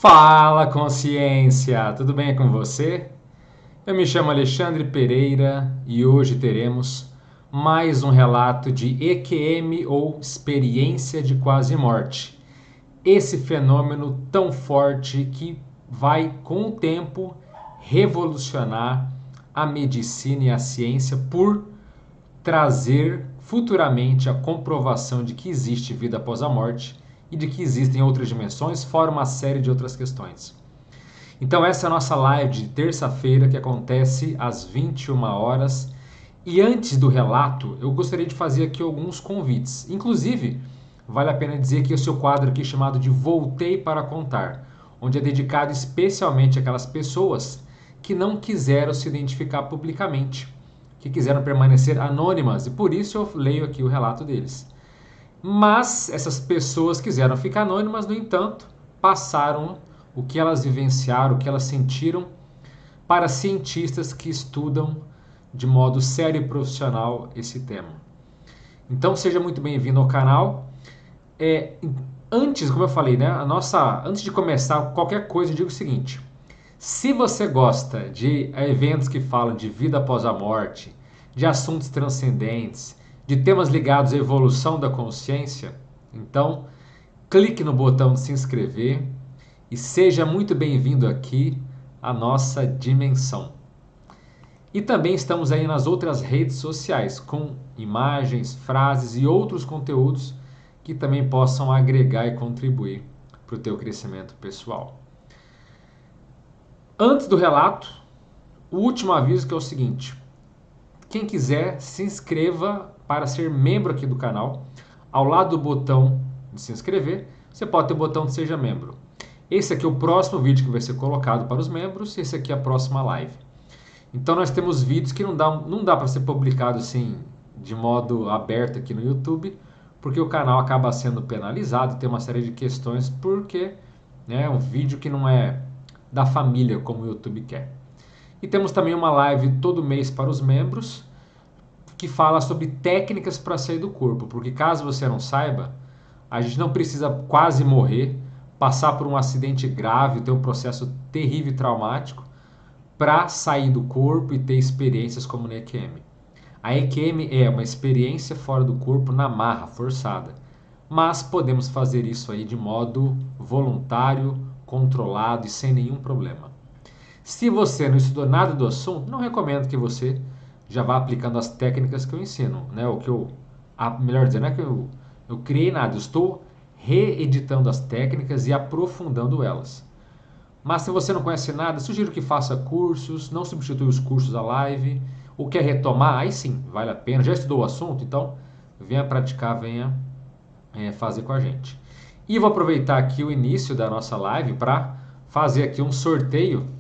Fala, consciência! Tudo bem com você? Eu me chamo Alexandre Pereira e hoje teremos mais um relato de EQM ou experiência de quase morte. Esse fenômeno tão forte que vai, com o tempo, revolucionar a medicina e a ciência por trazer futuramente a comprovação de que existe vida após a morte e de que existem outras dimensões, fora uma série de outras questões. Então essa é a nossa live de terça-feira que acontece às 21 horas. E antes do relato, eu gostaria de fazer aqui alguns convites. Inclusive, vale a pena dizer que esse é o quadro aqui chamado de Voltei para Contar, onde é dedicado especialmente àquelas pessoas que não quiseram se identificar publicamente, que quiseram permanecer anônimas, e por isso eu leio aqui o relato deles. Mas essas pessoas quiseram ficar anônimas, no entanto, passaram o que elas vivenciaram, o que elas sentiram, para cientistas que estudam de modo sério e profissional esse tema. Então seja muito bem-vindo ao canal. Antes, como eu falei, né, antes de começar qualquer coisa, eu digo o seguinte: se você gosta de eventos que falam de vida após a morte, de assuntos transcendentes, de temas ligados à evolução da consciência, então clique no botão de se inscrever e seja muito bem-vindo aqui à nossa dimensão. E também estamos aí nas outras redes sociais com imagens, frases e outros conteúdos que também possam agregar e contribuir para o teu crescimento pessoal. Antes do relato, o último aviso que é o seguinte: quem quiser, se inscreva para ser membro aqui do canal. Ao lado do botão de se inscrever, você pode ter o botão de seja membro. Esse aqui é o próximo vídeo que vai ser colocado para os membros, esse aqui é a próxima live. Então nós temos vídeos que não dá para ser publicado assim de modo aberto aqui no YouTube, porque o canal acaba sendo penalizado, tem uma série de questões, porque é um vídeo que não é da família como o YouTube quer. E temos também uma live todo mês para os membros, que fala sobre técnicas para sair do corpo, porque caso você não saiba, a gente não precisa quase morrer, passar por um acidente grave, ter um processo terrível e traumático, para sair do corpo e ter experiências como no EQM. A EQM é uma experiência fora do corpo na marra, forçada, mas podemos fazer isso aí de modo voluntário, controlado e sem nenhum problema. Se você não estudou nada do assunto, não recomendo que você já vá aplicando as técnicas que eu ensino, né? Melhor dizendo, não é que eu criei nada, eu estou reeditando as técnicas e aprofundando elas. Mas se você não conhece nada, sugiro que faça cursos, não substitui os cursos da live, ou quer retomar, aí sim, vale a pena. Já estudou o assunto? Então venha praticar, venha fazer com a gente. E vou aproveitar aqui o início da nossa live para fazer aqui um sorteio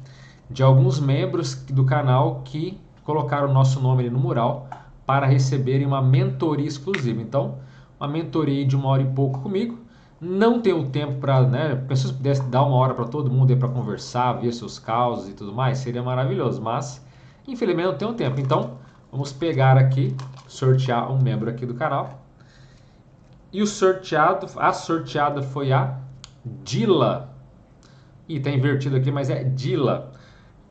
de alguns membros do canal que colocaram o nosso nome ali no mural para receberem uma mentoria exclusiva. Então, uma mentoria de 1 hora e pouco comigo. Não tenho tempo para, né? Se pudesse dar 1 hora para todo mundo aí para conversar, ver seus causos e tudo mais, seria maravilhoso. Mas, infelizmente, não tenho tempo. Então, vamos pegar aqui, sortear um membro aqui do canal. E a sorteada foi a Dila. E tá invertido aqui, mas é Dila.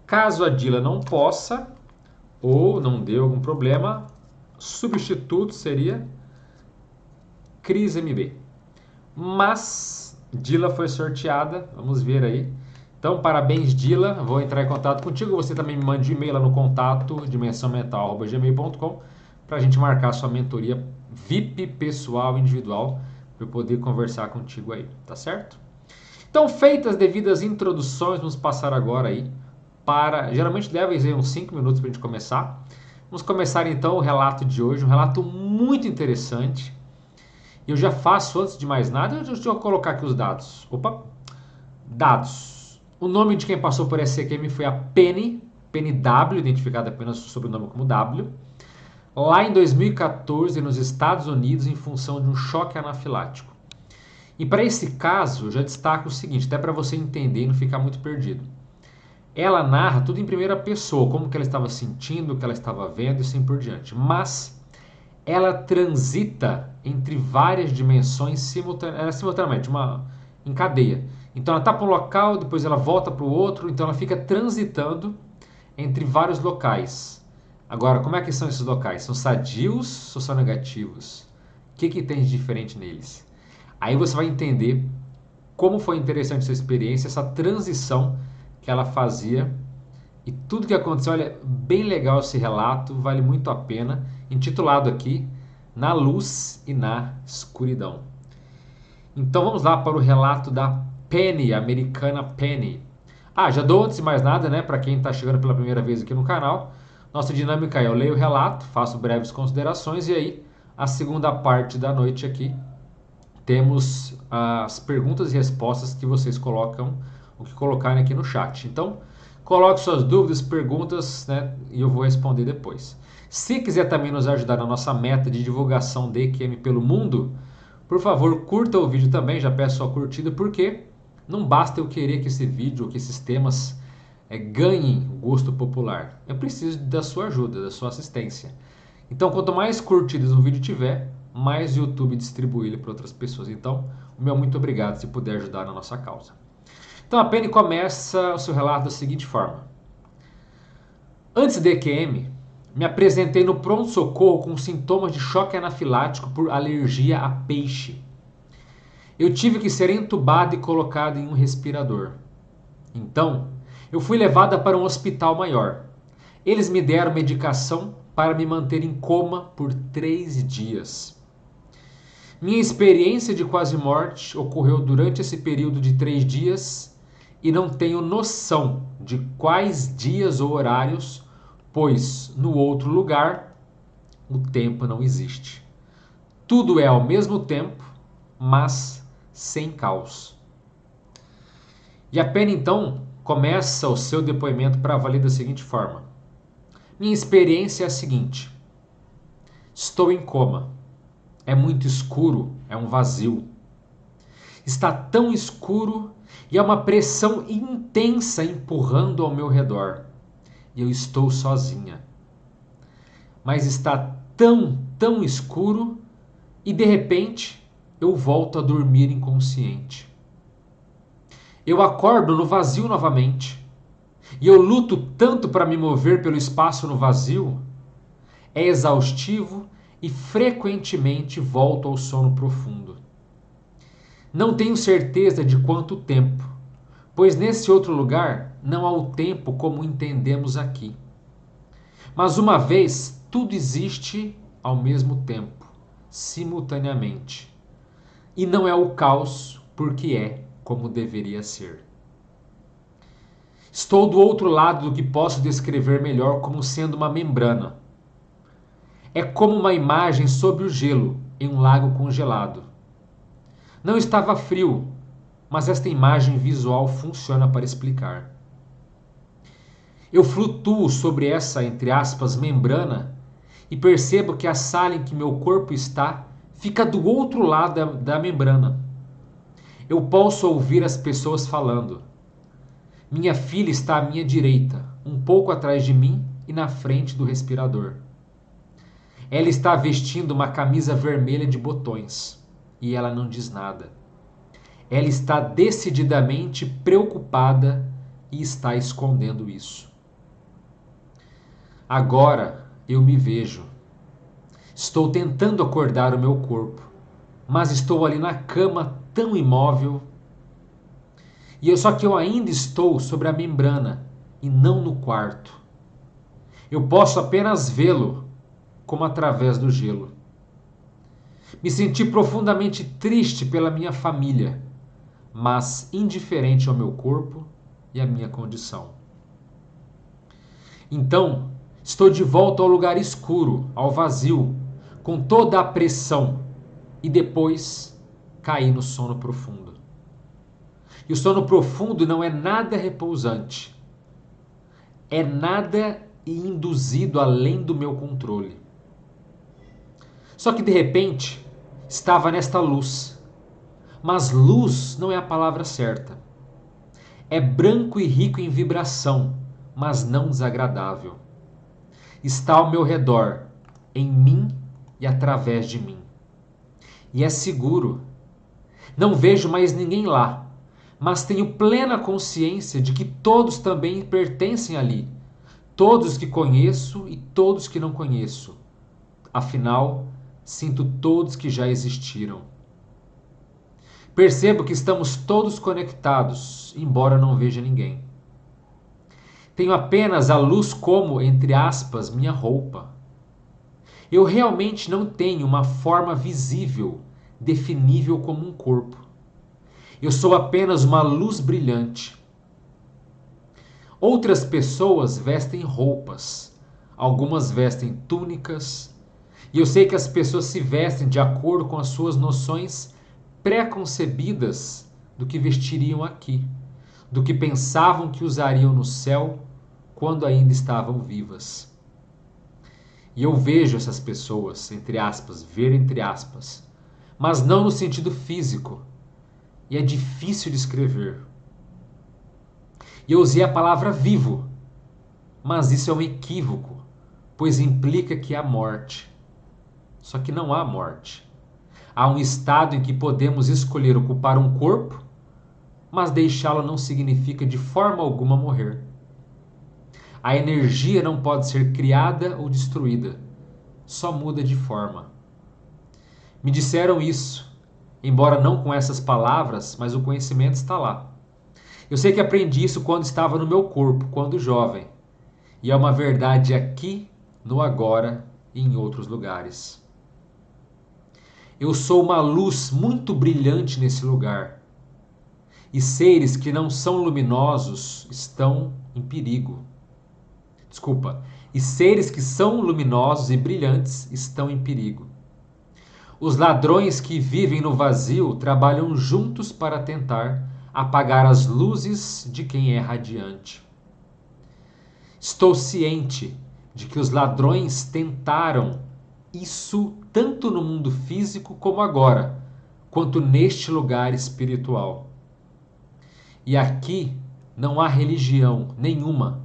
Caso a Dila não possa, ou não deu algum problema, substituto seria Cris MB. Mas Dila foi sorteada, vamos ver aí. Então, parabéns, Dila. Vou entrar em contato contigo. Você também me mande e-mail lá no contato dimensãomental@gmail.com para a gente marcar sua mentoria VIP pessoal individual para eu poder conversar contigo aí, tá certo? Então, feitas as devidas introduções, vamos passar agora aí para... Geralmente leva aí uns 5 minutos para a gente começar. Vamos começar então o relato de hoje, um relato muito interessante. Eu já faço, antes de mais nada, deixa eu colocar aqui os dados. Opa! Dados. O nome de quem passou por SCQM foi a Penny W, identificada apenas sob o nome como W, lá em 2014 nos Estados Unidos em função de um choque anafilático. E para esse caso, eu já destaco o seguinte, até para você entender e não ficar muito perdido. Ela narra tudo em primeira pessoa, como que ela estava sentindo, o que ela estava vendo e assim por diante. Mas ela transita entre várias dimensões simultaneamente, em cadeia. Então ela está para um local, depois ela volta para o outro, então ela fica transitando entre vários locais. Agora, como é que são esses locais? São sadios ou são negativos? O que tem de diferente neles? Aí você vai entender como foi interessante essa experiência, essa transição que ela fazia e tudo que aconteceu. Olha, bem legal esse relato, vale muito a pena. Intitulado aqui, Na Luz e na Escuridão. Então vamos lá para o relato da Penny, a americana Penny. Já dou antes de mais nada, né, para quem está chegando pela primeira vez aqui no canal, nossa dinâmica é: eu leio o relato, faço breves considerações e aí a segunda parte da noite aqui temos as perguntas e respostas que vocês colocam, o que colocarem aqui no chat. Então, coloque suas dúvidas, perguntas, né, e eu vou responder depois. Se quiser também nos ajudar na nossa meta de divulgação de EQM pelo mundo, por favor, curta o vídeo também, já peço sua curtida, porque não basta eu querer que esse vídeo, que esses temas ganhem o gosto popular. Eu preciso da sua ajuda, da sua assistência. Então, quanto mais curtidas o vídeo tiver, mais o YouTube distribui ele para outras pessoas. Então, o meu muito obrigado se puder ajudar na nossa causa. Então, a Penny começa o seu relato da seguinte forma. Antes da EQM, me apresentei no pronto-socorro com sintomas de choque anafilático por alergia a peixe. Eu tive que ser entubado e colocado em um respirador. Então, eu fui levada para um hospital maior. Eles me deram medicação para me manter em coma por 3 dias. Minha experiência de quase morte ocorreu durante esse período de 3 dias e não tenho noção de quais dias ou horários, pois no outro lugar o tempo não existe. Tudo é ao mesmo tempo, mas sem caos. E a Penny então começa o seu depoimento para valer da seguinte forma. Minha experiência é a seguinte. Estou em coma. É muito escuro, é um vazio. Está tão escuro e há uma pressão intensa empurrando ao meu redor. E eu estou sozinha. Mas está tão escuro e de repente eu volto a dormir inconsciente. Eu acordo no vazio novamente. E eu luto tanto para me mover pelo espaço no vazio. É exaustivo e frequentemente volto ao sono profundo. Não tenho certeza de quanto tempo, pois nesse outro lugar não há o tempo como entendemos aqui. Mas uma vez, tudo existe ao mesmo tempo, simultaneamente. E não é o caos porque é como deveria ser. Estou do outro lado do que posso descrever melhor como sendo uma membrana. É como uma imagem sobre o gelo em um lago congelado. Não estava frio, mas esta imagem visual funciona para explicar. Eu flutuo sobre essa, entre aspas, membrana e percebo que a sala em que meu corpo está fica do outro lado da membrana. Eu posso ouvir as pessoas falando. Minha filha está à minha direita, um pouco atrás de mim e na frente do respirador. Ela está vestindo uma camisa vermelha de botões e ela não diz nada. Ela está decididamente preocupada e está escondendo isso. Agora eu me vejo. Estou tentando acordar o meu corpo, mas estou ali na cama tão imóvel. Só que eu ainda estou sobre a membrana e não no quarto. Eu posso apenas vê-lo, como através do gelo. Me senti profundamente triste pela minha família, mas indiferente ao meu corpo e à minha condição. Então, estou de volta ao lugar escuro, ao vazio, com toda a pressão, e depois caí no sono profundo. E o sono profundo não é nada repousante. É nada induzido além do meu controle. Só que de repente, estava nesta luz. Mas luz não é a palavra certa. É branco e rico em vibração, mas não desagradável. Está ao meu redor, em mim e através de mim. E é seguro. Não vejo mais ninguém lá. mas tenho plena consciência de que todos também pertencem ali, todos que conheço e todos que não conheço. Afinal, sinto todos que já existiram. Percebo que estamos todos conectados, embora não veja ninguém. Tenho apenas a luz como, entre aspas, minha roupa. Eu realmente não tenho uma forma visível, definível como um corpo. Eu sou apenas uma luz brilhante. Outras pessoas vestem roupas, algumas vestem túnicas, e eu sei que as pessoas se vestem de acordo com as suas noções pré-concebidas do que vestiriam aqui, do que pensavam que usariam no céu quando ainda estavam vivas. E eu vejo essas pessoas, entre aspas, ver entre aspas, mas não no sentido físico, e é difícil de escrever. E eu usei a palavra vivo, mas isso é um equívoco, pois implica que há morte. Só que não há morte. Há um estado em que podemos escolher ocupar um corpo, mas deixá-lo não significa de forma alguma morrer. A energia não pode ser criada ou destruída, só muda de forma. Me disseram isso, embora não com essas palavras, mas o conhecimento está lá. Eu sei que aprendi isso quando estava no meu corpo, quando jovem, e é uma verdade aqui, no agora e em outros lugares. Eu sou uma luz muito brilhante nesse lugar, e seres que não são luminosos estão em perigo. E seres que são luminosos e brilhantes estão em perigo. Os ladrões que vivem no vazio trabalham juntos para tentar apagar as luzes de quem é radiante. Estou ciente de que os ladrões tentaram isso tanto no mundo físico como agora, quanto neste lugar espiritual. E aqui não há religião nenhuma.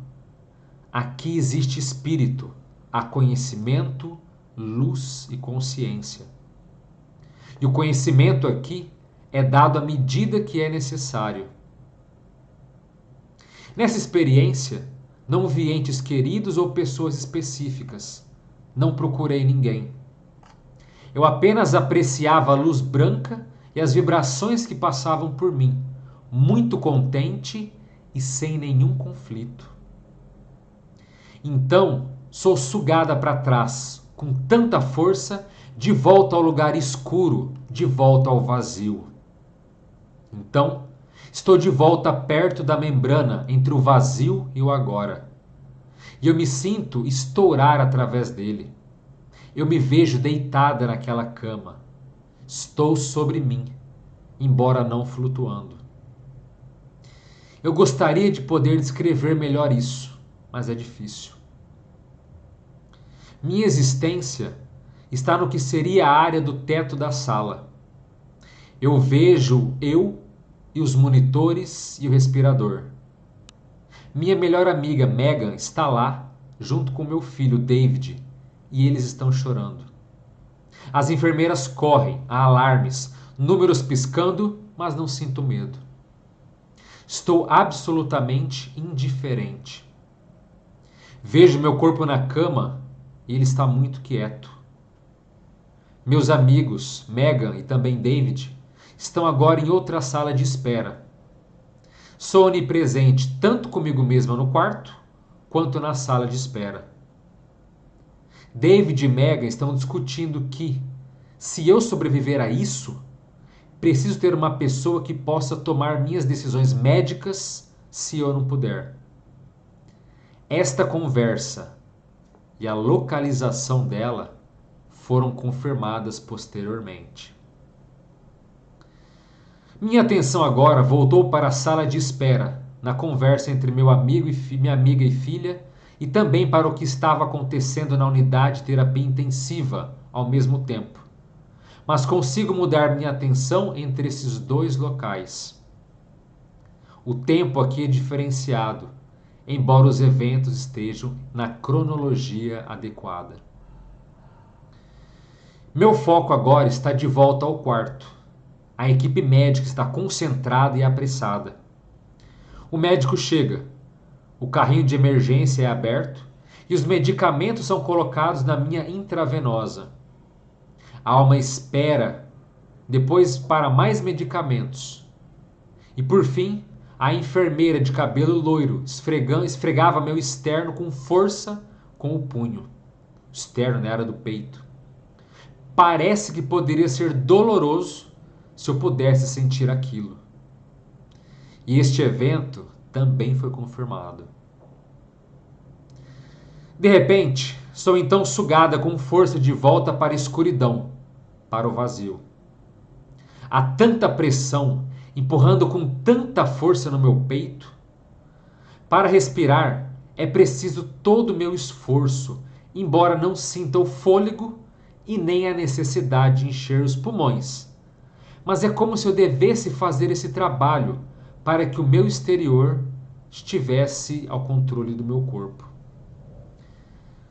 Aqui existe espírito, há conhecimento, luz e consciência. E o conhecimento aqui é dado à medida que é necessário. Nessa experiência, não vi entes queridos ou pessoas específicas. Não procurei ninguém. Eu apenas apreciava a luz branca e as vibrações que passavam por mim, muito contente e sem nenhum conflito. Então, sou sugada para trás, com tanta força, de volta ao lugar escuro, de volta ao vazio. Então, estou de volta perto da membrana entre o vazio e o agora. E eu me sinto estourar através dele. Eu me vejo deitada naquela cama. Estou sobre mim, embora não flutuando. Eu gostaria de poder descrever melhor isso, mas é difícil. Minha existência está no que seria a área do teto da sala. Eu vejo eu e os monitores e o respirador. Minha melhor amiga Megan está lá, junto com meu filho David, e eles estão chorando. As enfermeiras correm, há alarmes, números piscando, mas não sinto medo. Estou absolutamente indiferente. Vejo meu corpo na cama e ele está muito quieto. Meus amigos, Megan e também David, estão agora em outra sala de espera. Sou onipresente tanto comigo mesma no quarto, quanto na sala de espera. David e Megan estão discutindo que, se eu sobreviver a isso, preciso ter uma pessoa que possa tomar minhas decisões médicas se eu não puder. Esta conversa e a localização dela foram confirmadas posteriormente. Minha atenção agora voltou para a sala de espera, na conversa entre meu amigo e minha amiga e filha, e também para o que estava acontecendo na unidade de terapia intensiva ao mesmo tempo. Mas consigo mudar minha atenção entre esses dois locais. O tempo aqui é diferenciado, embora os eventos estejam na cronologia adequada. Meu foco agora está de volta ao quarto. A equipe médica está concentrada e apressada. O médico chega, o carrinho de emergência é aberto e os medicamentos são colocados na minha intravenosa. Há uma espera, depois para mais medicamentos. E por fim, a enfermeira de cabelo loiro esfregava meu externo com força com o punho. O externo na área do peito. Parece que poderia ser doloroso se eu pudesse sentir aquilo. E este evento também foi confirmado. De repente, sou então sugada com força de volta para a escuridão, para o vazio. Há tanta pressão empurrando com tanta força no meu peito. Para respirar, é preciso todo o meu esforço, embora não sinta o fôlego e nem a necessidade de encher os pulmões. Mas é como se eu devesse fazer esse trabalho para que o meu exterior estivesse ao controle do meu corpo.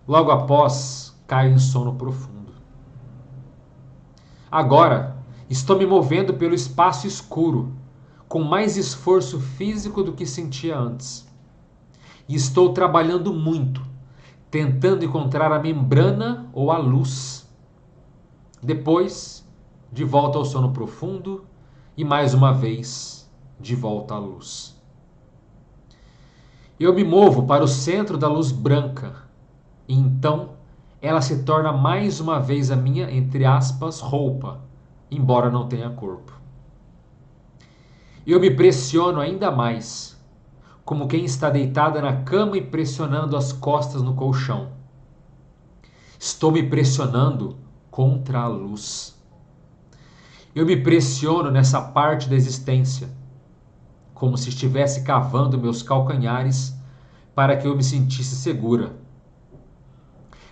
Logo após, caio em sono profundo. Agora, estou me movendo pelo espaço escuro, com mais esforço físico do que sentia antes. E estou trabalhando muito, tentando encontrar a membrana ou a luz. Depois, de volta ao sono profundo e mais uma vez, de volta à luz. Eu me movo para o centro da luz branca e então ela se torna mais uma vez a minha, entre aspas, roupa, embora não tenha corpo. Eu me pressiono ainda mais, como quem está deitada na cama e pressionando as costas no colchão. Estou me pressionando contra a luz. Eu me pressiono nessa parte da existência, como se estivesse cavando meus calcanhares para que eu me sentisse segura.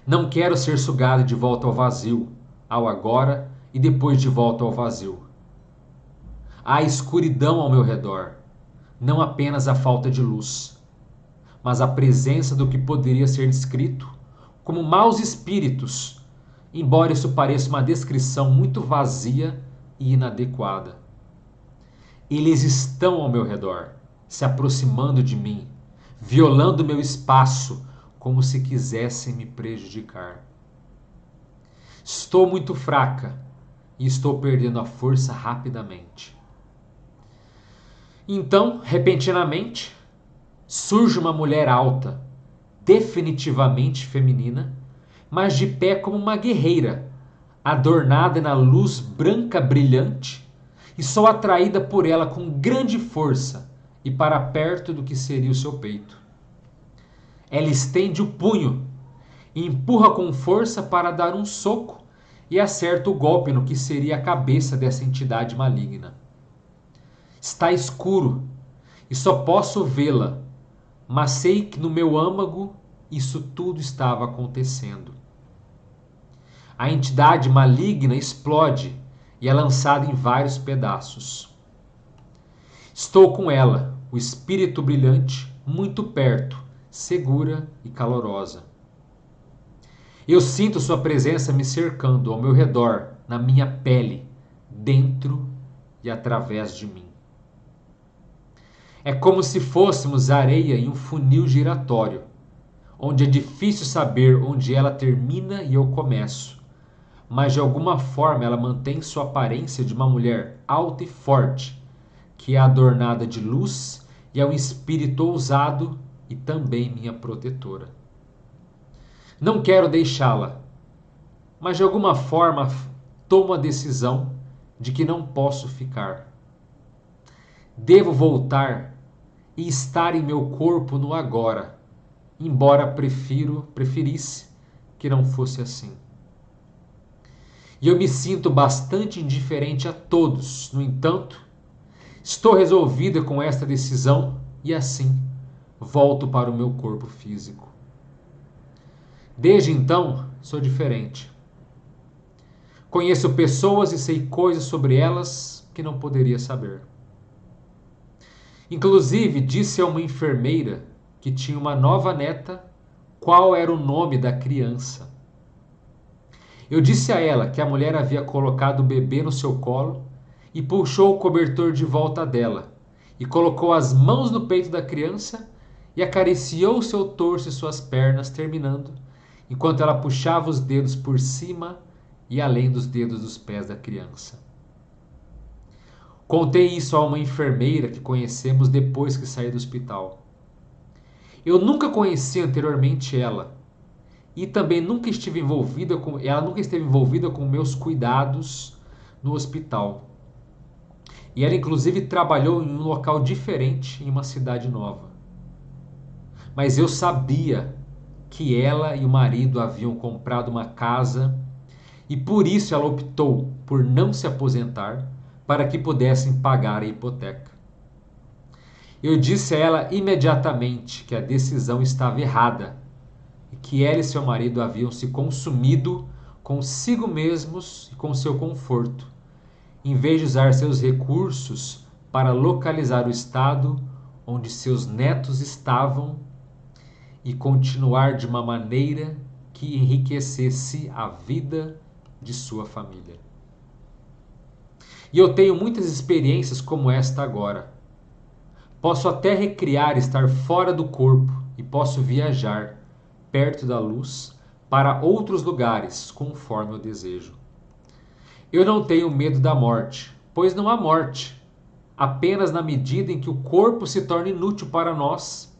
Não quero ser sugada de volta ao vazio, ao agora e depois de volta ao vazio. Há escuridão ao meu redor, não apenas a falta de luz, mas a presença do que poderia ser descrito como maus espíritos, embora isso pareça uma descrição muito vazia e inadequada. Eles estão ao meu redor, se aproximando de mim, violando meu espaço, como se quisessem me prejudicar. Estou muito fraca e estou perdendo a força rapidamente. Então, repentinamente, surge uma mulher alta, definitivamente feminina, mas de pé como uma guerreira, adornada na luz branca brilhante, e sou atraída por ela com grande força e para perto do que seria o seu peito. Ela estende o punho e empurra com força para dar um soco e acerta o golpe no que seria a cabeça dessa entidade maligna. Está escuro e só posso vê-la, mas sei que no meu âmago isso tudo estava acontecendo. A entidade maligna explode e é lançada em vários pedaços. Estou com ela, o espírito brilhante, muito perto, segura e calorosa. Eu sinto sua presença me cercando ao meu redor, na minha pele, dentro e através de mim. É como se fôssemos areia em um funil giratório, onde é difícil saber onde ela termina e eu começo, mas de alguma forma ela mantém sua aparência de uma mulher alta e forte, que é adornada de luz e é um espírito ousado e também minha protetora. Não quero deixá-la, mas de alguma forma tomo a decisão de que não posso ficar. Devo voltar e estar em meu corpo no agora, embora preferisse que não fosse assim. E eu me sinto bastante indiferente a todos, no entanto, estou resolvida com esta decisão e assim volto para o meu corpo físico. Desde então, sou diferente. Conheço pessoas e sei coisas sobre elas que não poderia saber. Inclusive, disse a uma enfermeira que tinha uma nova neta qual era o nome da criança. Eu disse a ela que a mulher havia colocado o bebê no seu colo e puxou o cobertor de volta dela, e colocou as mãos no peito da criança e acariciou seu torso e suas pernas, terminando, enquanto ela puxava os dedos por cima e além dos dedos dos pés da criança. Contei isso a uma enfermeira que conhecemos depois que saí do hospital. Eu nunca conheci anteriormente ela, e também ela nunca esteve envolvida com meus cuidados no hospital. E ela inclusive trabalhou em um local diferente, em uma cidade nova. Mas eu sabia que ela e o marido haviam comprado uma casa e por isso ela optou por não se aposentar para que pudessem pagar a hipoteca. Eu disse a ela imediatamente que a decisão estava errada e que ela e seu marido haviam se consumido consigo mesmos e com seu conforto, em vez de usar seus recursos para localizar o estado onde seus netos estavam e continuar de uma maneira que enriquecesse a vida de sua família. E eu tenho muitas experiências como esta agora. Posso até recriar estar fora do corpo e posso viajar perto da luz para outros lugares conforme eu desejo. Eu não tenho medo da morte, pois não há morte, apenas na medida em que o corpo se torna inútil para nós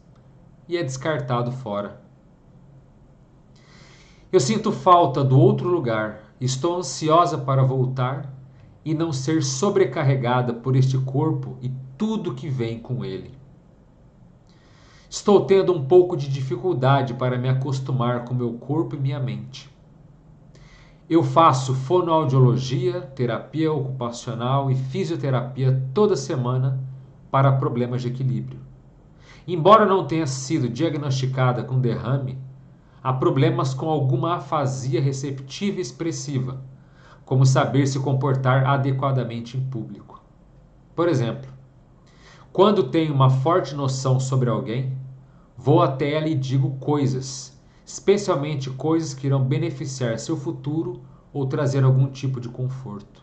e é descartado fora. Eu sinto falta do outro lugar, estou ansiosa para voltar e não ser sobrecarregada por este corpo e tudo que vem com ele. Estou tendo um pouco de dificuldade para me acostumar com meu corpo e minha mente. Eu faço fonoaudiologia, terapia ocupacional e fisioterapia toda semana para problemas de equilíbrio. Embora não tenha sido diagnosticada com derrame, há problemas com alguma afasia receptiva e expressiva, como saber se comportar adequadamente em público. Por exemplo, quando tenho uma forte noção sobre alguém, vou até ela e digo coisas, especialmente coisas que irão beneficiar seu futuro ou trazer algum tipo de conforto.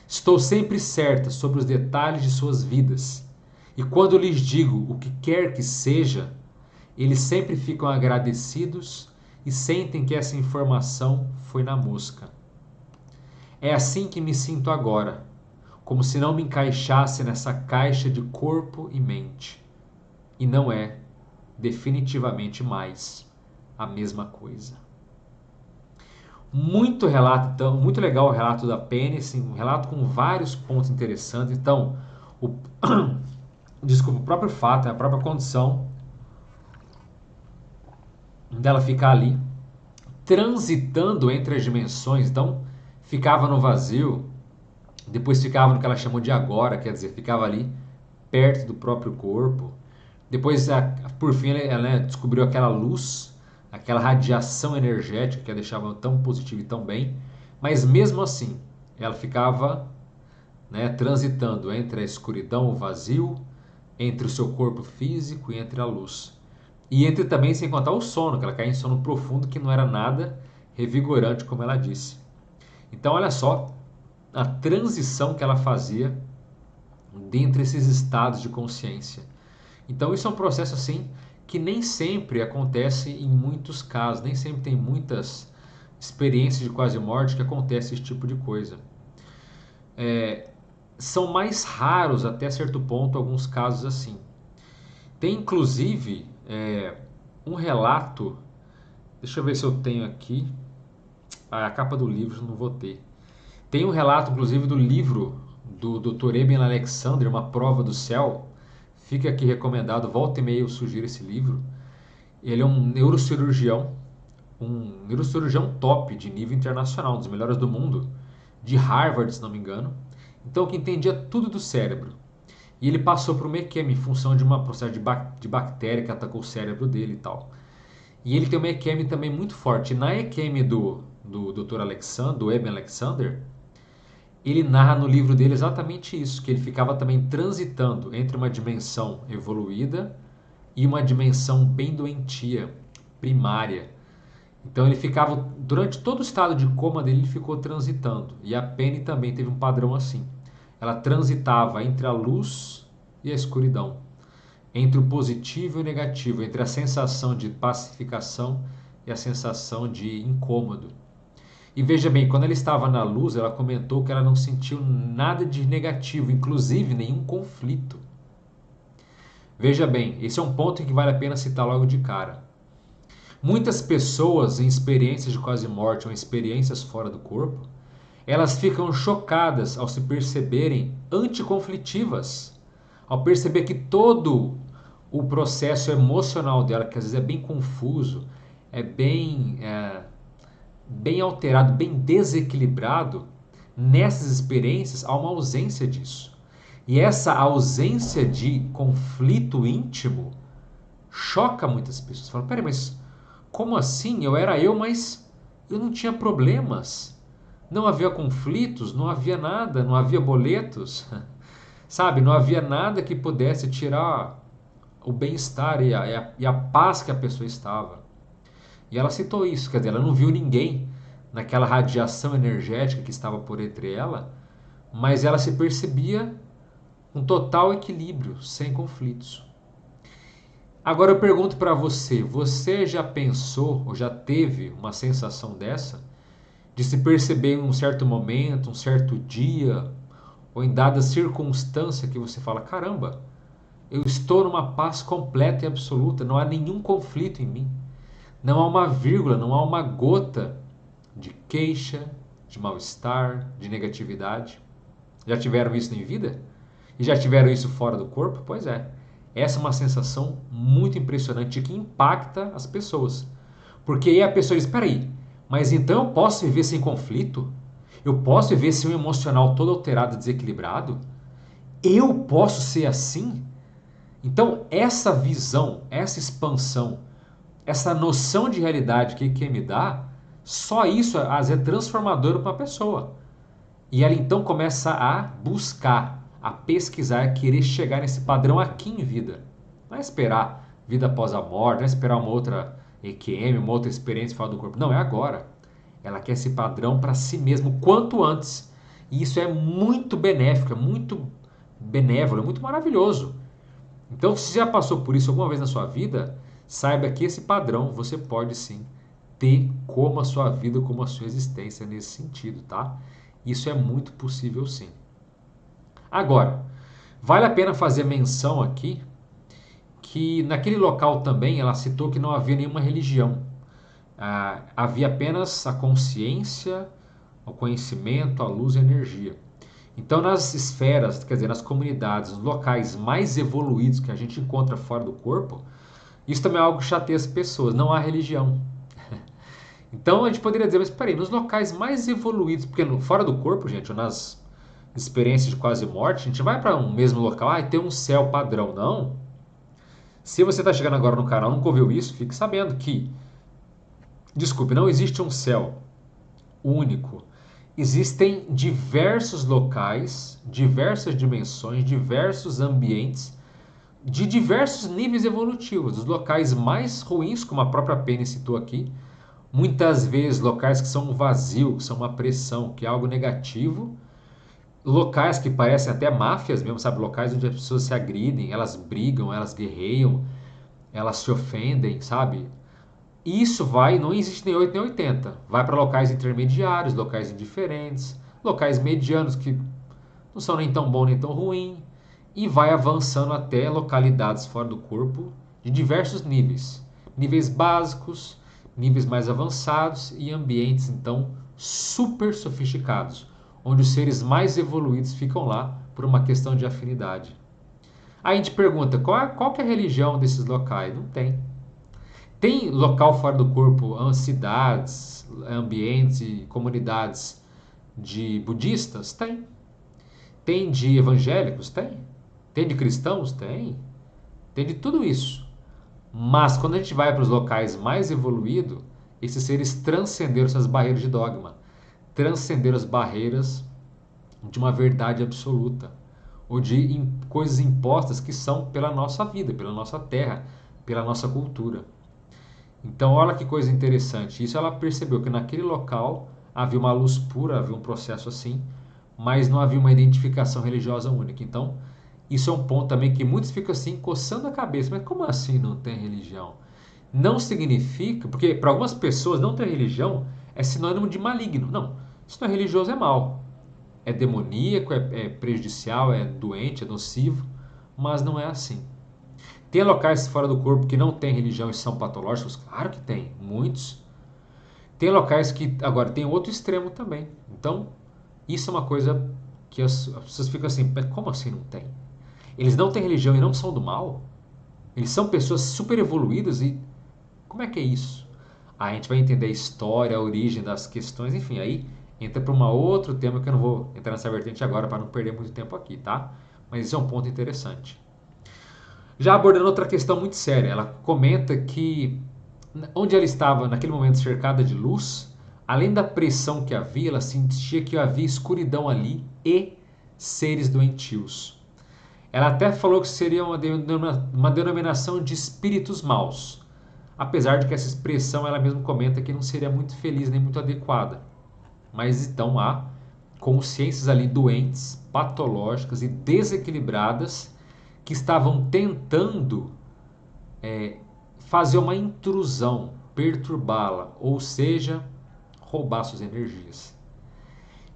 Estou sempre certa sobre os detalhes de suas vidas, e quando lhes digo o que quer que seja, eles sempre ficam agradecidos e sentem que essa informação foi na mosca. É assim que me sinto agora, como se não me encaixasse nessa caixa de corpo e mente. E não é, definitivamente mais, a mesma coisa. Muito relato, então, muito legal o relato da Penny, assim, um relato com vários pontos interessantes. Então, desculpa, o próprio fato, a própria condição dela ficar ali, transitando entre as dimensões. Então, ficava no vazio, depois ficava no que ela chamou de agora, quer dizer, ficava ali perto do próprio corpo. Depois, por fim, ela descobriu aquela luz, aquela radiação energética que a deixava tão positiva e tão bem. Mas mesmo assim, ela ficava, transitando entre a escuridão, o vazio, entre o seu corpo físico e entre a luz. E entre também, sem contar o sono, que ela cai em sono profundo, que não era nada revigorante, como ela disse. Então, olha só a transição que ela fazia dentre esses estados de consciência. Então, isso é um processo assim que nem sempre acontece em muitos casos, nem sempre tem muitas experiências de quase morte que acontece esse tipo de coisa. São mais raros até certo ponto alguns casos assim. Tem inclusive um relato, deixa eu ver se eu tenho aqui, a capa do livro não vou ter. Tem um relato inclusive do livro do Dr. Eben Alexander, Uma Prova do Céu. Fica aqui recomendado, volta e meia eu sugiro esse livro. Ele é um neurocirurgião top de nível internacional, um dos melhores do mundo, de Harvard, se não me engano. Então, que entendia tudo do cérebro. E ele passou por uma EQM em função de uma processo de bactéria que atacou o cérebro dele e tal. E ele tem uma EQM também muito forte. E na EQM do Dr. Alexander, do Eben Alexander, ele narra no livro dele exatamente isso, que ele ficava também transitando entre uma dimensão evoluída e uma dimensão bem doentia, primária. Então ele ficava, durante todo o estado de coma dele, ele ficou transitando. E a Penny também teve um padrão assim. Ela transitava entre a luz e a escuridão, entre o positivo e o negativo, entre a sensação de pacificação e a sensação de incômodo. E veja bem, quando ela estava na luz, ela comentou que ela não sentiu nada de negativo, inclusive nenhum conflito. Veja bem, esse é um ponto que vale a pena citar logo de cara. Muitas pessoas em experiências de quase morte ou experiências fora do corpo, elas ficam chocadas ao se perceberem anticonflitivas, ao perceber que todo o processo emocional dela, que às vezes é bem confuso, bem alterado, bem desequilibrado, nessas experiências há uma ausência disso. E essa ausência de conflito íntimo choca muitas pessoas. Falam, peraí, mas como assim? Eu era eu, mas eu não tinha problemas. Não havia conflitos, não havia nada, não havia boletos. Sabe, não havia nada que pudesse tirar o bem-estar e a paz que a pessoa estava. E ela citou isso, quer dizer, ela não viu ninguém naquela radiação energética que estava por entre ela, mas ela se percebia com total equilíbrio, sem conflitos. Agora eu pergunto para você, você já pensou ou já teve uma sensação dessa? De se perceber em um certo momento, um certo dia, ou em dada circunstância que você fala, caramba, eu estou numa paz completa e absoluta, não há nenhum conflito em mim. Não há uma vírgula, não há uma gota de queixa, de mal-estar, de negatividade. Já tiveram isso em vida? E já tiveram isso fora do corpo? Pois é. Essa é uma sensação muito impressionante que impacta as pessoas. Porque aí a pessoa diz: peraí, mas então eu posso viver sem conflito? Eu posso viver sem um emocional todo alterado, desequilibrado? Eu posso ser assim? Então, essa visão, essa expansão, essa noção de realidade que me dá, só isso às vezes é transformador para uma pessoa. E ela então começa a buscar, a pesquisar, a querer chegar nesse padrão aqui em vida. Não é esperar vida após a morte, não é esperar uma outra EQM, uma outra experiência fora do corpo. Não, é agora. Ela quer esse padrão para si mesmo quanto antes. E isso é muito benéfico, é muito benévolo, é muito maravilhoso. Então, se você já passou por isso alguma vez na sua vida, saiba que esse padrão você pode sim ter como a sua vida, como a sua existência nesse sentido, tá? Isso é muito possível sim. Agora, vale a pena fazer menção aqui que naquele local também ela citou que não havia nenhuma religião. Havia apenas a consciência, o conhecimento, a luz e a energia. Então, nas esferas, quer dizer, nas comunidades, nos locais mais evoluídos que a gente encontra fora do corpo, isso também é algo que chateia as pessoas. Não há religião. Então, a gente poderia dizer, mas peraí, nos locais mais evoluídos, porque fora do corpo, gente, ou nas experiências de quase morte, a gente vai para um mesmo local, e tem um céu padrão. Não. Se você está chegando agora no canal e nunca ouviu isso, fique sabendo que, desculpe, não existe um céu único. Existem diversos locais, diversas dimensões, diversos ambientes, de diversos níveis evolutivos. Os locais mais ruins, como a própria Penny citou aqui, muitas vezes locais que são um vazio, que são uma pressão, que é algo negativo. Locais que parecem até máfias mesmo, sabe? Locais onde as pessoas se agridem, elas brigam, elas guerreiam, elas se ofendem, sabe? Isso vai, não existe nem 8 nem 80. Vai para locais intermediários, locais indiferentes, locais medianos que não são nem tão bom nem tão ruim, e vai avançando até localidades fora do corpo de diversos níveis. Níveis básicos, níveis mais avançados e ambientes então super sofisticados, onde os seres mais evoluídos ficam lá por uma questão de afinidade. Aí a gente pergunta, qual que é a religião desses locais? Não tem. Tem local fora do corpo, cidades, ambientes e comunidades de budistas? Tem. Tem de evangélicos? Tem. Tem de cristãos? Tem. Tem de tudo isso. Mas quando a gente vai para os locais mais evoluídos, esses seres transcenderam essas barreiras de dogma, transcenderam as barreiras de uma verdade absoluta, ou de coisas impostas que são pela nossa vida, pela nossa terra, pela nossa cultura. Então, olha que coisa interessante. Isso ela percebeu que naquele local havia uma luz pura, havia um processo assim, mas não havia uma identificação religiosa única. Então, isso é um ponto também que muitos ficam assim coçando a cabeça. Mas como assim não tem religião? Não significa, porque para algumas pessoas não ter religião é sinônimo de maligno. Não, se não é religioso é mal. É demoníaco, é prejudicial, é doente, é nocivo, mas não é assim. Tem locais fora do corpo que não tem religião e são patológicos? Claro que tem, muitos. Tem locais que, agora, tem outro extremo também. Então, isso é uma coisa que as pessoas ficam assim, mas como assim não tem? Eles não têm religião e não são do mal? Eles são pessoas super evoluídas e como é que é isso? Aí a gente vai entender a história, a origem das questões, enfim, aí entra para um outro tema que eu não vou entrar nessa vertente agora para não perder muito tempo aqui, tá? Mas isso é um ponto interessante. Já abordando outra questão muito séria, ela comenta que onde ela estava naquele momento cercada de luz, além da pressão que havia, ela sentia que havia escuridão ali e seres doentios. Ela até falou que seria uma denominação de espíritos maus, apesar de que essa expressão ela mesma comenta que não seria muito feliz nem muito adequada. Mas então há consciências ali doentes, patológicas e desequilibradas que estavam tentando fazer uma intrusão, perturbá-la, ou seja, roubar suas energias.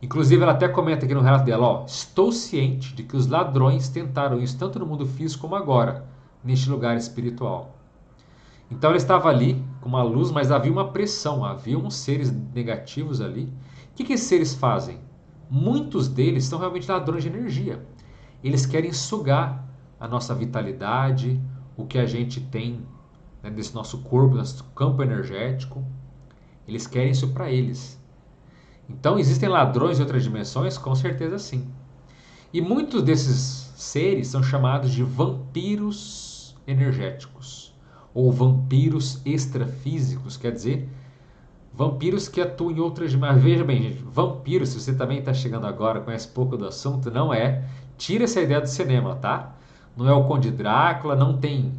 Inclusive, ela até comenta aqui no relato dela: ó, estou ciente de que os ladrões tentaram isso tanto no mundo físico como agora, neste lugar espiritual. Então, ela estava ali com uma luz, mas havia uma pressão, havia uns seres negativos ali. O que esses seres fazem? Muitos deles são realmente ladrões de energia. Eles querem sugar a nossa vitalidade, o que a gente tem, né, desse nosso corpo, nosso campo energético. Eles querem isso para eles. Então, existem ladrões de outras dimensões? Com certeza sim. E muitos desses seres são chamados de vampiros energéticos ou vampiros extrafísicos, quer dizer, vampiros que atuam em outras dimensões. Veja bem, gente, vampiro, se você também está chegando agora, conhece pouco do assunto, não é. Tira essa ideia do cinema, tá? Não é o Conde Drácula, não tem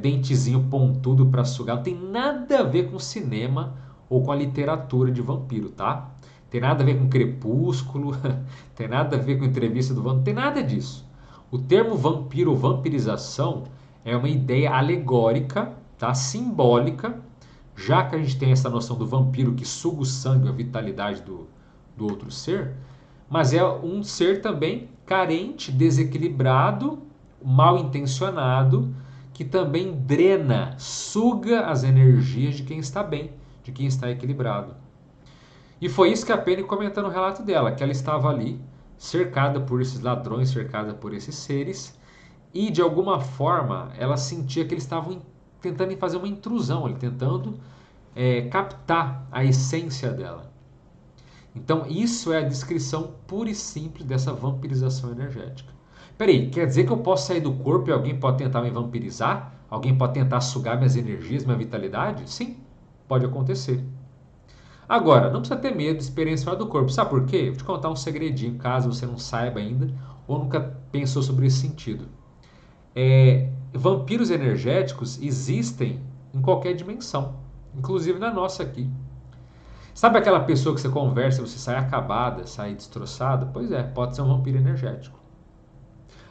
dentezinho pontudo para sugar, não tem nada a ver com cinema ou com a literatura de vampiro, tá? Tem nada a ver com Crepúsculo, tem nada a ver com entrevista do vampiro, não tem nada disso. O termo vampiro ou vampirização é uma ideia alegórica, tá? Simbólica, já que a gente tem essa noção do vampiro que suga o sangue, a vitalidade do outro ser, mas é um ser também carente, desequilibrado, mal intencionado, que também drena, suga as energias de quem está bem, de quem está equilibrado. E foi isso que a Penny comentou no relato dela, que ela estava ali, cercada por esses ladrões, cercada por esses seres, e de alguma forma ela sentia que eles estavam tentando fazer uma intrusão, tentando captar a essência dela. Então, isso é a descrição pura e simples dessa vampirização energética. Peraí, quer dizer que eu posso sair do corpo e alguém pode tentar me vampirizar? Alguém pode tentar sugar minhas energias, minha vitalidade? Sim, pode acontecer. Agora, não precisa ter medo de experiência fora do corpo. Sabe por quê? Vou te contar um segredinho, caso você não saiba ainda ou nunca pensou sobre esse sentido. Vampiros energéticos existem em qualquer dimensão, inclusive na nossa aqui. Sabe aquela pessoa que você conversa e você sai acabada, sai destroçada? Pois é, pode ser um vampiro energético.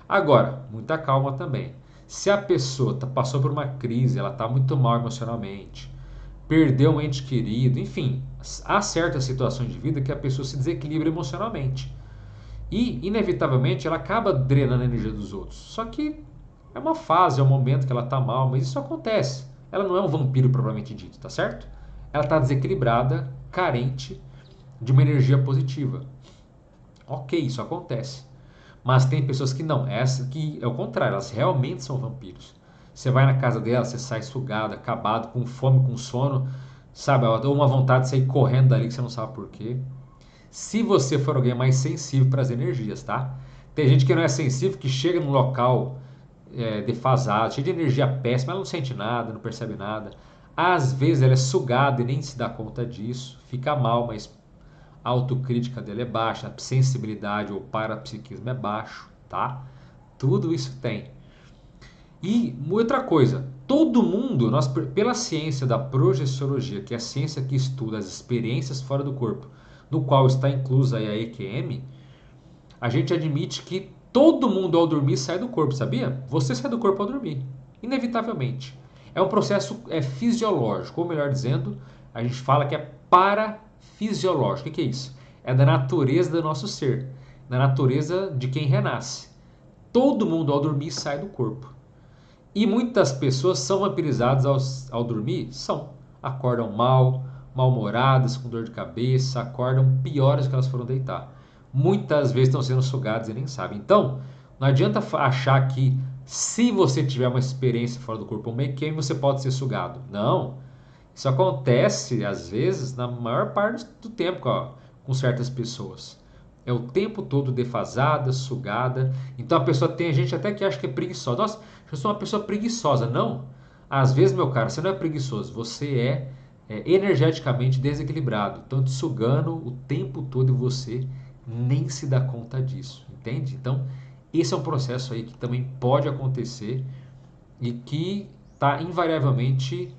Agora, muita calma também. Se a pessoa passou por uma crise, ela está muito mal emocionalmente, perdeu um ente querido, enfim, há certas situações de vida que a pessoa se desequilibra emocionalmente. E, inevitavelmente, ela acaba drenando a energia dos outros. Só que é uma fase, é um momento que ela está mal, mas isso acontece. Ela não é um vampiro propriamente dito, tá certo? Ela está desequilibrada, carente de uma energia positiva. Ok, isso acontece. Mas tem pessoas que não. Essa que é o contrário, elas realmente são vampiros. Você vai na casa dela, você sai sugado, acabado, com fome, com sono, sabe? Ou uma vontade de sair correndo dali que você não sabe por quê. Se você for alguém mais sensível para as energias, tá? Tem gente que não é sensível, que chega num local defasado, cheio de energia péssima, ela não sente nada, não percebe nada. Às vezes ela é sugada e nem se dá conta disso, fica mal, mas a autocrítica dela é baixa, a sensibilidade ou parapsiquismo é baixo, tá? Tudo isso tem. E outra coisa, todo mundo, nós, pela ciência da projeciologia, que é a ciência que estuda as experiências fora do corpo, no qual está inclusa aí a EQM, a gente admite que todo mundo ao dormir sai do corpo, sabia? Você sai do corpo ao dormir, inevitavelmente. É um processo fisiológico, ou melhor dizendo, a gente fala que é parafisiológico. O que é isso? É da natureza do nosso ser, da natureza de quem renasce. Todo mundo ao dormir sai do corpo. E muitas pessoas são vampirizadas ao dormir? São. Acordam mal, mal-humoradas, com dor de cabeça, acordam piores do que elas foram deitar. Muitas vezes estão sendo sugadas e nem sabem. Então, não adianta achar que se você tiver uma experiência fora do corpo, um EQM, você pode ser sugado. Não. Isso acontece, às vezes, na maior parte do tempo com certas pessoas. É o tempo todo defasada, sugada. Então a pessoa tem gente até que acha que é preguiçosa. Nossa, eu sou uma pessoa preguiçosa. Não. Às vezes, meu cara, você não é preguiçoso. Você é energeticamente desequilibrado. Estão te sugando o tempo todo e você nem se dá conta disso. Entende? Então, esse é um processo aí que também pode acontecer e que tá invariavelmente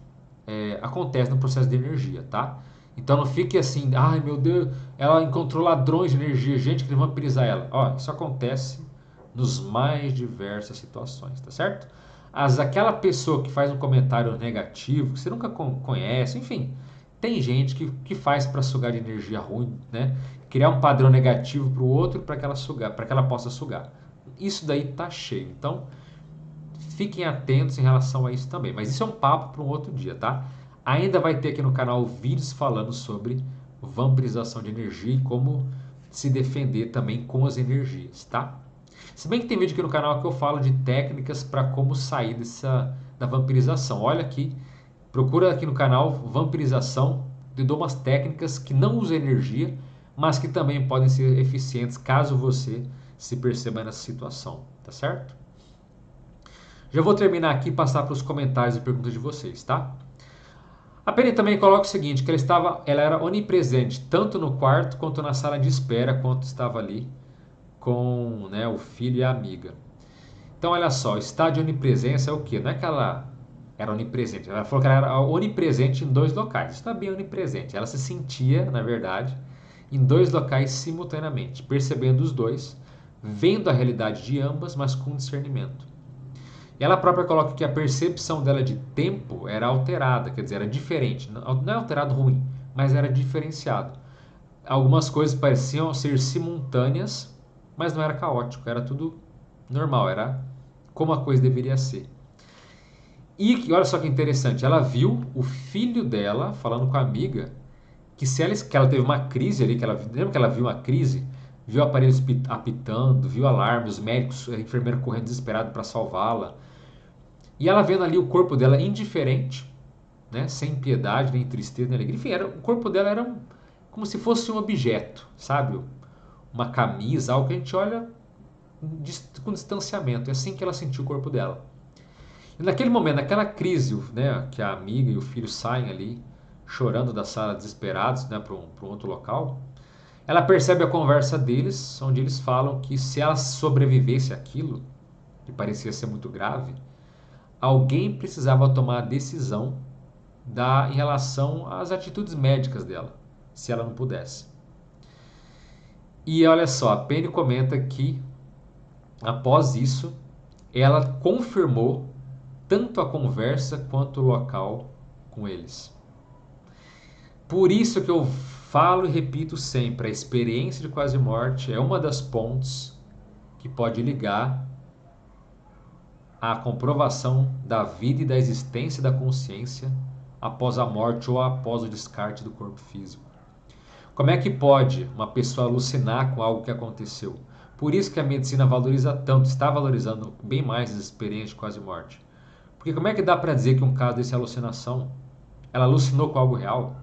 acontece no processo de energia, tá? Então não fique assim, ai meu Deus, ela encontrou ladrões de energia, gente que vampirizar ela. Ó, isso acontece nos mais diversas situações, tá certo? Aquela pessoa que faz um comentário negativo, que você nunca conhece, enfim, tem gente que faz para sugar de energia ruim, né? Criar um padrão negativo para o outro para que ela possa sugar. Isso daí tá cheio. Então, fiquem atentos em relação a isso também. Mas isso é um papo para um outro dia, tá? Ainda vai ter aqui no canal vídeos falando sobre vampirização de energia e como se defender também com as energias, tá? Se bem que tem vídeo aqui no canal que eu falo de técnicas para como sair da vampirização. Olha aqui, procura aqui no canal vampirização, eu dou umas técnicas que não usam energia, mas que também podem ser eficientes caso você se perceba nessa situação, tá certo? Já vou terminar aqui e passar para os comentários e perguntas de vocês, tá? A Penny também coloca o seguinte, que ela era onipresente, tanto no quarto quanto na sala de espera, quanto estava ali com, né, o filho e a amiga. Então, olha só, estado de onipresença é o quê? Não é que ela era onipresente, ela falou que ela era onipresente em 2 locais. Está bem onipresente. Ela se sentia, na verdade, em 2 locais simultaneamente, percebendo os dois, vendo a realidade de ambas, mas com discernimento. E ela própria coloca que a percepção dela de tempo era alterada, quer dizer, era diferente. Não é alterado ruim, mas era diferenciado. Algumas coisas pareciam ser simultâneas, mas não era caótico, era tudo normal, era como a coisa deveria ser. E olha só que interessante, ela viu o filho dela falando com a amiga que que ela teve uma crise ali, lembra que ela viu uma crise? Viu aparelhos apitando, viu alarme, os médicos, a enfermeira correndo desesperado para salvá-la. E ela vendo ali o corpo dela indiferente, né, sem piedade, nem tristeza, nem alegria. Enfim, o corpo dela era como se fosse um objeto, sabe? Uma camisa, algo que a gente olha com distanciamento. É assim que ela sentiu o corpo dela. E naquele momento, naquela crise, né, que a amiga e o filho saem ali, chorando da sala, desesperados, né, para um outro local, ela percebe a conversa deles, onde eles falam que se ela sobrevivesse àquilo, que parecia ser muito grave, alguém precisava tomar a decisão em relação às atitudes médicas dela, se ela não pudesse. E olha só, a Penny comenta que, após isso, ela confirmou tanto a conversa quanto o local com eles. Por isso que eu falo e repito sempre, a experiência de quase morte é uma das pontes que pode ligar a comprovação da vida e da existência da consciência após a morte ou após o descarte do corpo físico. Como é que pode uma pessoa alucinar com algo que aconteceu? Por isso que a medicina valoriza tanto, está valorizando bem mais as experiências de quase morte. Porque como é que dá para dizer que um caso desse é alucinação? Ela alucinou com algo real?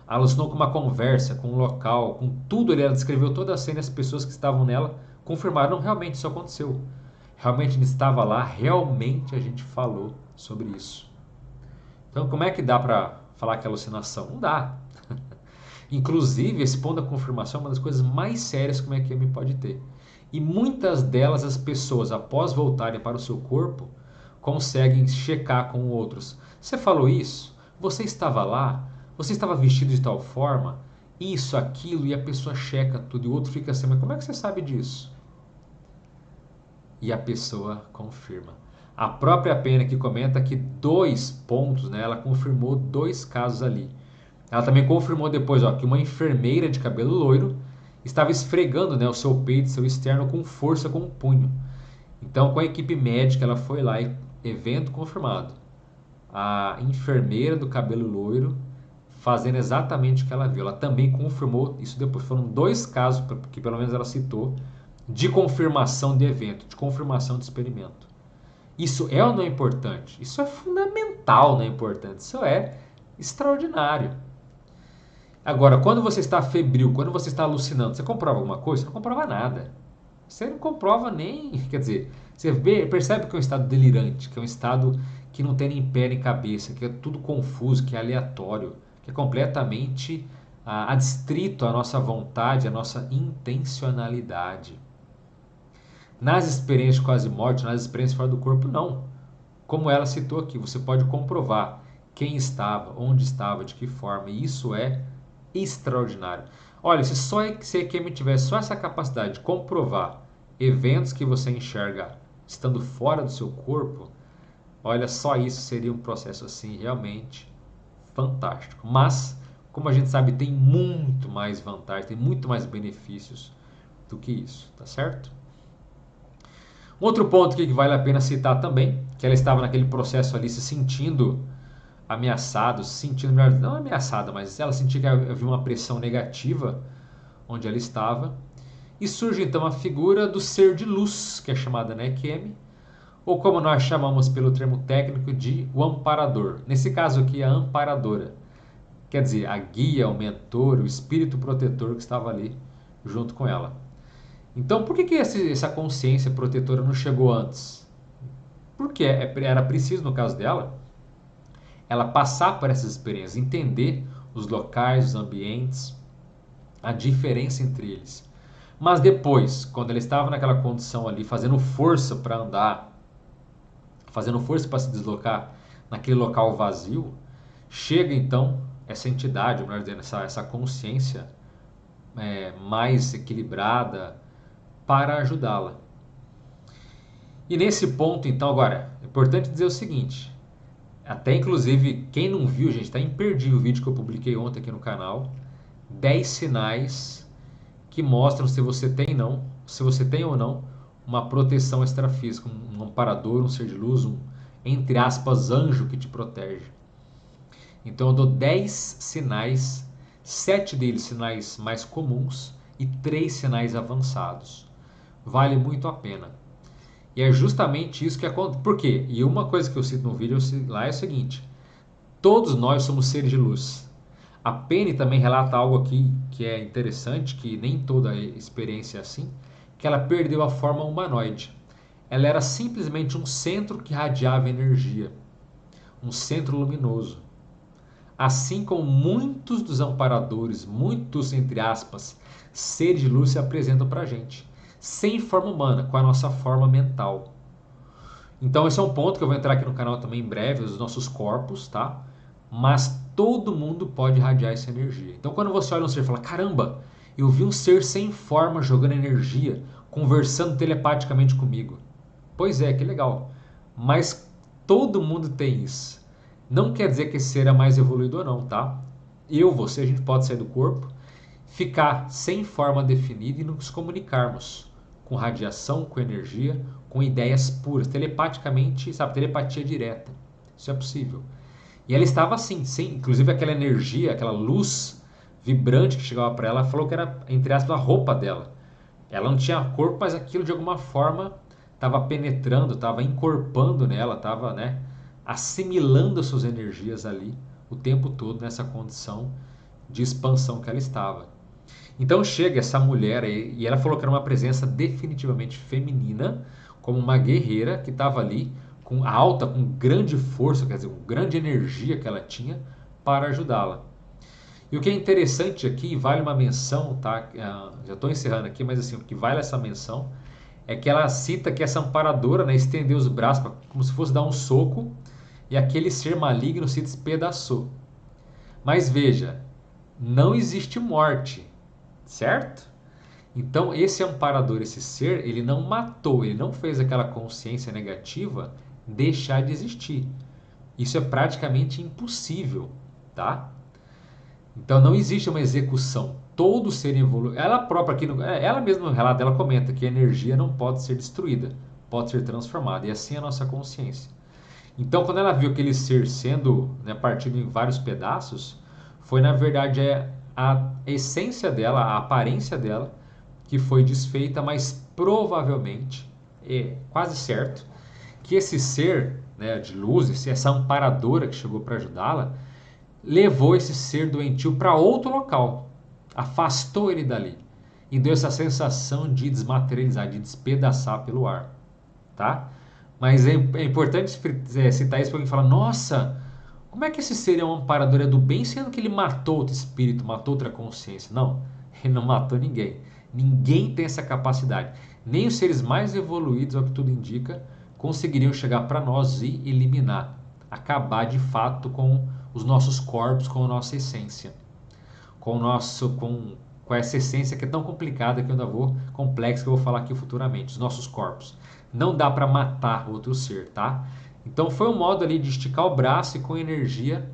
Ela alucinou com uma conversa, com um local, com tudo ali. Ela descreveu toda a cena e as pessoas que estavam nela confirmaram, não, realmente isso aconteceu. Realmente ele estava lá, realmente a gente falou sobre isso. Então, como é que dá para falar que é alucinação? Não dá. Inclusive, esse ponto da confirmação é uma das coisas mais sérias que uma EQM pode ter. E muitas delas, as pessoas, após voltarem para o seu corpo, conseguem checar com outros. Você falou isso? Você estava lá? Você estava vestido de tal forma? Isso, aquilo, e a pessoa checa tudo. E o outro fica assim, mas como é que você sabe disso? E a pessoa confirma. A própria Penha que comenta que 2 pontos, né, ela confirmou 2 casos ali. Ela também confirmou depois, ó, que uma enfermeira de cabelo loiro estava esfregando, né, o seu peito, seu externo com força com um punho. Então, com a equipe médica, ela foi lá e evento confirmado. A enfermeira do cabelo loiro fazendo exatamente o que ela viu. Ela também confirmou isso depois. Foram 2 casos que pelo menos ela citou de confirmação de evento, de confirmação de experimento. Isso é ou não é importante? Isso é fundamental, não é importante. Isso é extraordinário. Agora, quando você está febril, quando você está alucinando, você comprova alguma coisa? Você não comprova nada. Você não comprova nem. Quer dizer, você percebe que é um estado delirante, que é um estado que não tem nem pé nem cabeça, que é tudo confuso, que é aleatório, que é completamente adstrito à nossa vontade, à nossa intencionalidade. Nas experiências de quase morte, nas experiências fora do corpo, não. Como ela citou aqui, você pode comprovar quem estava, onde estava, de que forma, e isso é extraordinário. Olha, se a EQM tivesse só essa capacidade de comprovar eventos que você enxerga estando fora do seu corpo, olha, só isso seria um processo assim realmente fantástico. Mas, como a gente sabe, tem muito mais vantagens, tem muito mais benefícios do que isso, tá certo? Um outro ponto que vale a pena citar também, que ela estava naquele processo ali se sentindo ameaçada, se sentindo, não ameaçada, mas ela sentia que havia uma pressão negativa onde ela estava. E surge então a figura do ser de luz, que é chamada EQM, ou como nós chamamos pelo termo técnico de o amparador. Nesse caso aqui, a amparadora. Quer dizer, a guia, o mentor, o espírito protetor que estava ali junto com ela. Então, por que essa consciência protetora não chegou antes? Porque era preciso, no caso dela, ela passar por essas experiências, entender os locais, os ambientes, a diferença entre eles. Mas depois, quando ela estava naquela condição ali, fazendo força para andar, fazendo força para se deslocar naquele local vazio, chega então essa entidade, melhor dizendo, essa consciência mais equilibrada para ajudá-la. E nesse ponto, então, agora, é importante dizer o seguinte, até inclusive, quem não viu, gente, está imperdível o vídeo que eu publiquei ontem aqui no canal, 10 sinais que mostram se você tem ou não uma proteção extrafísica, um amparador, um ser de luz, um, entre aspas, anjo que te protege. Então eu dou 10 sinais, 7 deles sinais mais comuns e 3 sinais avançados. Vale muito a pena. E é justamente isso que acontece. Por quê? E uma coisa que eu cito no vídeo lá é o seguinte: todos nós somos seres de luz. A Penny também relata algo aqui que é interessante, que nem toda experiência é assim, que ela perdeu a forma humanoide. Ela era simplesmente um centro que radiava energia, um centro luminoso. Assim como muitos dos amparadores, muitos, entre aspas, seres de luz se apresentam para a gente, sem forma humana, com a nossa forma mental. Então esse é um ponto que eu vou entrar aqui no canal também em breve, os nossos corpos, tá? Mas todo mundo pode irradiar essa energia. Então quando você olha um ser e fala, caramba, eu vi um ser sem forma jogando energia, conversando telepaticamente comigo. Pois é, que legal. Mas todo mundo tem isso. Não quer dizer que esse ser é mais evoluído ou não, tá? Você, a gente pode sair do corpo, ficar sem forma definida e nos comunicarmos com radiação, com energia, com ideias puras, telepaticamente, sabe, telepatia direta. Isso é possível. E ela estava assim, sem, inclusive aquela energia, aquela luz vibrante que chegava para ela, falou que era, entre aspas, a roupa dela. Ela não tinha corpo, mas aquilo de alguma forma estava penetrando, estava encorpando nela, estava, né, assimilando as suas energias ali o tempo todo nessa condição de expansão que ela estava. Então chega essa mulher aí, e ela falou que era uma presença definitivamente feminina, como uma guerreira que estava ali com alta, com grande força, quer dizer, com grande energia que ela tinha para ajudá-la. E o que é interessante aqui, vale uma menção, tá? Já estou encerrando aqui, mas assim, o que vale essa menção é que ela cita que essa amparadora, né, estendeu os braços como se fosse dar um soco e aquele ser maligno se despedaçou. Mas veja, não existe morte, certo? Então esse amparador, esse ser, ele não matou, ele não fez aquela consciência negativa deixar de existir. Isso é praticamente impossível, tá? Então não existe uma execução. Todo ser evolui. Ela própria aqui, ela mesma no relato dela comenta que a energia não pode ser destruída, pode ser transformada. E assim é a nossa consciência. Então quando ela viu aquele ser sendo, né, partido em vários pedaços, foi na verdade a essência dela, a aparência dela, que foi desfeita, mas provavelmente, é quase certo, que esse ser, né, de luz, essa amparadora que chegou para ajudá-la, levou esse ser doentio para outro local, afastou ele dali e deu essa sensação de desmaterializar, de despedaçar pelo ar, tá? Mas é importante citar isso para alguém falar, nossa, como é que esse ser é um amparador do bem, sendo que ele matou outro espírito, matou outra consciência? Não, ele não matou ninguém. Ninguém tem essa capacidade. Nem os seres mais evoluídos, ao que tudo indica, conseguiriam chegar para nós e eliminar, acabar de fato com os nossos corpos, com a nossa essência, com essa essência que é tão complicada que eu ainda vou complexa que eu vou falar aqui futuramente, os nossos corpos. Não dá para matar outro ser, tá? Então foi um modo ali de esticar o braço e com energia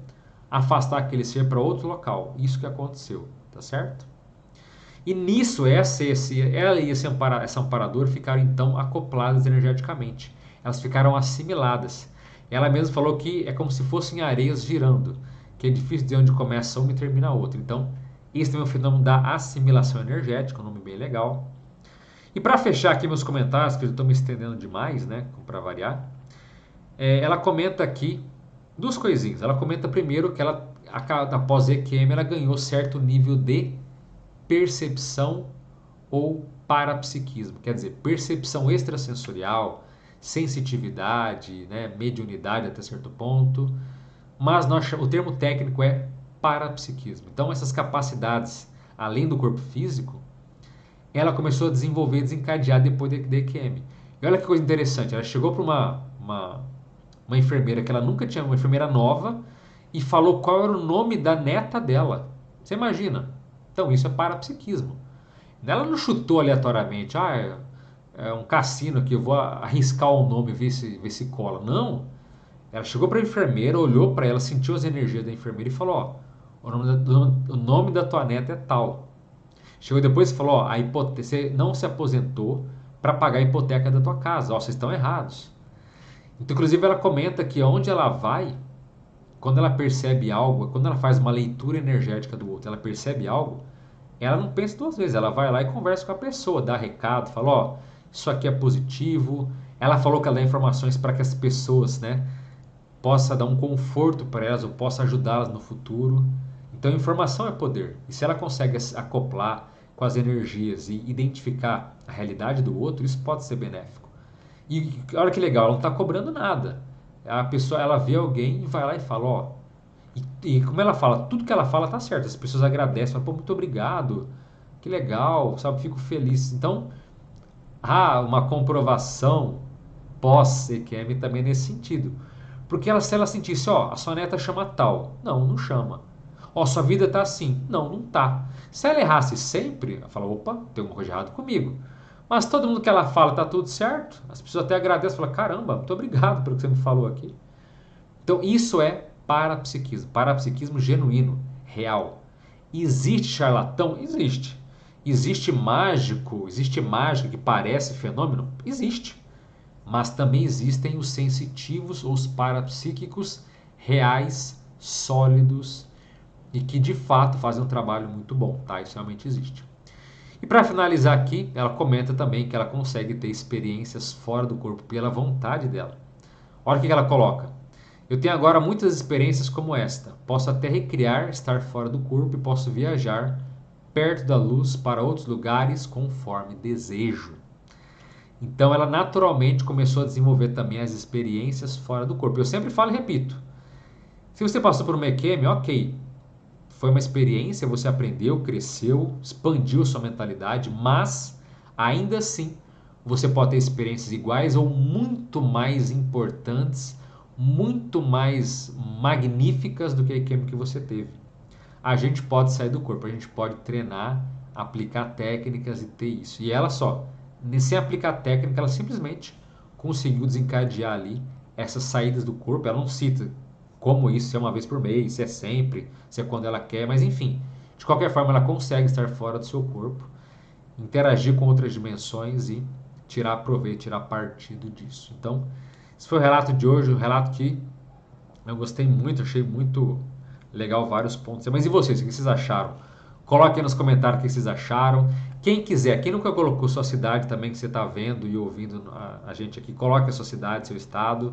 afastar aquele ser para outro local. Isso que aconteceu, tá certo? E nisso ela e essa amparador ficaram então acopladas energeticamente. Elas ficaram assimiladas. Ela mesma falou que é como se fossem areias girando, que é difícil de onde começa uma e termina a outra. Então, esse também é o fenômeno da assimilação energética, um nome bem legal. E para fechar aqui meus comentários, que eu estou me estendendo demais, né, para variar, ela comenta aqui duas coisinhas. Ela comenta primeiro que ela, após EQM, ela ganhou certo nível de percepção ou parapsiquismo, quer dizer, percepção extrasensorial, sensitividade, né, mediunidade até certo ponto, mas o termo técnico é parapsiquismo. Então essas capacidades, além do corpo físico, ela começou a desenvolver e desencadear depois da EQM. E olha que coisa interessante, ela chegou para uma enfermeira que ela nunca tinha, uma enfermeira nova, e falou qual era o nome da neta dela. Você imagina? Então isso é parapsiquismo. Ela não chutou aleatoriamente, é um cassino aqui, eu vou arriscar o nome e ver se cola. Não. Ela chegou para a enfermeira, olhou para ela, sentiu as energias da enfermeira e falou: ó, o nome da tua neta é tal. Chegou depois e falou: ó, você não se aposentou para pagar a hipoteca da tua casa. Ó, vocês estão errados. Então, inclusive, ela comenta que onde ela vai, quando ela percebe algo, quando ela faz uma leitura energética do outro, ela percebe algo, ela não pensa duas vezes, ela vai lá e conversa com a pessoa, dá recado, fala, ó, isso aqui é positivo. Ela falou que ela dá informações para que as pessoas, né, possa dar um conforto para elas ou possa ajudá-las no futuro. Então, informação é poder. E se ela consegue acoplar com as energias e identificar a realidade do outro, isso pode ser benéfico. E olha que legal, ela não está cobrando nada. A pessoa, ela vê alguém e vai lá e fala, ó. E como ela fala, tudo que ela fala tá certo. As pessoas agradecem, falam, pô, muito obrigado. Que legal, sabe? Fico feliz. Então, uma comprovação pós-EQM também nesse sentido. Porque se ela sentisse, ó, a sua neta chama tal. Não, não chama. Ó, sua vida tá assim. Não, não tá. Se ela errasse sempre, ela fala, opa, tem alguma coisa errada comigo. Mas todo mundo que ela fala tá tudo certo. As pessoas até agradecem, falam, caramba, muito obrigado pelo que você me falou aqui. Então isso é parapsiquismo genuíno, real. Existe charlatão? Existe. Existe mágica que parece fenômeno? Existe. Mas também existem os sensitivos, os parapsíquicos reais, sólidos e que de fato fazem um trabalho muito bom, tá? Isso realmente existe. E para finalizar aqui, ela comenta também que ela consegue ter experiências fora do corpo pela vontade dela. Olha o que ela coloca. Eu tenho agora muitas experiências como esta. Posso até recriar, estar fora do corpo e posso viajar perto da luz para outros lugares conforme desejo. Então ela naturalmente começou a desenvolver também as experiências fora do corpo. Eu sempre falo e repito. Se você passou por uma EQM, ok. Foi uma experiência, você aprendeu, cresceu, expandiu sua mentalidade, mas ainda assim você pode ter experiências iguais ou muito mais importantes, muito mais magníficas do que a EQM que você teve. A gente pode sair do corpo, a gente pode treinar, aplicar técnicas e ter isso. E ela só, sem aplicar técnica, ela simplesmente conseguiu desencadear ali essas saídas do corpo. Ela não cita como isso, se é uma vez por mês, se é sempre, se é quando ela quer, mas enfim, de qualquer forma ela consegue estar fora do seu corpo, interagir com outras dimensões e tirar proveito, tirar partido disso. Então, esse foi o relato de hoje, um relato que eu gostei muito, achei muito legal vários pontos. Mas e vocês, o que vocês acharam? Coloquem nos comentários o que vocês acharam. Quem quiser, quem nunca colocou sua cidade também, que você está vendo e ouvindo a gente aqui, coloque a sua cidade, seu estado,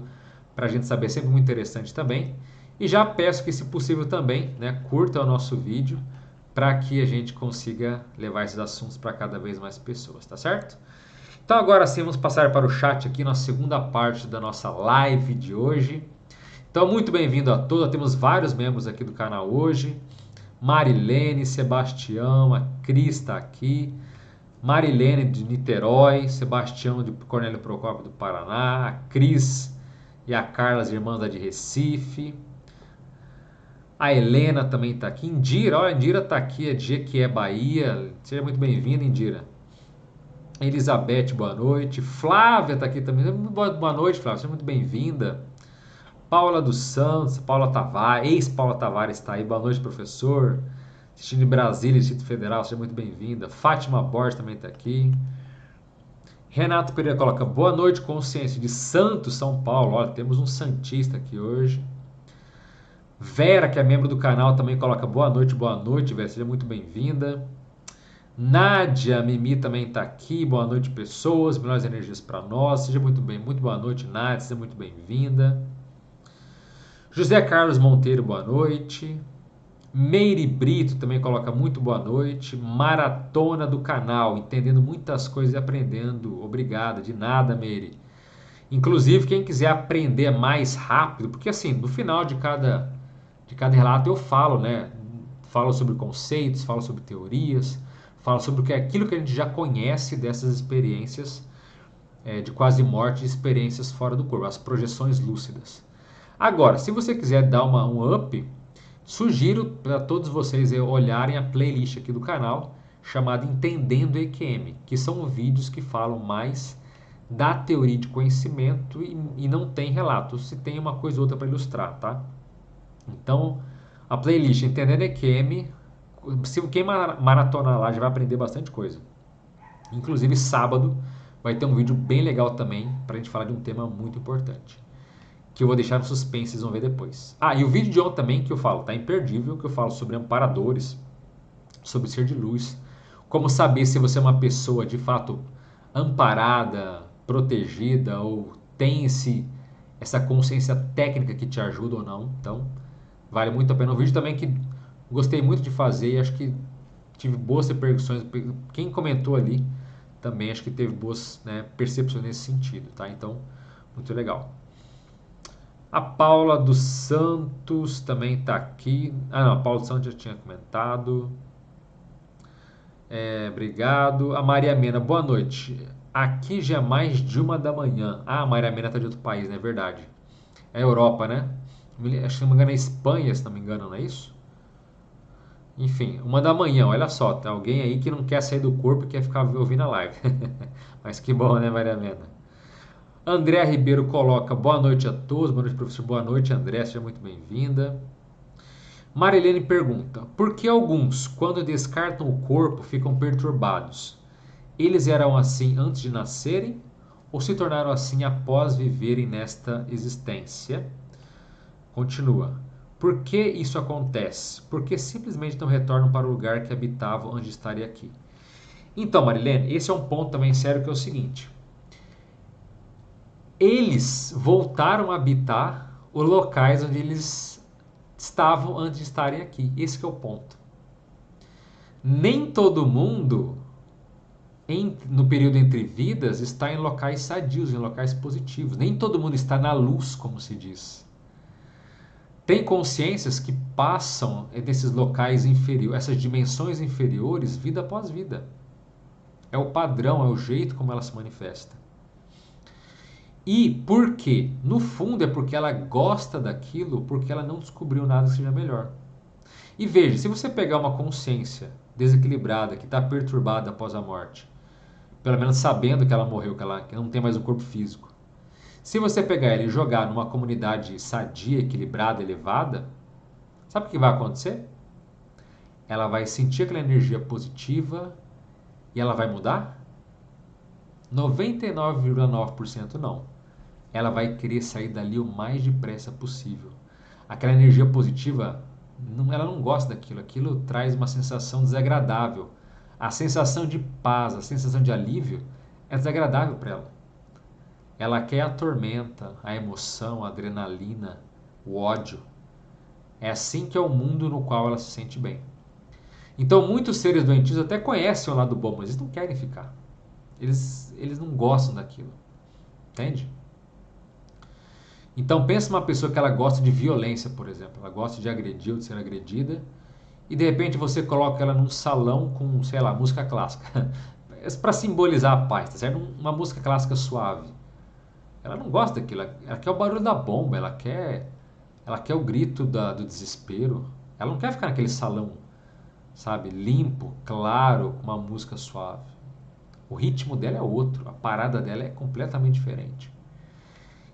para a gente saber, sempre muito interessante também. E já peço que, se possível também, né, curta o nosso vídeo, para que a gente consiga levar esses assuntos para cada vez mais pessoas, tá certo? Então agora sim, vamos passar para o chat aqui na segunda parte da nossa live de hoje. Então, muito bem-vindo a todos. Temos vários membros aqui do canal hoje. Marilene, Sebastião, a Cris está aqui. Marilene de Niterói, Sebastião de Cornélio Procópio do Paraná, a Cris e a Carla, as irmãs da de Recife. A Helena também está aqui. Indira, olha, a Indira está aqui, é de Jequié, Bahia. Seja muito bem-vinda, Indira. Elizabeth, boa noite. Flávia está aqui também. Boa noite, Flávia. Seja muito bem-vinda. Paula dos Santos, Paula Tavares, ex-Paula Tavares está aí. Boa noite, professor. Assistindo de Brasília, Distrito Federal, seja muito bem-vinda. Fátima Borges também está aqui. Renato Pereira coloca, boa noite, consciência, de Santos, São Paulo. Olha, temos um santista aqui hoje. Vera, que é membro do canal, também coloca, boa noite, Vera, seja muito bem-vinda. Nádia Mimi também está aqui, boa noite, pessoas, melhores energias para nós. Seja muito boa noite, Nádia, seja muito bem-vinda. José Carlos Monteiro, boa noite. Meire Brito também coloca muito boa noite. Maratona do canal, entendendo muitas coisas e aprendendo. Obrigado, de nada, Meire. Inclusive, quem quiser aprender mais rápido, porque assim, no final de cada relato eu falo, né? Falo sobre conceitos, falo sobre teorias, falo sobre aquilo que a gente já conhece dessas experiências de quase morte, experiências fora do corpo, as projeções lúcidas. Agora, se você quiser dar um up, sugiro para todos vocês olharem a playlist aqui do canal, chamada Entendendo EQM, que são vídeos que falam mais da teoria de conhecimento e não tem relatos, se tem uma coisa ou outra para ilustrar, tá? Então, a playlist Entendendo EQM, se quem maratona lá já vai aprender bastante coisa. Inclusive, sábado vai ter um vídeo bem legal também, para a gente falar de um tema muito importante, que eu vou deixar no suspense, vocês vão ver depois. Ah, e o vídeo de ontem também que eu falo, tá imperdível, que eu falo sobre amparadores, sobre ser de luz, como saber se você é uma pessoa de fato amparada, protegida, ou tem essa consciência técnica que te ajuda ou não. Então, vale muito a pena. Um vídeo também que gostei muito de fazer e acho que tive boas repercussões. Quem comentou ali também acho que teve boas, né, percepções nesse sentido, tá? Então, muito legal. A Paula dos Santos também está aqui. Ah, não, a Paula dos Santos já tinha comentado. Obrigado. A Maria Mena, boa noite. Aqui já é mais de 1 da manhã. Ah, a Maria Mena está de outro país, não é verdade? É Europa, né? Acho que, se não me engano, é Espanha, se não me engano, não é isso? Enfim, 1 da manhã, olha só. Tem alguém aí que não quer sair do corpo e quer ficar ouvindo a live. Mas que bom, né, Maria Mena? André Ribeiro coloca, boa noite a todos, boa noite, professor, boa noite, André, seja muito bem-vinda. Marilene pergunta, por que alguns, quando descartam o corpo, ficam perturbados? Eles eram assim antes de nascerem ou se tornaram assim após viverem nesta existência? Continua, por que isso acontece? Porque simplesmente não retornam para o lugar que habitavam antes de estarem aqui. Então, Marilene, esse é um ponto também sério, que é o seguinte: eles voltaram a habitar os locais onde eles estavam antes de estarem aqui. Esse que é o ponto. Nem todo mundo, no período entre vidas, está em locais sadios, em locais positivos. Nem todo mundo está na luz, como se diz. Tem consciências que passam nesses locais inferiores, essas dimensões inferiores, vida após vida. é o padrão, é o jeito como ela se manifesta. E por quê? No fundo é porque ela gosta daquilo, porque ela não descobriu nada que seja melhor. E veja, se você pegar uma consciência desequilibrada, que está perturbada após a morte, pelo menos sabendo que ela morreu, que não tem mais um corpo físico, se você pegar ela e jogar numa comunidade sadia, equilibrada, elevada, sabe o que vai acontecer? Ela vai sentir aquela energia positiva e ela vai mudar? 99,9% não. Ela vai querer sair dali o mais depressa possível. Aquela energia positiva, ela não gosta daquilo. Aquilo traz uma sensação desagradável. A sensação de paz, a sensação de alívio é desagradável para ela. Ela quer a tormenta, a emoção, a adrenalina, o ódio. É assim que é o mundo no qual ela se sente bem. Então, muitos seres doentios até conhecem o lado bom, mas eles não querem ficar. Eles não gostam daquilo. Entende? Então, pensa uma pessoa que ela gosta de violência, por exemplo. Ela gosta de agredir ou de ser agredida. E, de repente, você coloca ela num salão com, sei lá, música clássica. Para simbolizar a paz, tá certo? Uma música clássica suave. Ela não gosta daquilo. Ela quer o barulho da bomba. Ela quer o grito do desespero. Ela não quer ficar naquele salão, sabe, limpo, claro, com uma música suave. O ritmo dela é outro, a parada dela é completamente diferente.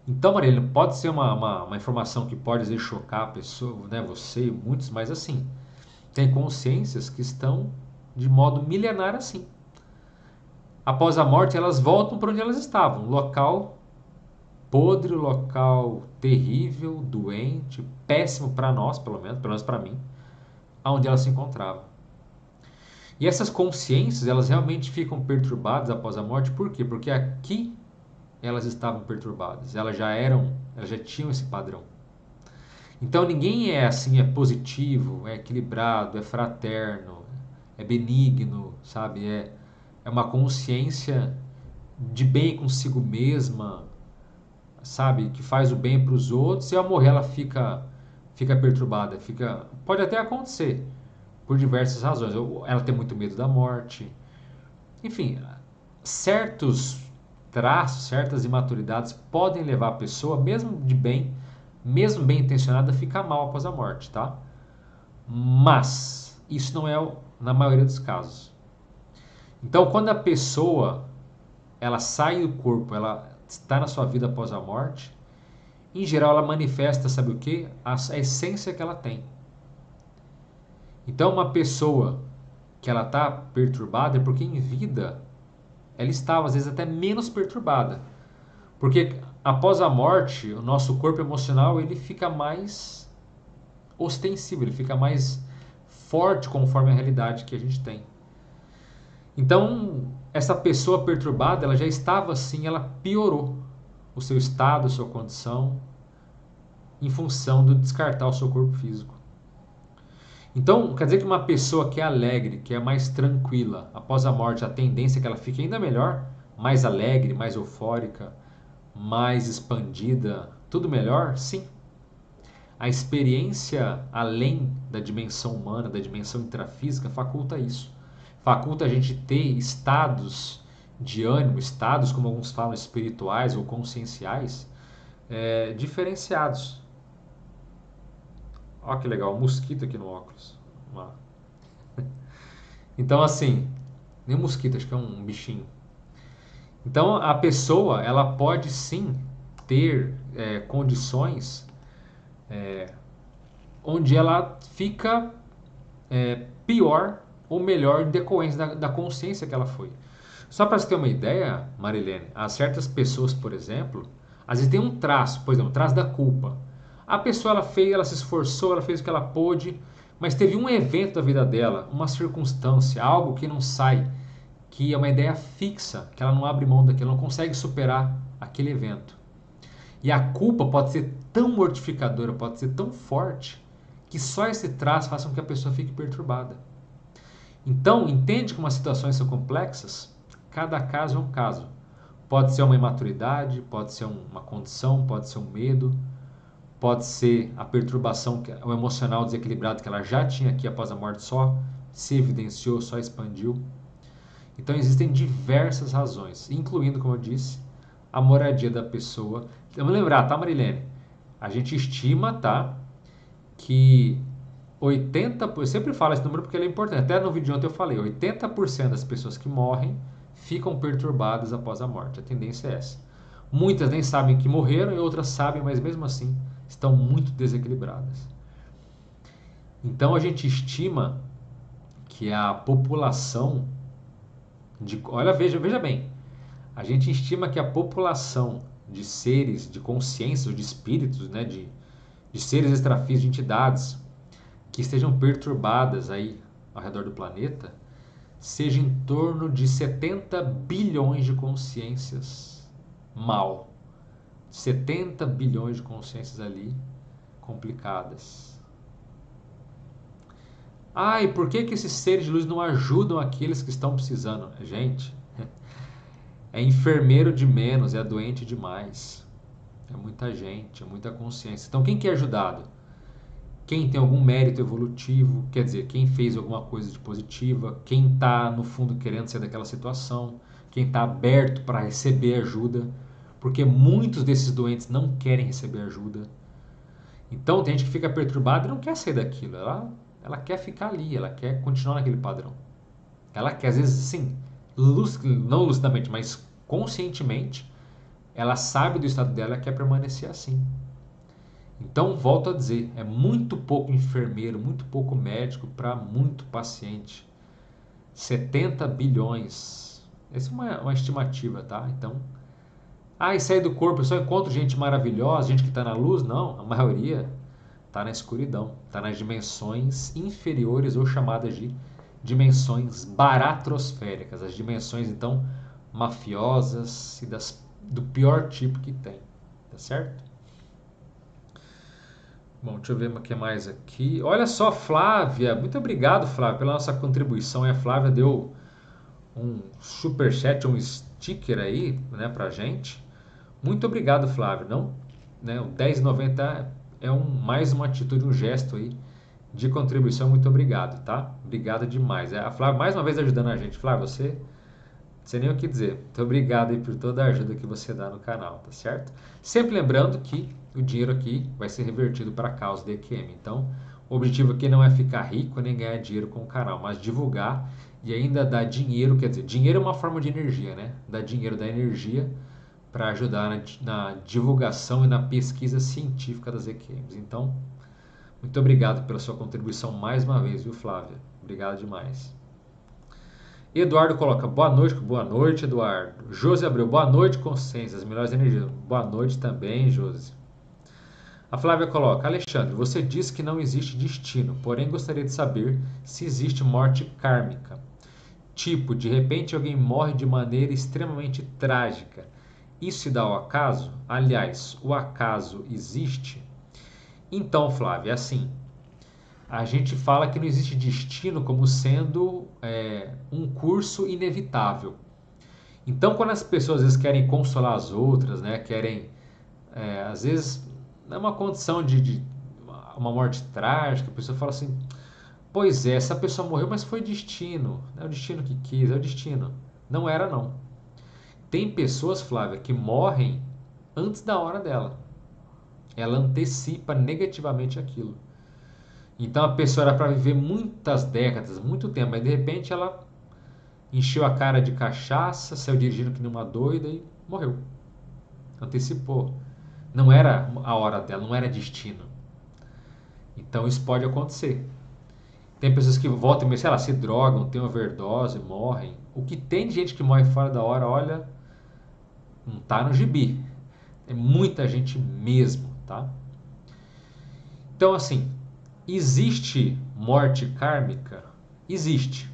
Então, Marília, pode ser uma informação que pode às vezes chocar a pessoa, né, você e muitos, mas assim, tem consciências que estão de modo milenar assim. Após a morte, elas voltam para onde elas estavam, local podre, local terrível, doente, péssimo para nós, pelo menos para mim, aonde elas se encontravam. E essas consciências, elas realmente ficam perturbadas após a morte, por quê? Porque aqui elas estavam perturbadas, elas já tinham esse padrão. Então ninguém é assim, é positivo, é equilibrado, é fraterno, é benigno, sabe? É uma consciência de bem consigo mesma, sabe? Que faz o bem para os outros e ao morrer ela fica perturbada, pode até acontecer por diversas razões. Ela tem muito medo da morte, enfim, certos traços, certas imaturidades podem levar a pessoa, mesmo bem intencionada, a ficar mal após a morte, tá? Mas isso não é na maioria dos casos. Então, quando a pessoa ela sai do corpo, ela está na sua vida após a morte, em geral ela manifesta, sabe o que? A essência que ela tem. Então, uma pessoa que ela está perturbada é porque em vida ela estava às vezes até menos perturbada. Porque após a morte, o nosso corpo emocional ele fica mais ostensivo, ele fica mais forte conforme a realidade que a gente tem. Então, essa pessoa perturbada, ela já estava assim, ela piorou o seu estado, a sua condição, em função de descartar o seu corpo físico. Então, quer dizer que uma pessoa que é alegre, que é mais tranquila, após a morte, a tendência é que ela fique ainda melhor, mais alegre, mais eufórica, mais expandida, tudo melhor? Sim. A experiência além da dimensão humana, da dimensão intrafísica, faculta isso. Faculta a gente ter estados de ânimo, estados, como alguns falam, espirituais ou conscienciais, diferenciados. Olha que legal, um mosquito aqui no óculos. Então, assim, nem um mosquito, acho que é um bichinho. Então, a pessoa, ela pode sim ter condições onde ela fica pior ou melhor em decorrência da consciência que ela foi. Só para você ter uma ideia, Marilene, há certas pessoas, por exemplo, às vezes tem um traço, por exemplo, o traço da culpa. A pessoa ela se esforçou, ela fez o que ela pôde, mas teve um evento da vida dela, uma circunstância, algo que não sai, que é uma ideia fixa, que ela não abre mão daquilo, não consegue superar aquele evento. E a culpa pode ser tão mortificadora, pode ser tão forte, que só esse traço faça com que a pessoa fique perturbada. Então, entende como as situações são complexas? Cada caso é um caso. Pode ser uma imaturidade, pode ser uma condição, pode ser um medo, pode ser a perturbação, o emocional desequilibrado que ela já tinha aqui após a morte, só se evidenciou, só expandiu. Então existem diversas razões, incluindo, como eu disse, a moradia da pessoa. Vamos lembrar, tá, Marilene? A gente estima, tá, que 80%, eu sempre falo esse número porque ele é importante, até no vídeo de ontem eu falei, 80% das pessoas que morrem ficam perturbadas após a morte. A tendência é essa. Muitas nem sabem que morreram e outras sabem, mas mesmo assim estão muito desequilibradas. Então a gente estima que a população olha, veja bem, a gente estima que a população de seres, de consciências, de espíritos, né, de seres extrafísicos, de entidades que estejam perturbadas aí ao redor do planeta, seja em torno de 70 bilhões de consciências mal. 70 bilhões de consciências ali complicadas. Ah, e por que esses seres de luz não ajudam aqueles que estão precisando? Gente, é enfermeiro de menos, é doente demais. É muita gente, é muita consciência. Então, quem que é ajudado? Quem tem algum mérito evolutivo, quer dizer, quem fez alguma coisa de positiva, quem está, no fundo, querendo sair daquela situação, quem está aberto para receber ajuda, porque muitos desses doentes não querem receber ajuda. Então, tem gente que fica perturbada e não quer sair daquilo. Ela quer ficar ali, ela quer continuar naquele padrão. Ela quer, às vezes, sim, não lucidamente, mas conscientemente, ela sabe do estado dela e quer permanecer assim. Então, volto a dizer, é muito pouco enfermeiro, muito pouco médico para muito paciente. 70 bilhões. Essa é uma estimativa, tá? Então, e sair do corpo, eu só encontro gente maravilhosa, gente que está na luz? Não, a maioria está na escuridão, está nas dimensões inferiores ou chamadas de dimensões baratrosféricas, as dimensões, então, mafiosas e do pior tipo que tem, tá certo? Bom, deixa eu ver o que mais aqui. Olha só, Flávia. Muito obrigado, Flávia, pela nossa contribuição. A Flávia deu um superchat, um sticker aí, né, pra gente. Muito obrigado, Flávia. Não, né, o 10,90 é mais uma atitude, um gesto aí de contribuição. Muito obrigado, tá? Obrigado demais. A Flávia mais uma vez ajudando a gente. Flávia, você não sei nem o que dizer. Muito obrigado aí por toda a ajuda que você dá no canal, tá certo? Sempre lembrando que o dinheiro aqui vai ser revertido para a causa da EQM. Então, o objetivo aqui não é ficar rico nem ganhar dinheiro com o canal, mas divulgar e ainda dar dinheiro, quer dizer, dinheiro é uma forma de energia, né? Dar dinheiro, dar energia para ajudar na divulgação e na pesquisa científica das EQMs. Então, muito obrigado pela sua contribuição mais uma vez, viu, Flávia? Obrigado demais. Eduardo coloca, boa noite, Eduardo. Josi Abreu, boa noite, consciência, as melhores energias. Boa noite também, Josi. A Flávia coloca, Alexandre, você disse que não existe destino, porém gostaria de saber se existe morte kármica. Tipo, de repente alguém morre de maneira extremamente trágica. Isso se dá ao acaso? Aliás, o acaso existe? Então, Flávia, é assim, a gente fala que não existe destino como sendo um curso inevitável. Então, quando as pessoas às vezes querem consolar as outras, né, querem, às vezes, é uma condição de uma morte trágica, a pessoa fala assim: pois é, essa pessoa morreu, mas foi destino, é o destino que quis, é o destino. Não era, não. Tem pessoas, Flávia, que morrem antes da hora dela. Ela antecipa negativamente aquilo. Então a pessoa era para viver muitas décadas, muito tempo, mas de repente ela encheu a cara de cachaça, saiu dirigindo que nem uma doida e morreu. Antecipou. Não era a hora dela, não era destino. Então isso pode acontecer. Tem pessoas que voltam e, sei lá, se drogam, têm overdose, morrem. O que tem de gente que morre fora da hora, olha, não tá no gibi. É muita gente mesmo, tá? Então, assim, existe morte kármica? Existe.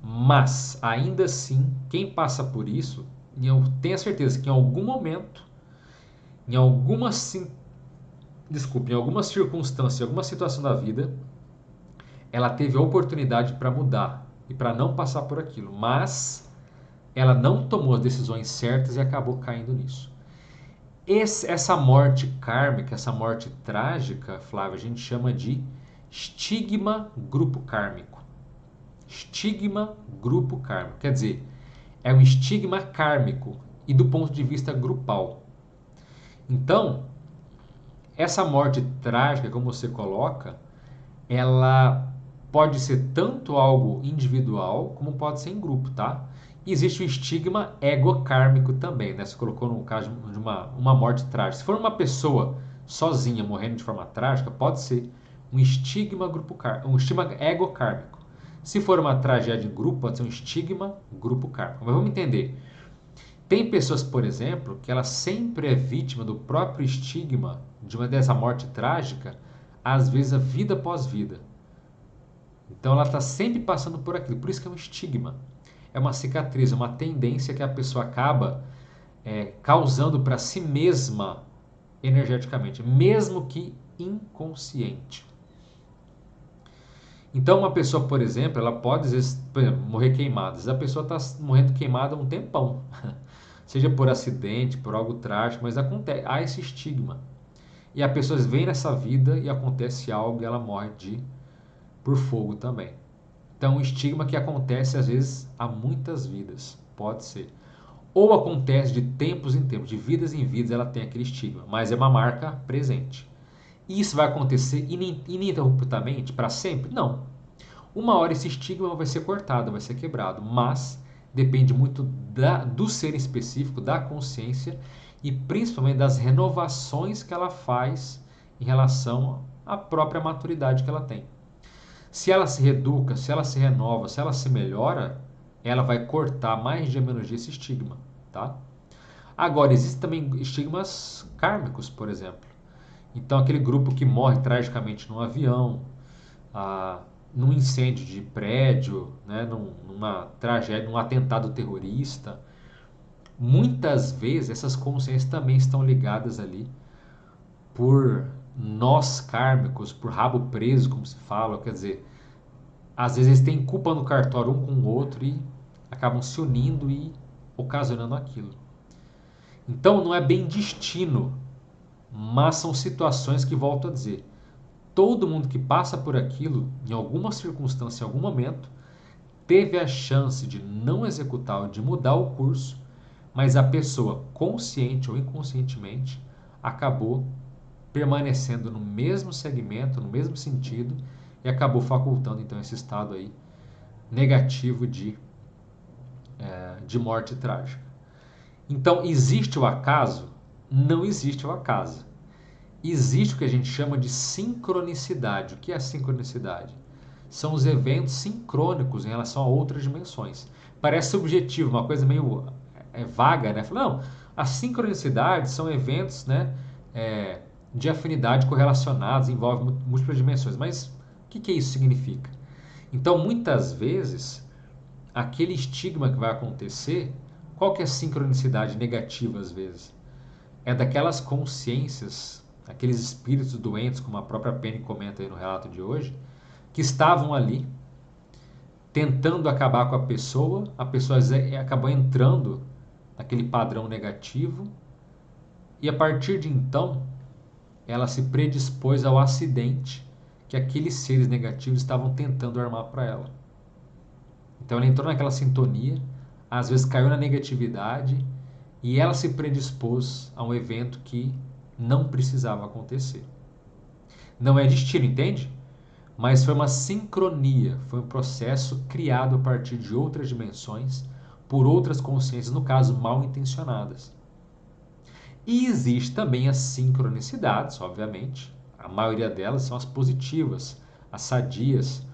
Mas, ainda assim, quem passa por isso, eu tenho a certeza que em algum momento, em alguma, em alguma circunstância, em alguma situação da vida, ela teve a oportunidade para mudar e para não passar por aquilo. Mas ela não tomou as decisões certas e acabou caindo nisso. Essa morte kármica, essa morte trágica, Flávio, a gente chama de estigma grupo kármico. Estigma grupo kármico. Quer dizer, é um estigma kármico e do ponto de vista grupal. Então, essa morte trágica, como você coloca, ela pode ser tanto algo individual como pode ser em grupo, tá? E existe o estigma egocármico também, né? Você colocou no caso de uma morte trágica. Se for uma pessoa sozinha morrendo de forma trágica, pode ser um estigma um estigma egocármico. Se for uma tragédia em grupo, pode ser um estigma grupo kármico. Mas vamos entender. Tem pessoas, por exemplo, que ela sempre é vítima do próprio estigma de uma dessa morte trágica, às vezes a vida após vida. Então ela está sempre passando por aquilo, por isso que é um estigma. É uma cicatriz, é uma tendência que a pessoa acaba causando para si mesma energeticamente, mesmo que inconsciente. Então uma pessoa, por exemplo, ela pode às vezes, por exemplo, morrer queimada. Às vezes a pessoa está morrendo queimada há um tempão. Seja por acidente, por algo trágico, mas acontece, há esse estigma. E a pessoa vem nessa vida e acontece algo e ela morre por fogo também. Então, um estigma que acontece às vezes há muitas vidas, pode ser. Ou acontece de tempos em tempos, de vidas em vidas ela tem aquele estigma, mas é uma marca presente. E isso vai acontecer ininterruptamente para sempre? Não. Uma hora esse estigma vai ser cortado, vai ser quebrado, mas depende muito do ser específico, da consciência e principalmente das renovações que ela faz em relação à própria maturidade que ela tem. Se ela se reeduca, se ela se renova, se ela se melhora, ela vai cortar mais dia menos dia esse estigma, tá? Agora, existem também estigmas kármicos, por exemplo. Então, aquele grupo que morre tragicamente num avião, num incêndio de prédio, né, numa tragédia, num atentado terrorista. Muitas vezes essas consciências também estão ligadas ali por nós kármicos, por rabo preso, como se fala, quer dizer, às vezes eles têm culpa no cartório um com o outro e acabam se unindo e ocasionando aquilo. Então não é bem destino, mas são situações que, volto a dizer, todo mundo que passa por aquilo, em alguma circunstância, em algum momento, teve a chance de não executar ou de mudar o curso, mas a pessoa, consciente ou inconscientemente, acabou permanecendo no mesmo segmento, no mesmo sentido, e acabou facultando então esse estado aí negativo de morte trágica. Então, existe o acaso? Não existe o acaso. Existe o que a gente chama de sincronicidade. O que é a sincronicidade? São os eventos sincrônicos em relação a outras dimensões. Parece subjetivo, uma coisa meio vaga, né? Não, a sincronicidade são eventos, né, de afinidade correlacionados, envolvem múltiplas dimensões. Mas o que isso significa? Então, muitas vezes, aquele estigma que vai acontecer, qual que é a sincronicidade negativa às vezes? É daquelas consciências, aqueles espíritos doentes, como a própria Penny comenta aí no relato de hoje, que estavam ali tentando acabar com a pessoa acabou entrando naquele padrão negativo e a partir de então ela se predispôs ao acidente que aqueles seres negativos estavam tentando armar para ela. Então ela entrou naquela sintonia, às vezes caiu na negatividade e ela se predispôs a um evento que não precisava acontecer. Não é destino, entende? Mas foi uma sincronia, foi um processo criado a partir de outras dimensões, por outras consciências, no caso, mal intencionadas. E existe também as sincronicidades, obviamente, a maioria delas são as positivas, as sadias,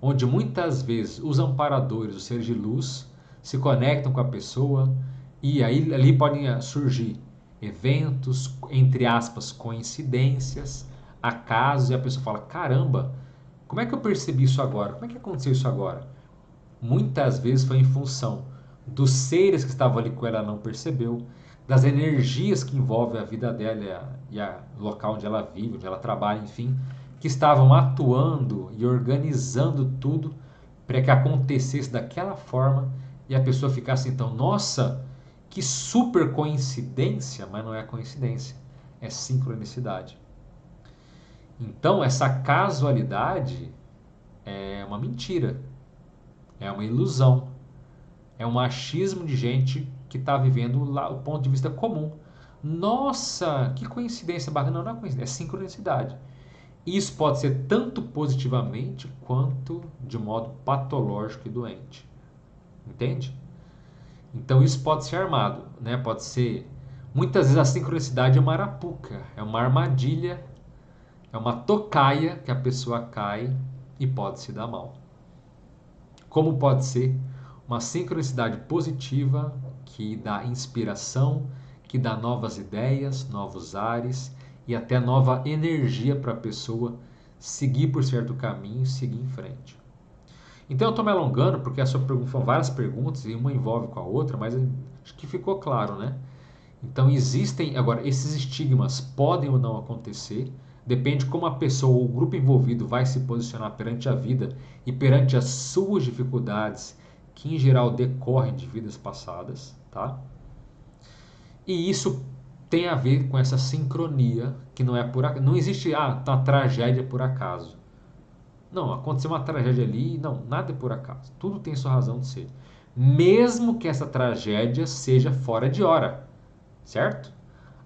onde muitas vezes os amparadores, os seres de luz, se conectam com a pessoa e aí ali podem surgir eventos, entre aspas, coincidências, acasos, e a pessoa fala, caramba, como é que eu percebi isso agora? Como é que aconteceu isso agora? Muitas vezes foi em função dos seres que estavam ali com ela não percebeu, das energias que envolvem a vida dela e o local onde ela vive, onde ela trabalha, enfim, que estavam atuando e organizando tudo para que acontecesse daquela forma e a pessoa ficasse então, nossa, que super coincidência, mas não é coincidência, é sincronicidade. Então, essa casualidade é uma mentira. É uma ilusão. É um achismo de gente que está vivendo lá o ponto de vista comum. Nossa, que coincidência bacana. Não é coincidência, é sincronicidade. Isso pode ser tanto positivamente quanto de modo patológico e doente. Entende? Então isso pode ser armado, né? Pode ser. Muitas vezes a sincronicidade é uma arapuca, é uma armadilha, é uma tocaia que a pessoa cai e pode se dar mal. Como pode ser uma sincronicidade positiva que dá inspiração, que dá novas ideias, novos ares e até nova energia para a pessoa seguir por certo caminho, seguir em frente. Então eu estou me alongando porque a sua pergunta foram várias perguntas e uma envolve com a outra, mas acho que ficou claro, né? Então existem, agora, esses estigmas podem ou não acontecer, depende como a pessoa ou o grupo envolvido vai se posicionar perante a vida e perante as suas dificuldades, que em geral decorrem de vidas passadas, tá? E isso tem a ver com essa sincronia que não é por acaso. Não existe, tá, tragédia por acaso. Não, aconteceu uma tragédia ali, não, nada é por acaso. Tudo tem sua razão de ser. Mesmo que essa tragédia seja fora de hora, certo?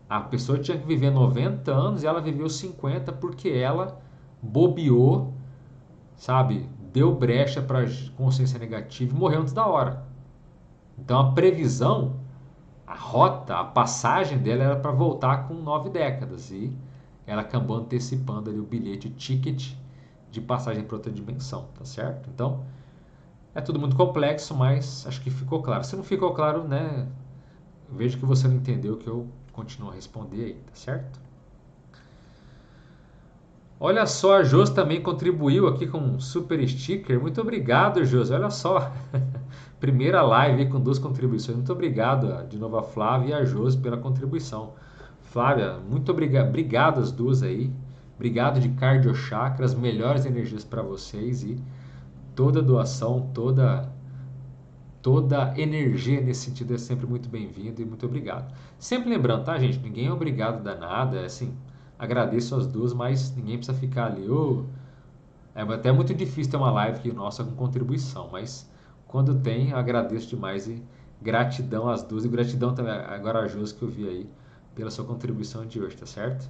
A pessoa tinha que viver 90 anos e ela viveu 50 porque ela bobeou, sabe? Deu brecha para consciência negativa e morreu antes da hora. Então a previsão, a rota, a passagem dela era para voltar com 9 décadas e ela acabou antecipando ali o bilhete, o ticket de passagem para outra dimensão, tá certo? Então é tudo muito complexo, mas acho que ficou claro. Se não ficou claro, né? Vejo que você não entendeu que eu continuo a responder aí, tá certo? Olha só, a Jos também contribuiu aqui com um super sticker. Muito obrigado, Jos. Olha só. Primeira live com 2 contribuições. Muito obrigado de novo a Flávia e a Jos pela contribuição. Flávia, muito obrigado. Obrigado as duas aí. Obrigado de Cardio Chakras. Melhores energias para vocês e toda doação, toda energia nesse sentido é sempre muito bem-vinda e muito obrigado. Sempre lembrando, tá, gente? Ninguém é obrigado a dar nada. É assim, agradeço as duas, mas ninguém precisa ficar ali. É até muito difícil ter uma live aqui nossa com contribuição, mas quando tem, eu agradeço demais e gratidão às duas e gratidão também agora a Jus que eu vi aí pela sua contribuição de hoje, tá certo?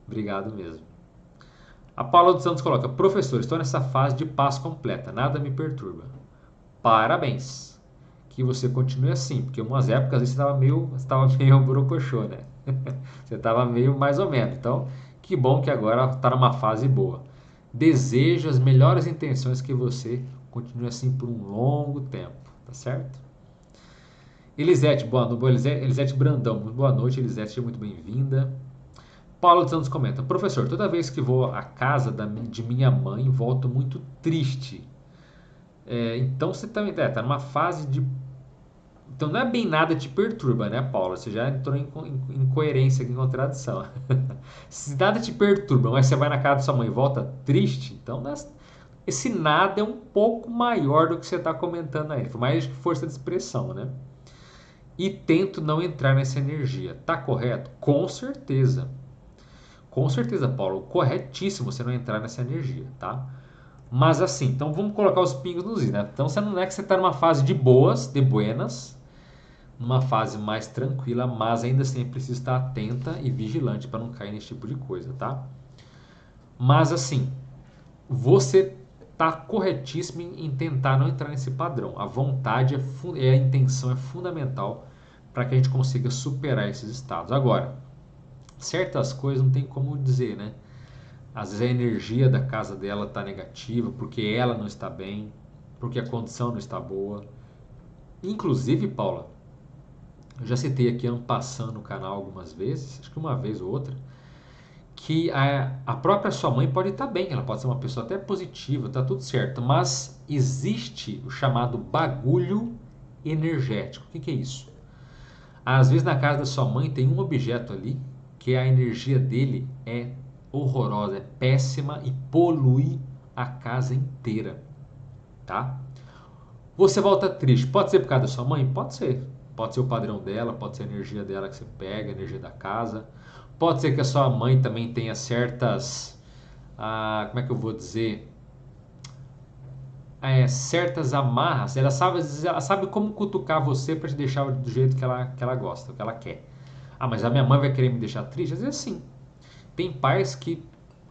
Obrigado mesmo. A Paula dos Santos coloca: professor, estou nessa fase de paz completa, nada me perturba. Parabéns! Que você continue assim, porque umas épocas você estava meio borocochô, né? Você estava meio mais ou menos. Então, que bom que agora está numa fase boa. Desejo as melhores intenções que você continue assim por um longo tempo, tá certo? Elisete, boa noite. Elisete Brandão, boa noite, Elisete, seja muito bem-vinda. Paulo dos Santos comenta: professor, toda vez que vou à casa de minha mãe, volto muito triste. Então você também tá numa fase de. Então não é bem nada te perturba, né, Paula? Você já entrou em incoerência, em contradição. Se nada te perturba, mas você vai na casa da sua mãe e volta triste, então esse nada é um pouco maior do que você está comentando aí. Foi mais força de expressão, né? E tento não entrar nessa energia. Tá correto? Com certeza. Com certeza, Paulo. Corretíssimo você não entrar nessa energia, tá? Mas assim, então vamos colocar os pingos nos is, né? Então você não é que você está numa fase de boas, de buenas, numa fase mais tranquila, mas ainda assim é preciso estar atenta e vigilante para não cair nesse tipo de coisa, tá? Mas assim, você está corretíssimo em tentar não entrar nesse padrão. A vontade a intenção é fundamental para que a gente consiga superar esses estados. Agora, certas coisas não tem como dizer, né? Às vezes a energia da casa dela está negativa porque ela não está bem, porque a condição não está boa. Inclusive, Paula, eu já citei aqui ano passando no canal algumas vezes, acho que uma vez ou outra, que a própria sua mãe pode estar bem, ela pode ser uma pessoa até positiva, tá tudo certo, mas existe o chamado bagulho energético. O que que é isso? Às vezes na casa da sua mãe tem um objeto ali que a energia dele é horrorosa, é péssima e polui a casa inteira, tá? Você volta triste, pode ser por causa da sua mãe? Pode ser. Pode ser o padrão dela, pode ser a energia dela que você pega, a energia da casa. Pode ser que a sua mãe também tenha certas, como é que eu vou dizer? certas amarras, ela sabe como cutucar você para te deixar do jeito que ela gosta, que ela quer. Ah, mas a minha mãe vai querer me deixar triste? Às vezes sim. Tem pais que,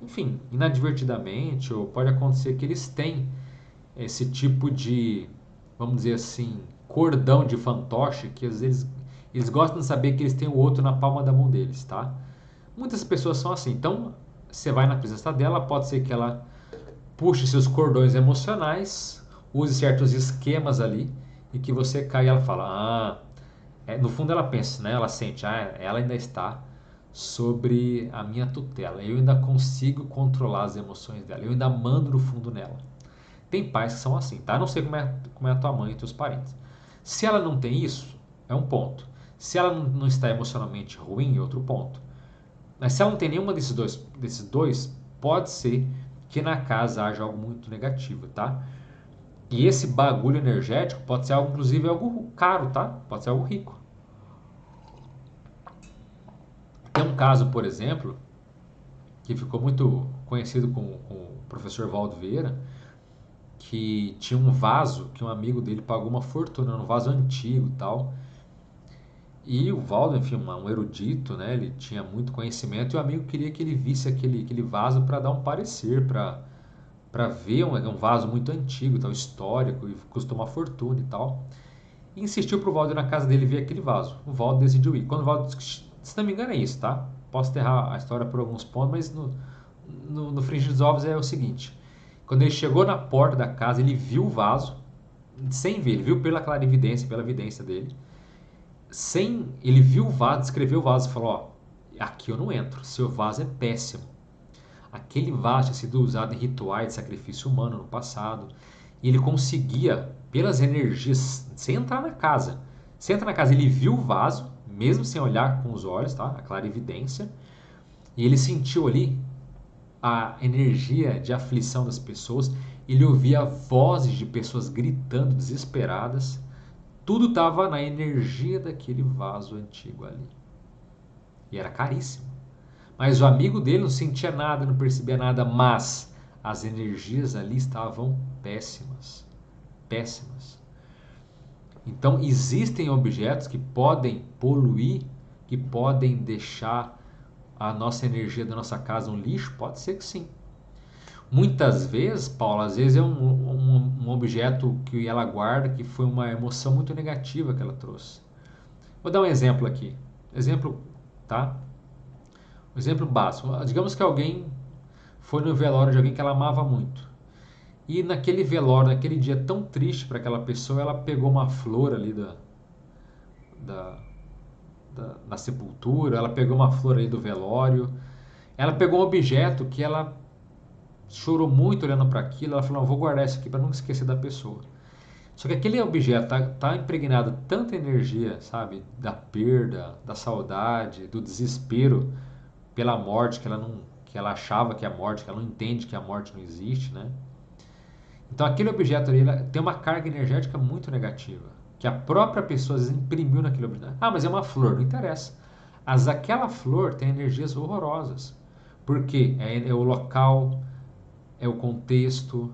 enfim, inadvertidamente, ou pode acontecer que eles têm esse tipo de, vamos dizer assim, cordão de fantoche, que às vezes eles gostam de saber que eles têm o outro na palma da mão deles, tá? Muitas pessoas são assim. Então, você vai na presença dela, pode ser que ela puxe seus cordões emocionais, use certos esquemas ali, e que você cai e ela fala, no fundo ela pensa, né? Ela sente, ela ainda está sobre a minha tutela, eu ainda consigo controlar as emoções dela, eu ainda mando no fundo nela. Tem pais que são assim, tá? Não sei como é a tua mãe e teus parentes. Se ela não tem isso, é um ponto. Se ela não está emocionalmente ruim, é outro ponto. Mas se ela não tem nenhuma desses dois, pode ser que na casa haja algo muito negativo, tá? E esse bagulho energético pode ser algo, inclusive, algo caro, tá? Pode ser algo rico. Tem um caso, por exemplo, que ficou muito conhecido com o professor Valdo Vieira, que tinha um vaso que um amigo dele pagou uma fortuna, um vaso antigo e tal. E o Valdo, enfim, um erudito, né? Ele tinha muito conhecimento e o amigo queria que ele visse aquele vaso para dar um parecer, para ver um vaso muito antigo, tal, histórico, e custou uma fortuna e tal. E insistiu pro Valdo ir na casa dele ver aquele vaso. O Valdo decidiu ir. Quando o Valdo, se não me engano, é isso, tá? Posso errar a história por alguns pontos, mas no frigir dos ovos é o seguinte: quando ele chegou na porta da casa, ele viu o vaso, sem ver, ele viu pela clarividência, pela evidência dele. Ele viu o vaso, descreveu o vaso e falou: ó, aqui eu não entro, seu vaso é péssimo. Aquele vaso tinha sido usado em rituais de sacrifício humano no passado. E ele conseguia, pelas energias, sem entrar na casa. Sem entrar na casa, ele viu o vaso, mesmo sem olhar com os olhos, tá? A clara evidência. E ele sentiu ali a energia de aflição das pessoas. Ele ouvia vozes de pessoas gritando, desesperadas. Tudo estava na energia daquele vaso antigo ali. E era caríssimo. Mas o amigo dele não sentia nada, não percebia nada, mas as energias ali estavam péssimas. Péssimas. Então, existem objetos que podem poluir, que podem deixar a nossa energia da nossa casa um lixo? Pode ser que sim. Muitas vezes, Paulo, às vezes é um objeto que ela guarda que foi uma emoção muito negativa que ela trouxe. Vou dar um exemplo aqui. Exemplo, tá? Um exemplo básico. Digamos que alguém foi no velório de alguém que ela amava muito. E naquele velório, naquele dia tão triste para aquela pessoa, ela pegou uma flor ali da, da sepultura, ela pegou uma flor ali do velório, ela pegou um objeto que ela chorou muito olhando para aquilo, ela falou: não, vou guardar isso aqui para nunca esquecer da pessoa. Só que aquele objeto tá impregnado tanta energia, sabe? Da perda, da saudade, do desespero pela morte que ela achava que é a morte, que ela não entende que a morte não existe, né? Então aquele objeto ali tem uma carga energética muito negativa, que a própria pessoa às vezes imprimiu naquele objeto. Ah, mas é uma flor, não interessa. Mas aquela flor tem energias horrorosas. Por quê? É o local, é o contexto,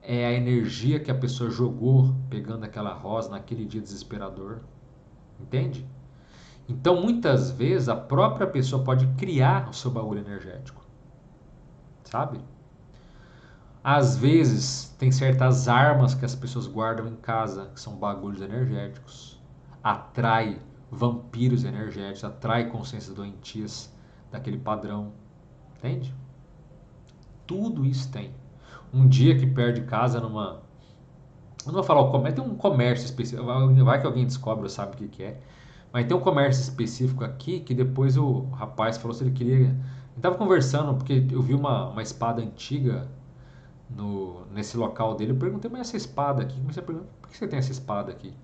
é a energia que a pessoa jogou pegando aquela rosa naquele dia desesperador. Entende? Então, muitas vezes, a própria pessoa pode criar o seu bagulho energético. Sabe? Às vezes, tem certas armas que as pessoas guardam em casa, que são bagulhos energéticos. Atrai vampiros energéticos, atrai consciências doentias daquele padrão. Entende? Tudo isso tem. Um dia que perde casa numa. Eu não vou falar o comércio, tem um comércio específico. Vai que alguém descobre ou sabe o que é. Mas tem um comércio específico aqui que depois o rapaz falou se ele queria. Ele estava conversando, porque eu vi uma espada antiga nesse local dele. Eu perguntei, mas essa espada aqui? Comecei a perguntar, por que você tem essa espada aqui?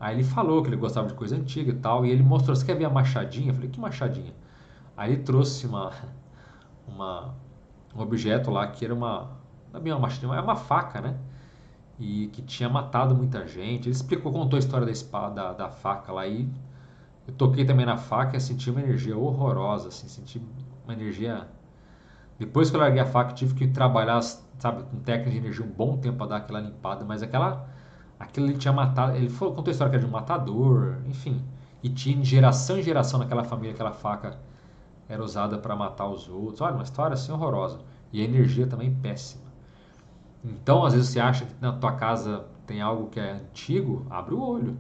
Aí ele falou que ele gostava de coisa antiga e tal. E ele mostrou, você quer ver a machadinha? Eu falei, que machadinha? Aí ele trouxe uma, um objeto lá que era não é bem uma machadinha, é uma faca, né? E que tinha matado muita gente. Ele explicou, contou a história da espada, da faca lá. E eu toquei também na faca e senti uma energia horrorosa, assim, senti uma energia. Depois que eu larguei a faca, tive que trabalhar sabe, com técnica de energia um bom tempo para dar aquela limpada, mas aquilo ele tinha matado, ele contou a história que era de um matador, enfim, e tinha de geração em geração naquela família aquela faca era usada para matar os outros. Olha, uma história assim horrorosa. E a energia também péssima. Então, às vezes você acha que na tua casa tem algo que é antigo, abre o olho.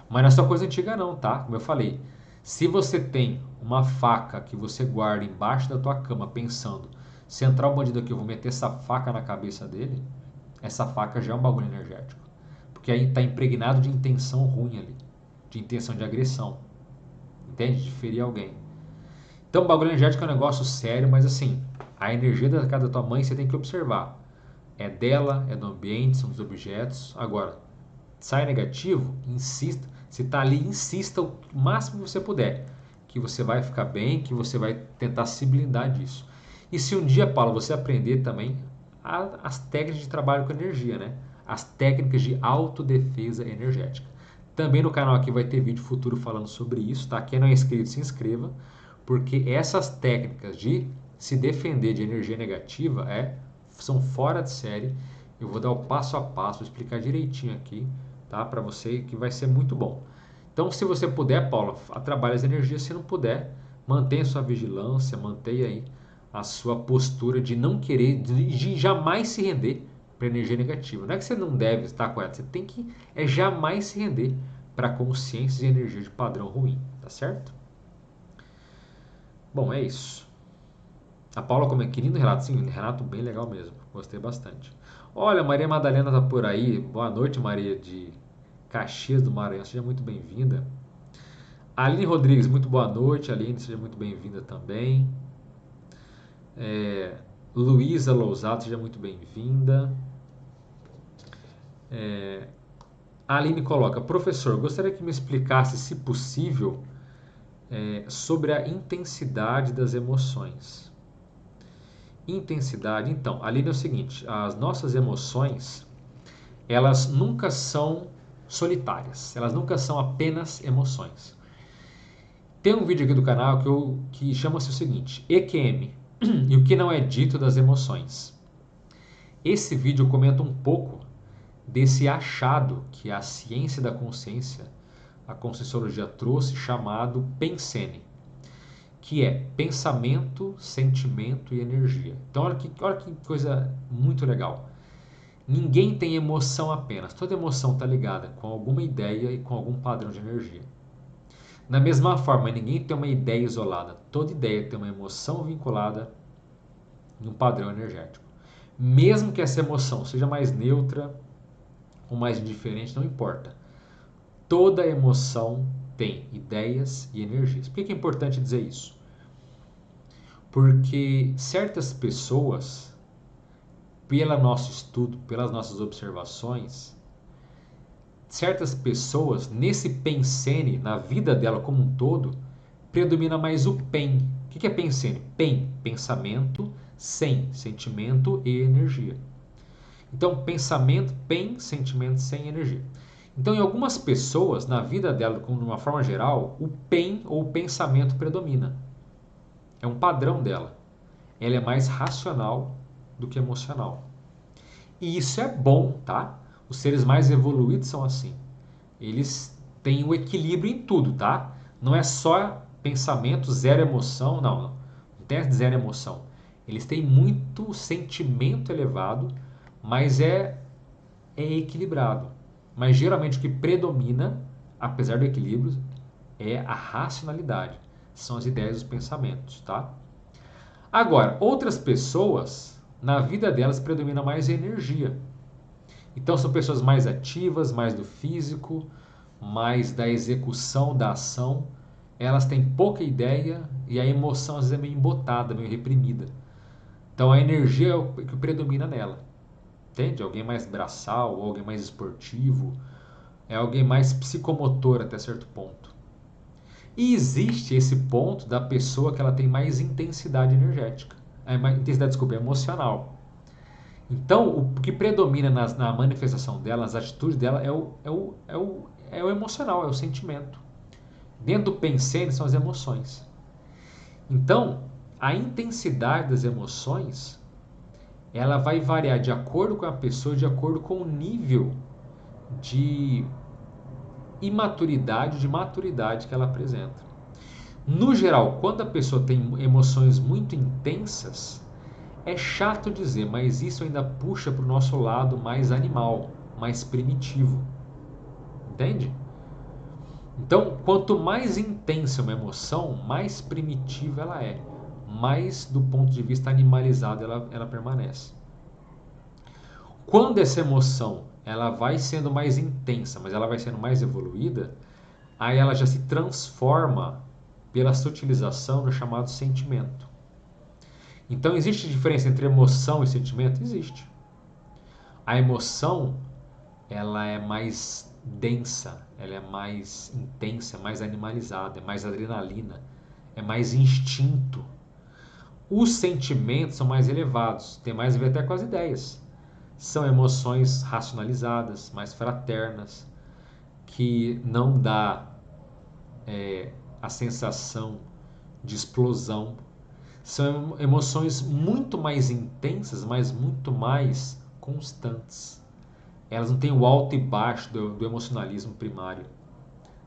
Mas não é só coisa antiga não, tá? Como eu falei, se você tem uma faca que você guarda embaixo da tua cama pensando, se entrar um bandido aqui eu vou meter essa faca na cabeça dele, essa faca já é um bagulho energético. Porque aí está impregnado de intenção ruim ali, de intenção de agressão, entende? De ferir alguém. Então, o bagulho energético é um negócio sério, mas assim, a energia da casa da tua mãe você tem que observar. É dela, é do ambiente, são dos objetos. Agora, sai negativo, insista. Se está ali, insista o máximo que você puder. Que você vai ficar bem, que você vai tentar se blindar disso. E se um dia, Paulo, você aprender também as técnicas de trabalho com energia, né? As técnicas de autodefesa energética. Também no canal aqui vai ter vídeo futuro falando sobre isso, tá? Quem não é inscrito, se inscreva, porque essas técnicas de se defender de energia negativa são fora de série. Eu vou dar o passo a passo, vou explicar direitinho aqui, tá? Para você, que vai ser muito bom. Então, se você puder, Paulo, trabalhe as energias. Se não puder, mantenha sua vigilância, mantenha aí a sua postura de não querer, de jamais se render para energia negativa. Não é que você não deve estar correto, você tem que jamais se render para consciências e energia de padrão ruim, tá certo? Bom, é isso. A Paula como é querido Renato, sim, Renato bem legal mesmo, gostei bastante. Olha, Maria Madalena tá por aí, boa noite Maria de Caxias do Maranhão, seja muito bem-vinda. Aline Rodrigues, muito boa noite, Aline, seja muito bem-vinda também. Luísa Lousato, seja muito bem-vinda. A Aline coloca, professor, gostaria que me explicasse, se possível, sobre a intensidade das emoções. Intensidade, então, Aline, é o seguinte, as nossas emoções, elas nunca são solitárias, elas nunca são apenas emoções. Tem um vídeo aqui do canal que chama-se o seguinte, EQM, e o que não é dito das emoções. Esse vídeo comenta um pouco desse achado que a ciência da consciência, a Conscienciologia trouxe, chamado Pensene, que é pensamento, sentimento e energia. Então olha que coisa muito legal. Ninguém tem emoção apenas, toda emoção está ligada com alguma ideia e com algum padrão de energia. Da mesma forma, ninguém tem uma ideia isolada, toda ideia tem uma emoção vinculada em um padrão energético. Mesmo que essa emoção seja mais neutra ou mais indiferente, não importa. Toda emoção tem ideias e energias. Por que é importante dizer isso? Porque certas pessoas, pelo nosso estudo, pelas nossas observações, certas pessoas, nesse pensene, na vida dela como um todo, predomina mais o PEN. O que é pensene? PEN, pensamento, sem sentimento e energia. Então, pensamento, PEN, sentimento sem energia. Então, em algumas pessoas, na vida dela, de uma forma geral, o PEN ou o pensamento predomina. É um padrão dela. Ela é mais racional do que emocional. E isso é bom, tá? Os seres mais evoluídos são assim. Eles têm o equilíbrio em tudo, tá? Não é só pensamento, zero emoção, não. Não tem zero emoção. Eles têm muito sentimento elevado, mas é equilibrado. Mas geralmente o que predomina, apesar do equilíbrio, é a racionalidade. São as ideias e os pensamentos, tá? Agora, outras pessoas, na vida delas predomina mais a energia. Então são pessoas mais ativas, mais do físico, mais da execução da ação. Elas têm pouca ideia e a emoção às vezes é meio embotada, meio reprimida. Então a energia é o que predomina nela. Entende? Alguém mais braçal, ou alguém mais esportivo, é alguém mais psicomotor até certo ponto. E existe esse ponto da pessoa que ela tem mais intensidade energética, intensidade, desculpa, emocional. Então, o que predomina na manifestação dela, nas atitudes dela, é o emocional, é o sentimento. Dentro do pensene são as emoções. Então, a intensidade das emoções ela vai variar de acordo com a pessoa, de acordo com o nível de imaturidade, de maturidade que ela apresenta. No geral, quando a pessoa tem emoções muito intensas, é chato dizer, mas isso ainda puxa para o nosso lado mais animal, mais primitivo. Entende? Então, quanto mais intensa uma emoção, mais primitiva ela é. Mais do ponto de vista animalizado ela permanece. Quando essa emoção ela vai sendo mais intensa, mas ela vai sendo mais evoluída, aí ela já se transforma pela sutilização no chamado sentimento. Então, existe diferença entre emoção e sentimento? Existe. A emoção, ela é mais densa, ela é mais intensa, é mais animalizada, é mais adrenalina, é mais instinto. Os sentimentos são mais elevados, tem mais a ver até com as ideias. São emoções racionalizadas, mais fraternas, que não dá a sensação de explosão. São emoções muito mais intensas, mas muito mais constantes. Elas não têm o alto e baixo do emocionalismo primário.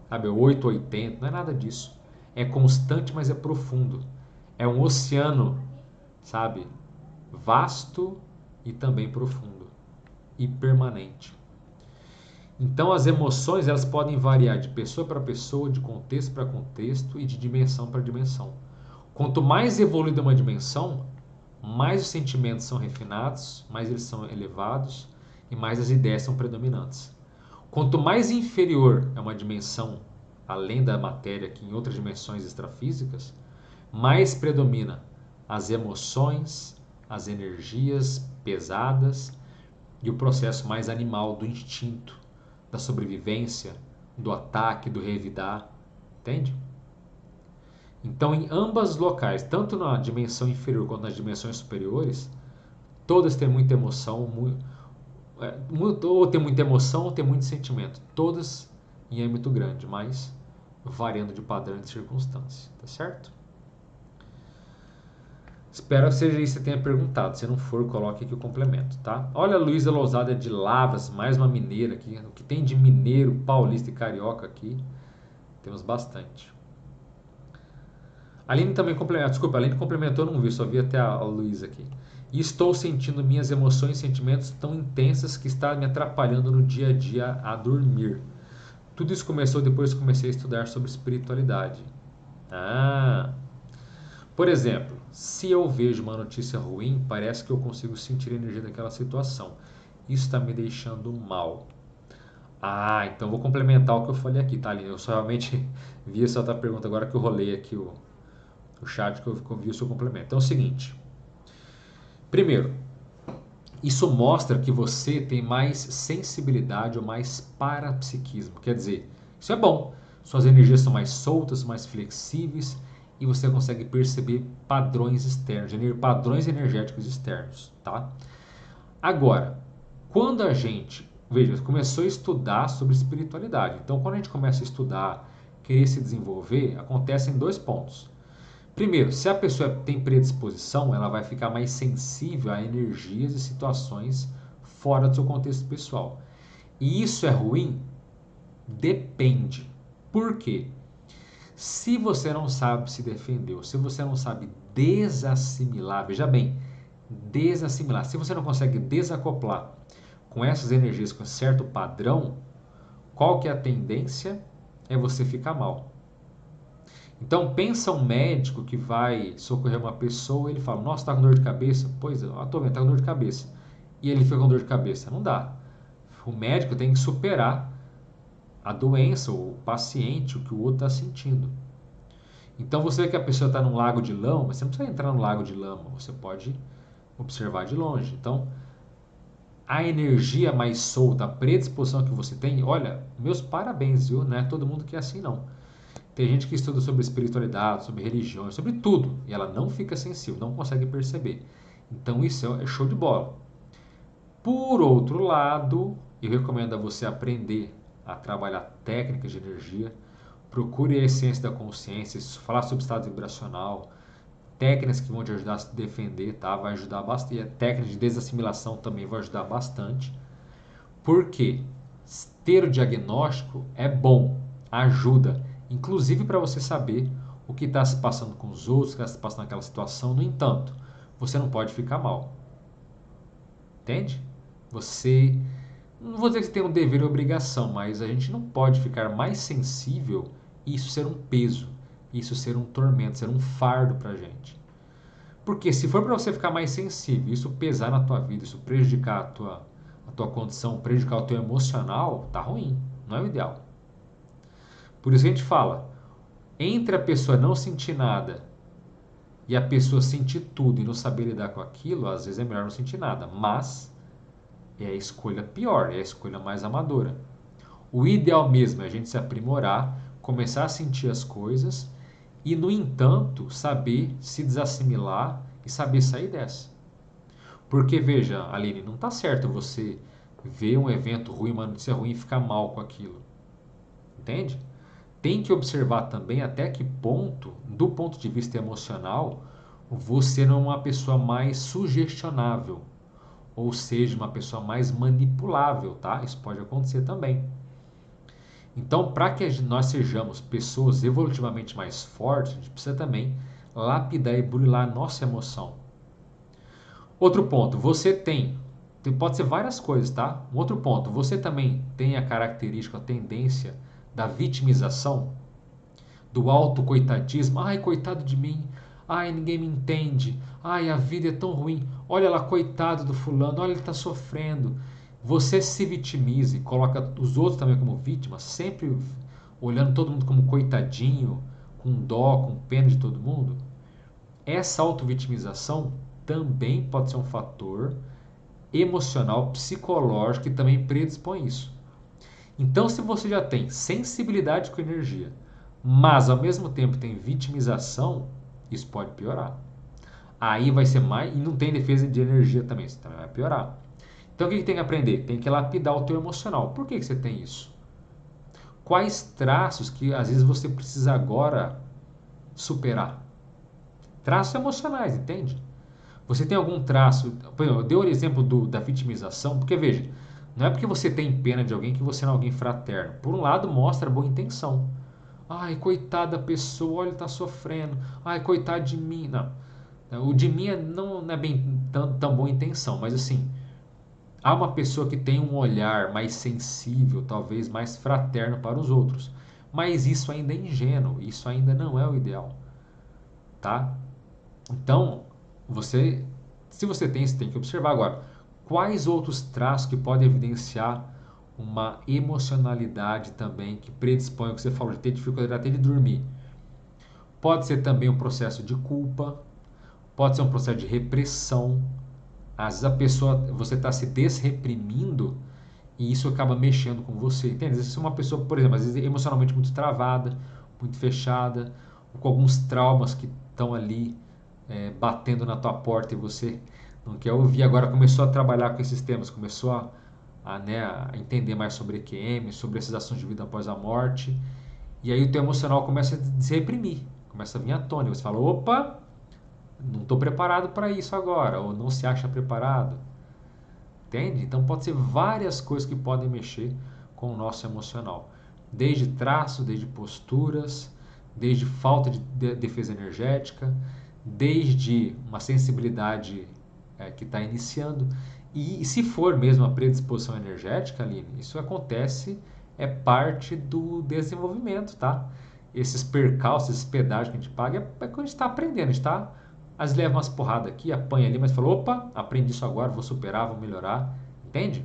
Sabe, 8, 80, não é nada disso. É constante, mas é profundo. É um oceano, sabe, vasto e também profundo e permanente. Então as emoções elas podem variar de pessoa para pessoa, de contexto para contexto e de dimensão para dimensão. Quanto mais evoluída uma dimensão, mais os sentimentos são refinados, mais eles são elevados e mais as ideias são predominantes. Quanto mais inferior é uma dimensão, além da matéria, que em outras dimensões extrafísicas, mais predomina as emoções, as energias pesadas e o processo mais animal do instinto, da sobrevivência, do ataque, do revidar. Entende? Então, em ambas locais, tanto na dimensão inferior quanto nas dimensões superiores, todas têm muita emoção, ou tem muita emoção ou tem muito sentimento. Todas em âmbito grande, mas variando de padrão e de circunstância. Tá certo? Espero que seja isso que você tenha perguntado. Se não for, coloque aqui o complemento, tá? Olha a Luísa Lousada de Lavras, mais uma mineira aqui. O que tem de mineiro, paulista e carioca aqui, temos bastante. A Aline também complementou, desculpa, a Aline complementou, não vi, só vi até a Luísa aqui. E estou sentindo minhas emoções e sentimentos tão intensas que está me atrapalhando no dia a dia a dormir. Tudo isso começou depois que comecei a estudar sobre espiritualidade. Por exemplo, se eu vejo uma notícia ruim, parece que eu consigo sentir a energia daquela situação. Isso está me deixando mal. Então vou complementar o que eu falei aqui, tá, Aline? Eu só realmente vi essa outra pergunta agora que eu rolei aqui o chat que eu vi o seu complemento. Então é o seguinte. Primeiro, isso mostra que você tem mais sensibilidade ou mais parapsiquismo. Quer dizer, isso é bom. Suas energias são mais soltas, mais flexíveis e você consegue perceber padrões externos, padrões energéticos externos, tá? Agora, quando a gente, veja, começou a estudar sobre espiritualidade. Então, quando a gente começa a estudar, querer se desenvolver, acontecem dois pontos. Primeiro, se a pessoa tem predisposição, ela vai ficar mais sensível a energias e situações fora do seu contexto pessoal. E isso é ruim? Depende. Por quê? Se você não sabe se defender, ou se você não sabe desassimilar, veja bem, desassimilar, se você não consegue desacoplar com essas energias com certo padrão, qual que é a tendência? É você ficar mal. Então, pensa um médico que vai socorrer uma pessoa e ele fala, nossa, tá com dor de cabeça? Pois é, tô vendo, tá com dor de cabeça. E ele fica com dor de cabeça. Não dá. O médico tem que superar a doença, o paciente, o que o outro está sentindo. Então, você vê que a pessoa está num lago de lama, mas você não precisa entrar no lago de lama, você pode observar de longe. Então, a energia mais solta, a predisposição que você tem, olha, meus parabéns, viu? Não é todo mundo que é assim, não. Tem gente que estuda sobre espiritualidade, sobre religiões, sobre tudo, e ela não fica sensível, não consegue perceber. Então isso é show de bola. Por outro lado, eu recomendo a você aprender a trabalhar técnicas de energia, procure a essência da consciência, falar sobre estado vibracional, técnicas que vão te ajudar a se defender, tá? Vai ajudar bastante. E a técnica de desassimilação também vai ajudar bastante. Por quê? Ter o diagnóstico é bom, ajuda, inclusive para você saber o que está se passando com os outros, o que está se passando naquela situação. No entanto, você não pode ficar mal. Entende? Você, não vou dizer que você tem um dever e obrigação, mas a gente não pode ficar mais sensível e isso ser um peso, isso ser um tormento, ser um fardo para a gente. Porque se for para você ficar mais sensível, isso pesar na tua vida, isso prejudicar a tua condição, prejudicar o teu emocional, tá ruim, não é o ideal. Por isso a gente fala, entre a pessoa não sentir nada e a pessoa sentir tudo e não saber lidar com aquilo, às vezes é melhor não sentir nada, mas é a escolha pior, é a escolha mais amadora. O ideal mesmo é a gente se aprimorar, começar a sentir as coisas e, no entanto, saber se desassimilar e saber sair dessa. Porque, veja, Aline, não está certo você ver um evento ruim, uma notícia ruim e ficar mal com aquilo. Entende? Tem que observar também até que ponto, do ponto de vista emocional, você não é uma pessoa mais sugestionável, ou seja, uma pessoa mais manipulável, tá? Isso pode acontecer também. Então, para que nós sejamos pessoas evolutivamente mais fortes, a gente precisa também lapidar e burilar a nossa emoção. Outro ponto, você pode ser várias coisas, tá? Um outro ponto, você também tem a característica, a tendência da vitimização, do autocoitadismo. Ai, coitado de mim. Ai, ninguém me entende. Ai, a vida é tão ruim. Olha lá, coitado do fulano. Olha, ele está sofrendo. Você se vitimiza e coloca os outros também como vítimas, sempre olhando todo mundo como coitadinho, com dó, com pena de todo mundo. Essa autovitimização também pode ser um fator emocional, psicológico que também predispõe isso. Então, se você já tem sensibilidade com energia, mas ao mesmo tempo tem vitimização, isso pode piorar. Aí vai ser mais. E não tem defesa de energia também, isso também vai piorar. Então o que tem que aprender? Tem que lapidar o teu emocional. Por que você tem isso? Quais traços que às vezes você precisa agora superar? Traços emocionais, entende? Você tem algum traço. Por exemplo, eu dei o exemplo da vitimização, porque veja, não é porque você tem pena de alguém que você não é alguém fraterno. Por um lado, mostra boa intenção. Ai, coitada da pessoa, olha, ele está sofrendo. Ai, coitado de mim. Não. O de mim não é bem tão boa intenção, mas assim, há uma pessoa que tem um olhar mais sensível, talvez mais fraterno para os outros. Mas isso ainda é ingênuo, isso ainda não é o ideal, tá? Então, se você tem, você tem que observar agora. Quais outros traços que podem evidenciar uma emocionalidade também que predispõe ao que você falou, de ter dificuldade até de dormir? Pode ser também um processo de culpa, pode ser um processo de repressão. Às vezes você está se desreprimindo e isso acaba mexendo com você. Entende? Às vezes uma pessoa, por exemplo, às vezes emocionalmente muito travada, muito fechada, ou com alguns traumas que estão ali batendo na tua porta e você não quer ouvir. Agora começou a trabalhar com esses temas, começou a entender mais sobre EQM, sobre essas ações de vida após a morte. E aí o teu emocional começa a se reprimir, começa a vir à tona. E você fala, opa, não estou preparado para isso agora, ou não se acha preparado. Entende? Então pode ser várias coisas que podem mexer com o nosso emocional. Desde traço, desde posturas, desde falta de defesa energética, desde uma sensibilidade que está iniciando. E se for mesmo a predisposição energética, Aline, isso acontece, é parte do desenvolvimento, tá? Esses percalços, esses pedágios que a gente paga, é quando a gente está aprendendo, a gente está às vezes leva umas porradas aqui, apanha ali, mas falou, opa, aprendi isso agora, vou superar, vou melhorar, entende?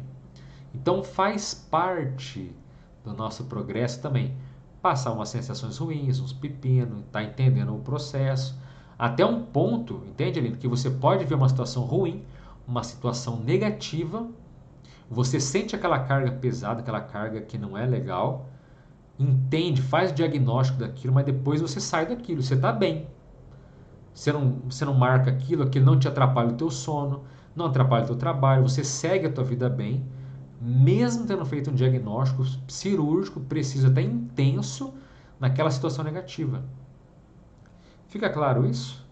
Então faz parte do nosso progresso também passar umas sensações ruins, uns pepinos, tá entendendo o processo, até um ponto, entende, Aline, que você pode ver uma situação ruim, uma situação negativa, você sente aquela carga pesada, aquela carga que não é legal, entende, faz o diagnóstico daquilo, mas depois você sai daquilo, você está bem. Você não marca aquilo não te atrapalha o teu sono, não atrapalha o teu trabalho, você segue a tua vida bem, mesmo tendo feito um diagnóstico cirúrgico, preciso até intenso, naquela situação negativa. Fica claro isso?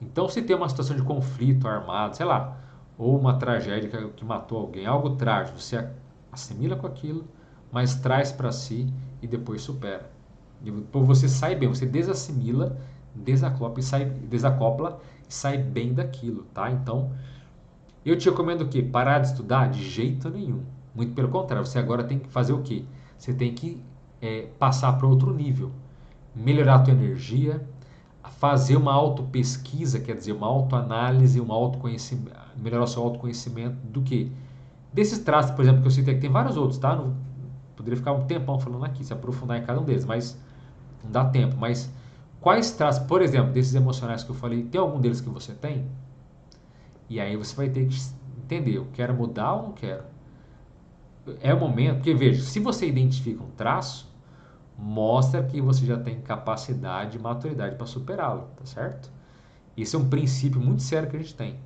Então, se tem uma situação de conflito armado, sei lá, ou uma tragédia que matou alguém, algo trágico, você assimila com aquilo, mas traz para si e depois supera. E depois você sai bem, você desassimila, desacopla e sai bem daquilo, tá? Então, eu te recomendo o quê? Parar de estudar? De jeito nenhum. Muito pelo contrário, você agora tem que fazer o quê? Você tem que passar para outro nível. Melhorar a tua energia, fazer uma autopesquisa, quer dizer, uma autoanálise, um autoconhecimento, melhorar o seu autoconhecimento do que? Desses traços, por exemplo, que eu citei, que tem vários outros, tá? Não, poderia ficar um tempão falando aqui, se aprofundar em cada um deles, mas não dá tempo. Mas quais traços, por exemplo, desses emocionais que eu falei, tem algum deles que você tem? E aí você vai ter que entender, eu quero mudar ou não quero? É o momento, porque veja, se você identifica um traço, mostra que você já tem capacidade e maturidade para superá-lo, tá certo? Esse é um princípio muito sério que a gente tem.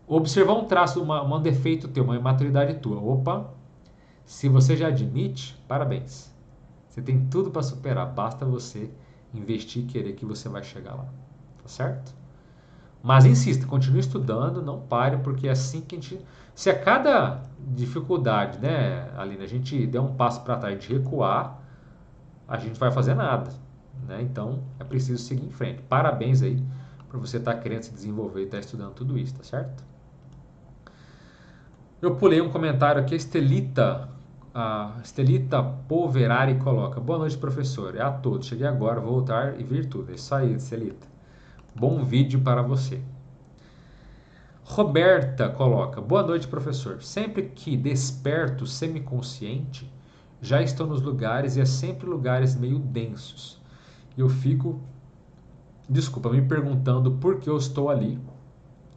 Observar um traço, um defeito teu, uma imaturidade tua. Opa, se você já admite, parabéns. Você tem tudo para superar, basta você investir e querer que você vai chegar lá, tá certo? Mas insista, continue estudando, não pare, porque é assim que a gente. Se a cada dificuldade, né, Aline, a gente der um passo para trás de recuar, a gente vai fazer nada, né? Então é preciso seguir em frente. Parabéns aí por você estar querendo se desenvolver e estar estudando tudo isso, tá certo? Eu pulei um comentário aqui, a Estelita Polverari coloca: boa noite, professor. É a todos. Cheguei agora, vou voltar e vir tudo. É isso aí, Estelita. Bom vídeo para você. Roberta coloca: boa noite, professor. Sempre que desperto semiconsciente, já estou nos lugares e é sempre lugares meio densos. Eu fico, desculpa, me perguntando por que eu estou ali,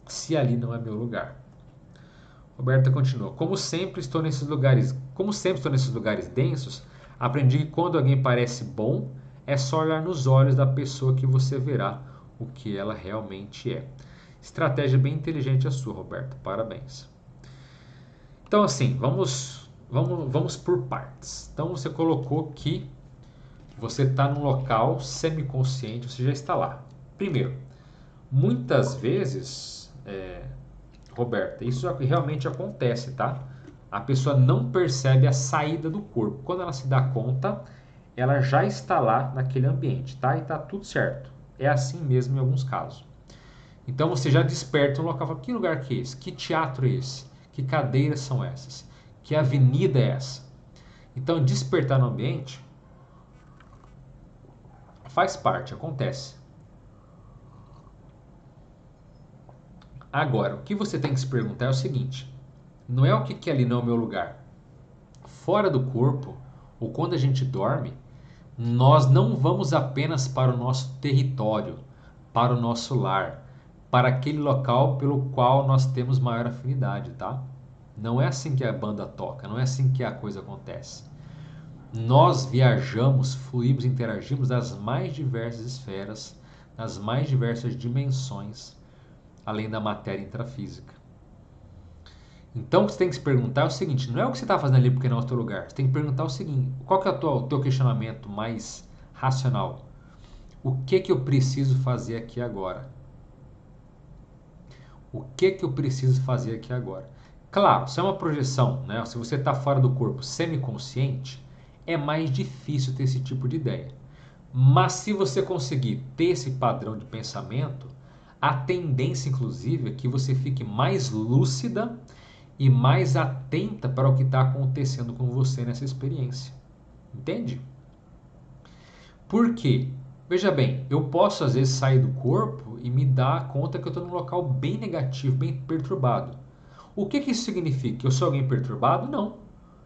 se ali não é meu lugar. Roberta continua: como sempre estou nesses lugares densos, aprendi que quando alguém parece bom, é só olhar nos olhos da pessoa que você verá o que ela realmente é. Estratégia bem inteligente a sua, Roberta. Parabéns. Então, assim, vamos por partes. Então, você colocou que você está num local semiconsciente, você já está lá. Primeiro, muitas vezes, Roberta, isso realmente acontece, tá? A pessoa não percebe a saída do corpo. Quando ela se dá conta, ela já está lá naquele ambiente, tá? E tá tudo certo. É assim mesmo em alguns casos. Então você já desperta um local, fala, que lugar que é esse? Que teatro é esse? Que cadeiras são essas? Que avenida é essa? Então despertar no ambiente faz parte, acontece. Agora, o que você tem que se perguntar é o seguinte: não é o que ali não é o meu lugar. Fora do corpo, ou quando a gente dorme, nós não vamos apenas para o nosso território, para o nosso lar, para aquele local pelo qual nós temos maior afinidade, tá? Não é assim que a banda toca, não é assim que a coisa acontece. Nós viajamos, fluímos, interagimos nas mais diversas esferas, nas mais diversas dimensões, além da matéria intrafísica. Então o que você tem que se perguntar é o seguinte: não é o que você está fazendo ali porque não é o teu lugar. Você tem que perguntar o seguinte: qual que é o teu questionamento mais racional? O que eu preciso fazer aqui agora? O que eu preciso fazer aqui agora? Claro, se é uma projeção, né? Se você está fora do corpo semiconsciente, é mais difícil ter esse tipo de ideia. Mas se você conseguir ter esse padrão de pensamento, a tendência, inclusive, é que você fique mais lúcida e mais atenta para o que está acontecendo com você nessa experiência. Entende? Por quê? Veja bem, eu posso às vezes sair do corpo e me dar conta que eu estou num local bem negativo, bem perturbado. O que isso significa? Que eu sou alguém perturbado? Não.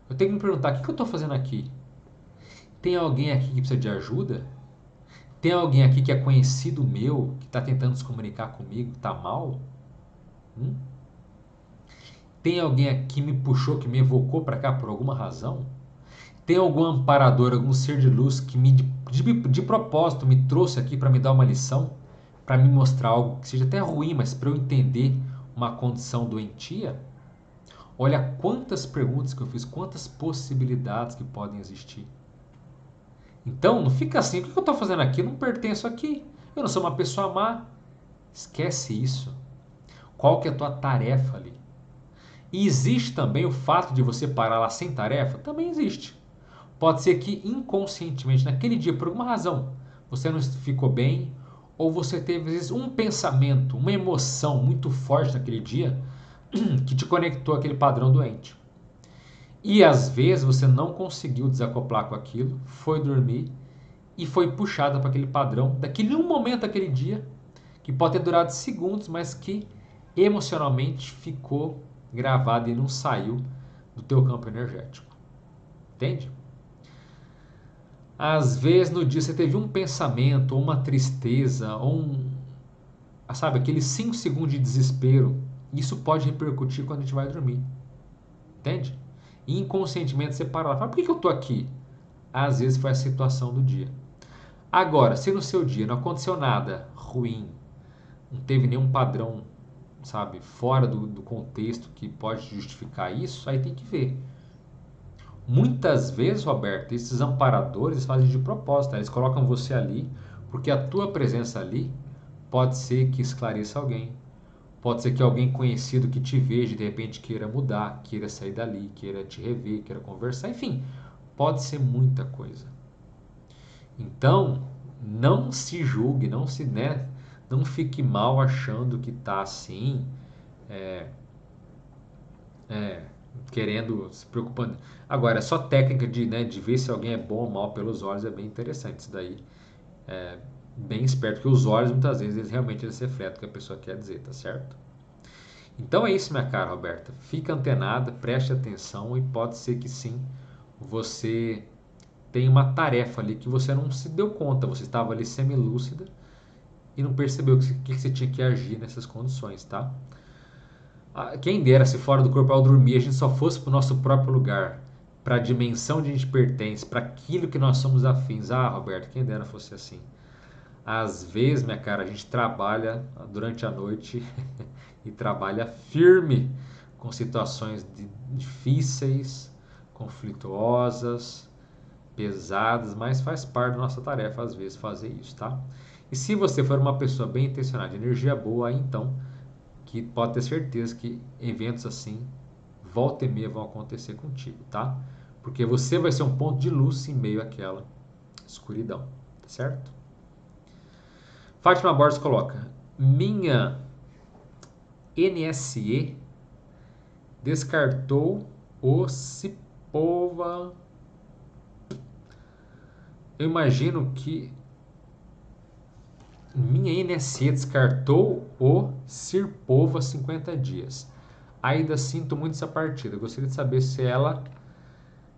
Eu tenho que me perguntar: o que eu estou fazendo aqui? Tem alguém aqui que precisa de ajuda? Tem alguém aqui que é conhecido meu, que está tentando se comunicar comigo, que está mal? Tem alguém aqui que me puxou, que me evocou para cá por alguma razão? Tem algum amparador, algum ser de luz que de propósito me trouxe aqui para me dar uma lição? Para me mostrar algo que seja até ruim, mas para eu entender uma condição doentia? Olha quantas perguntas que eu fiz, quantas possibilidades que podem existir. Então, não fica assim: o que eu estou fazendo aqui? Eu não pertenço aqui. Eu não sou uma pessoa má. Esquece isso. Qual que é a tua tarefa ali? E existe também o fato de você parar lá sem tarefa? Também existe. Pode ser que inconscientemente, naquele dia, por alguma razão, você não ficou bem, ou você teve, às vezes, um pensamento, uma emoção muito forte naquele dia que te conectou àquele padrão doente. E às vezes você não conseguiu desacoplar com aquilo, foi dormir e foi puxada para aquele padrão daquele um momento, daquele dia, que pode ter durado segundos, mas que emocionalmente ficou gravado e não saiu do teu campo energético. Entende? Às vezes no dia você teve um pensamento, ou uma tristeza, ou sabe, aqueles 5 segundos de desespero. Isso pode repercutir quando a gente vai dormir. Entende? E inconscientemente você para lá e fala, por que eu estou aqui? Às vezes foi a situação do dia. Agora, se no seu dia não aconteceu nada ruim, não teve nenhum padrão, sabe, fora do contexto que pode justificar isso, aí tem que ver. Muitas vezes, Roberto, esses amparadores fazem de propósito, eles colocam você ali, porque a tua presença ali pode ser que esclareça alguém, pode ser que alguém conhecido que te veja de repente queira mudar, queira sair dali, queira te rever, queira conversar, enfim, pode ser muita coisa. Então, não se julgue, não se, né, não fique mal achando que tá assim, é, é, querendo, se preocupando. Agora, é só técnica de, né, de ver se alguém é bom ou mal pelos olhos é bem interessante. Isso daí é bem esperto, porque os olhos muitas vezes eles refletem o que a pessoa quer dizer, tá certo? Então é isso, minha cara Roberta. Fica antenada, preste atenção e pode ser que sim, você tem uma tarefa ali que você não se deu conta, você estava ali semilúcida e não percebeu que você tinha que agir nessas condições, tá? Quem dera se fora do corpo ao dormir a gente só fosse para o nosso próprio lugar, para a dimensão onde a gente pertence, para aquilo que nós somos afins. Ah, Roberto, quem dera fosse assim. Às vezes, minha cara, a gente trabalha durante a noite e trabalha firme com situações difíceis, conflituosas, pesadas, mas faz parte da nossa tarefa às vezes fazer isso, tá? E se você for uma pessoa bem intencionada, de energia boa, aí então que pode ter certeza que eventos assim, volta e meia, vão acontecer contigo, tá? Porque você vai ser um ponto de luz em meio àquela escuridão, tá certo? Fátima Borges coloca: minha NSE descartou o Cipova. Eu imagino que minha NSE descartou o Sirpova 50 dias. Ainda sinto muito essa partida. Gostaria de saber se ela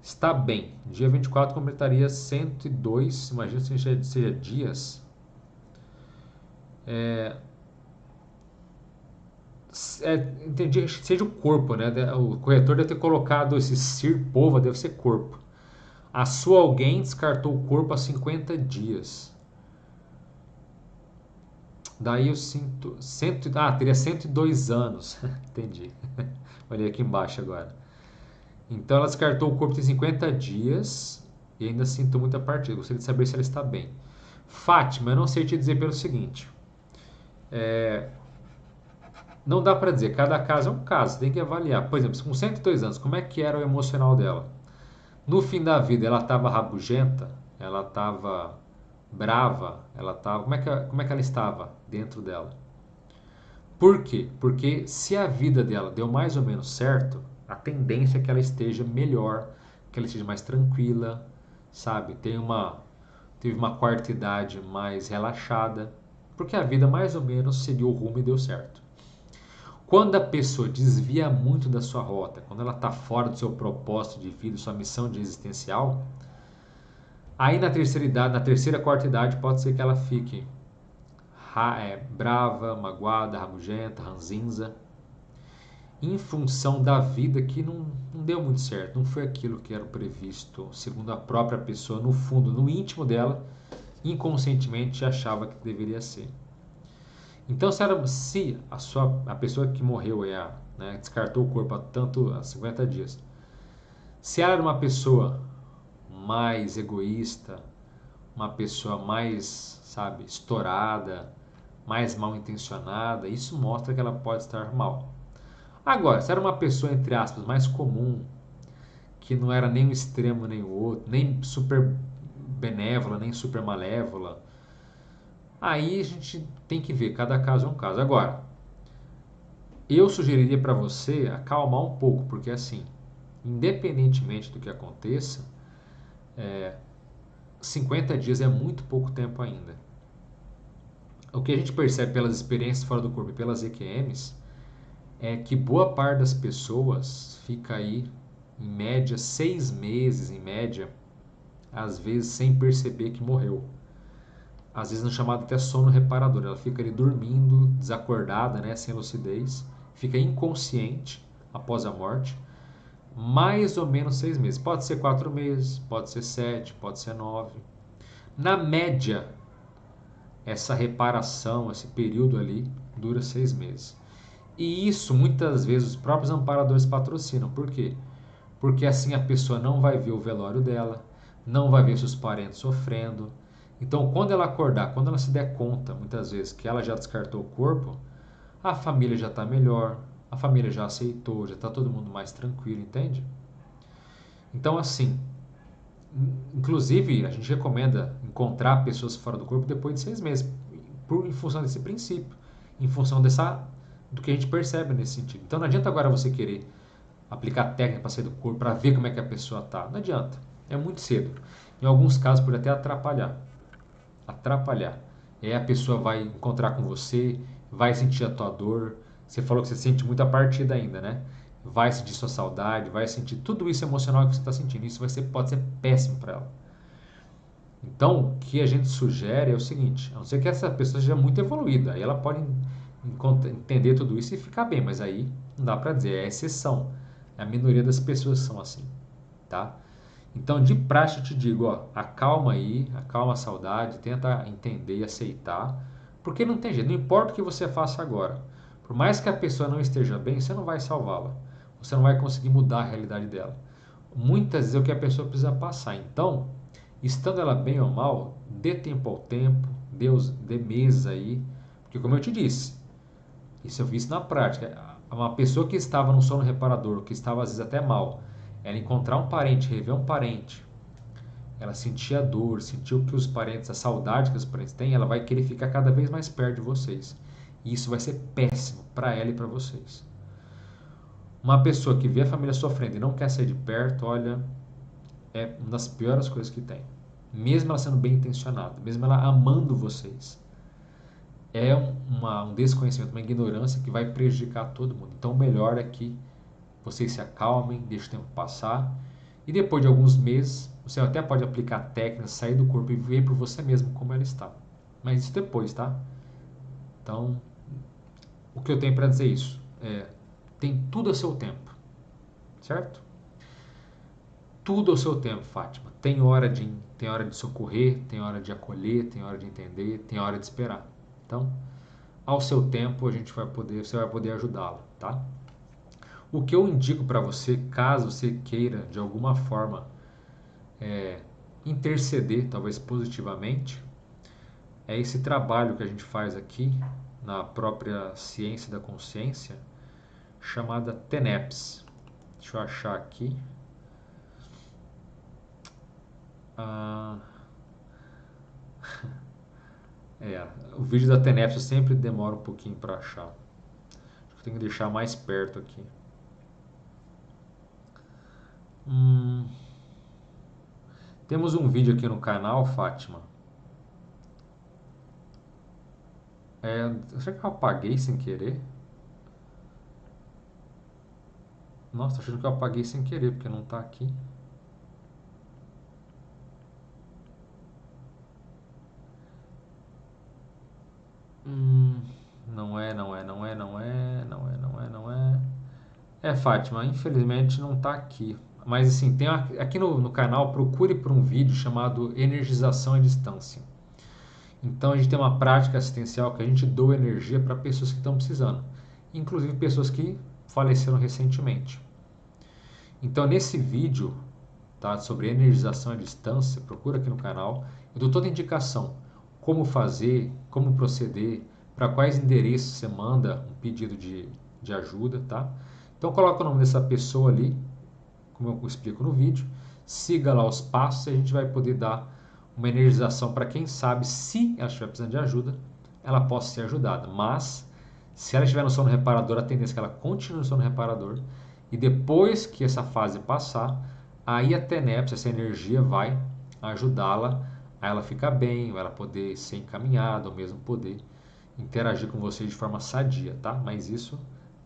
está bem. Dia 24 completaria 102. Imagino que seja dias. É, entendi que seja o corpo, né? O corretor deve ter colocado esse Sirpova, deve ser corpo. A sua alguém descartou o corpo há 50 dias. Daí eu sinto. Teria 102 anos. Entendi. Olhei aqui embaixo agora. Então ela descartou o corpo tem 50 dias e ainda sinto muita partida. Gostaria de saber se ela está bem. Fátima, eu não sei te dizer pelo seguinte. Não dá para dizer, cada caso é um caso, tem que avaliar. Por exemplo, com 102 anos, como é que era o emocional dela? No fim da vida, ela estava rabugenta? Ela estava brava? Ela estava, como é que ela estava dentro dela? Por quê? Porque se a vida dela deu mais ou menos certo, a tendência é que ela esteja melhor, que ela esteja mais tranquila, sabe? Teve uma quarta idade mais relaxada, porque a vida mais ou menos seguiu o rumo e deu certo. Quando a pessoa desvia muito da sua rota, quando ela está fora do seu propósito de vida, sua missão de existencial, aí na terceira idade, na terceira, quarta idade, pode ser que ela fique brava, magoada, rabugenta, ranzinza, em função da vida que não deu muito certo, não foi aquilo que era previsto, segundo a própria pessoa, no fundo, no íntimo dela, inconscientemente achava que deveria ser. Então, se a pessoa que morreu né, descartou o corpo há 50 dias, se ela era uma pessoa mais egoísta, uma pessoa mais, sabe, estourada, mais mal intencionada, isso mostra que ela pode estar mal. Agora, se era uma pessoa, entre aspas, mais comum, que não era nem um extremo nem o outro, nem super benévola, nem super malévola, aí a gente tem que ver, cada caso é um caso. Agora, eu sugeriria para você acalmar um pouco, porque assim, independentemente do que aconteça, 50 dias é muito pouco tempo ainda. O que a gente percebe pelas experiências fora do corpo e pelas EQMs é que boa parte das pessoas fica aí, em média, 6 meses, em média, às vezes sem perceber que morreu. Às vezes no chamado até sono reparador. Ela fica ali dormindo, desacordada, né, sem lucidez, fica inconsciente após a morte, mais ou menos 6 meses. Pode ser 4 meses, pode ser 7, pode ser 9. Na média, essa reparação, esse período ali, dura 6 meses. E isso muitas vezes os próprios amparadores patrocinam. Por quê? Porque assim a pessoa não vai ver o velório dela, não vai ver seus parentes sofrendo. Então, quando ela acordar, quando ela se der conta, muitas vezes, que ela já descartou o corpo, a família já está melhor, a família já aceitou, já está todo mundo mais tranquilo, entende? Então, assim, inclusive, a gente recomenda encontrar pessoas fora do corpo depois de 6 meses, em função desse princípio, em função do que a gente percebe nesse sentido. Então, não adianta agora você querer aplicar técnica para sair do corpo, para ver como é que a pessoa está. Não adianta. É muito cedo. Em alguns casos, pode até atrapalhar. Atrapalhar. E aí a pessoa vai encontrar com você, vai sentir a tua dor. Você falou que você sente muita partida ainda, né? Vai sentir sua saudade, vai sentir tudo isso emocional que você está sentindo. Isso pode ser péssimo para ela. Então, o que a gente sugere é o seguinte: a não ser que essa pessoa seja muito evoluída, aí ela pode entender tudo isso e ficar bem, mas aí não dá para dizer, é exceção. A minoria das pessoas são assim, tá? Então, de praxe, eu te digo, ó, acalma aí, acalma a saudade, tenta entender e aceitar, porque não tem jeito, não importa o que você faça agora. Por mais que a pessoa não esteja bem, você não vai salvá-la. Você não vai conseguir mudar a realidade dela. Muitas vezes é o que a pessoa precisa passar. Então, estando ela bem ou mal, dê tempo ao tempo, dê meses aí, porque como eu te disse, isso eu vi isso na prática. Uma pessoa que estava no sono reparador, que estava às vezes até mal, ela encontrar um parente, rever um parente, ela sentia a dor, sentiu que os parentes, a saudade que os parentes têm, ela vai querer ficar cada vez mais perto de vocês. E isso vai ser péssimo para ela e para vocês. Uma pessoa que vê a família sofrendo e não quer sair de perto, olha, é uma das piores coisas que tem. Mesmo ela sendo bem intencionada, mesmo ela amando vocês, é um desconhecimento, uma ignorância que vai prejudicar todo mundo. Então, o melhor é que vocês se acalmem, deixem o tempo passar e depois de alguns meses você até pode aplicar técnicas, sair do corpo e ver por você mesmo como ela está. Mas isso depois, tá? Então, o que eu tenho para dizer é isso tem tudo a seu tempo, certo? Tudo ao seu tempo, Fátima. Tem hora de socorrer, tem hora de acolher, tem hora de entender, tem hora de esperar. Então, ao seu tempo você vai poder ajudá-la, tá? O que eu indico para você, caso você queira de alguma forma interceder, talvez positivamente, é esse trabalho que a gente faz aqui na própria ciência da consciência, chamada TENEPS. Deixa eu achar aqui. Ah, o vídeo da TENEPS eu sempre demora um pouquinho para achar. Acho que eu tenho que deixar mais perto aqui. Temos um vídeo aqui no canal, Fátima. Será que eu apaguei sem querer? Nossa, tô achando que eu apaguei sem querer, porque não tá aqui. Não é, não é, não é, não é, não é, não é, não é. Fátima, infelizmente não tá aqui. Mas assim, aqui no canal, procure por um vídeo chamado Energização à Distância. Então a gente tem uma prática assistencial que a gente doa energia para pessoas que estão precisando, inclusive pessoas que faleceram recentemente. Então nesse vídeo, tá, sobre energização à distância, procura aqui no canal. Eu dou toda a indicação, como fazer, como proceder, para quais endereços você manda um pedido de ajuda, tá? Então coloca o nome dessa pessoa ali, como eu explico no vídeo, siga lá os passos e a gente vai poder dar uma energização para quem sabe, se ela estiver precisando de ajuda, ela possa ser ajudada. Mas, se ela estiver no sono reparador, a tendência é que ela continue no sono reparador e depois que essa fase passar, aí a TENEPS, essa energia vai ajudá-la a ela ficar bem, a ela poder ser encaminhada, ou mesmo poder interagir com você de forma sadia, tá? Mas isso,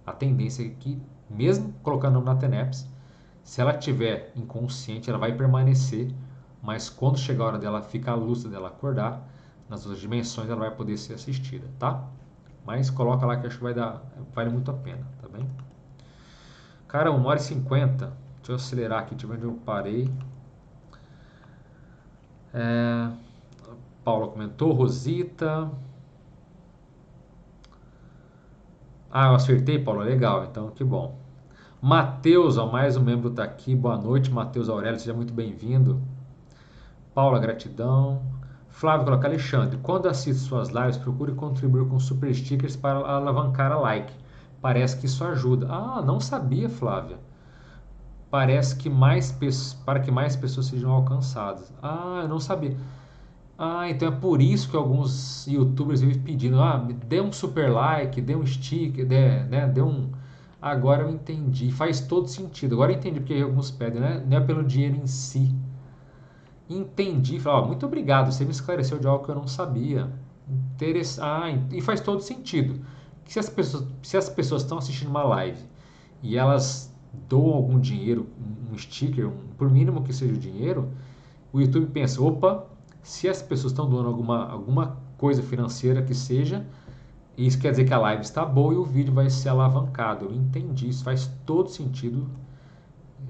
a tendência é que, mesmo colocando o nome na TENEPS, se ela estiver inconsciente, ela vai permanecer, mas quando chegar a hora dela ficar lúcida, dela acordar, nas outras dimensões ela vai poder ser assistida, tá? Mas coloca lá que acho que vale muito a pena, tá bem? Cara, 1h50. Deixa eu acelerar aqui, deixa eu ver onde eu parei. Paula comentou, Rosita. Ah, eu acertei, Paula, legal, então que bom. Matheus, ó, mais um membro está aqui. Boa noite, Matheus Aurélio, seja muito bem-vindo. Paula, gratidão. Flávio coloca, Alexandre, quando assiste suas lives, procure contribuir com super stickers para alavancar a like. Parece que isso ajuda. Ah, não sabia, Flávia. Parece que para que mais pessoas sejam alcançadas. Ah, eu não sabia. Ah, então é por isso que alguns YouTubers vivem pedindo, me dê um super like, dê um sticker, dê um. Agora eu entendi, faz todo sentido. Agora eu entendi porque alguns pedem, né? Não é pelo dinheiro em si. Entendi, falei, muito obrigado, você me esclareceu de algo que eu não sabia. E faz todo sentido. Que se as pessoas estão assistindo uma live e elas doam algum dinheiro, um sticker, por mínimo que seja o dinheiro, o YouTube pensa, opa, se as pessoas estão doando alguma coisa financeira que seja, isso quer dizer que a live está boa e o vídeo vai ser alavancado. Eu entendi, isso faz todo sentido,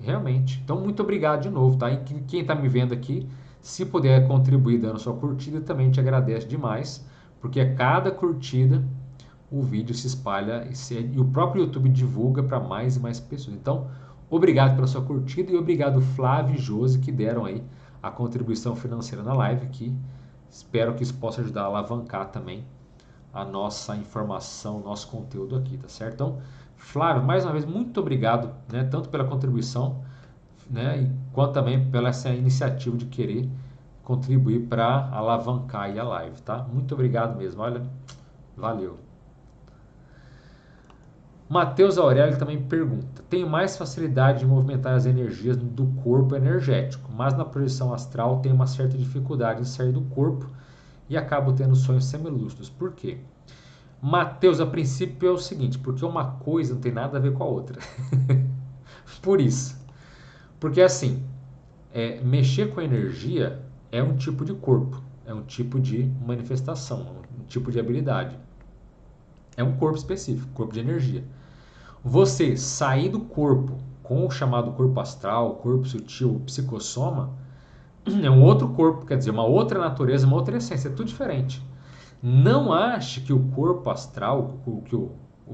realmente. Então, muito obrigado de novo, tá? E quem está me vendo aqui, se puder contribuir dando sua curtida, também te agradece demais, porque a cada curtida o vídeo se espalha e o próprio YouTube divulga para mais e mais pessoas. Então, obrigado pela sua curtida e obrigado Flávio e Josi que deram aí a contribuição financeira na live, que espero que isso possa ajudar a alavancar também a nossa informação, o nosso conteúdo aqui, tá certo? Então, Flávio, mais uma vez, muito obrigado, né, tanto pela contribuição, né, quanto também pela essa iniciativa de querer contribuir para alavancar aí a live, tá? Muito obrigado mesmo, olha, valeu. Matheus Aurélio também pergunta: tenho mais facilidade de movimentar as energias do corpo energético, mas na projeção astral tenho uma certa dificuldade em sair do corpo e acabo tendo sonhos semilúcidos. Por quê? Matheus, a princípio é o seguinte, porque uma coisa não tem nada a ver com a outra. Por isso. Porque assim, mexer com energia é um tipo de corpo, é um tipo de manifestação, um tipo de habilidade. É um corpo específico, corpo de energia. Você sair do corpo com o chamado corpo astral, corpo sutil, psicossoma, é um outro corpo, quer dizer, uma outra natureza, uma outra essência, é tudo diferente. Não ache que o corpo astral,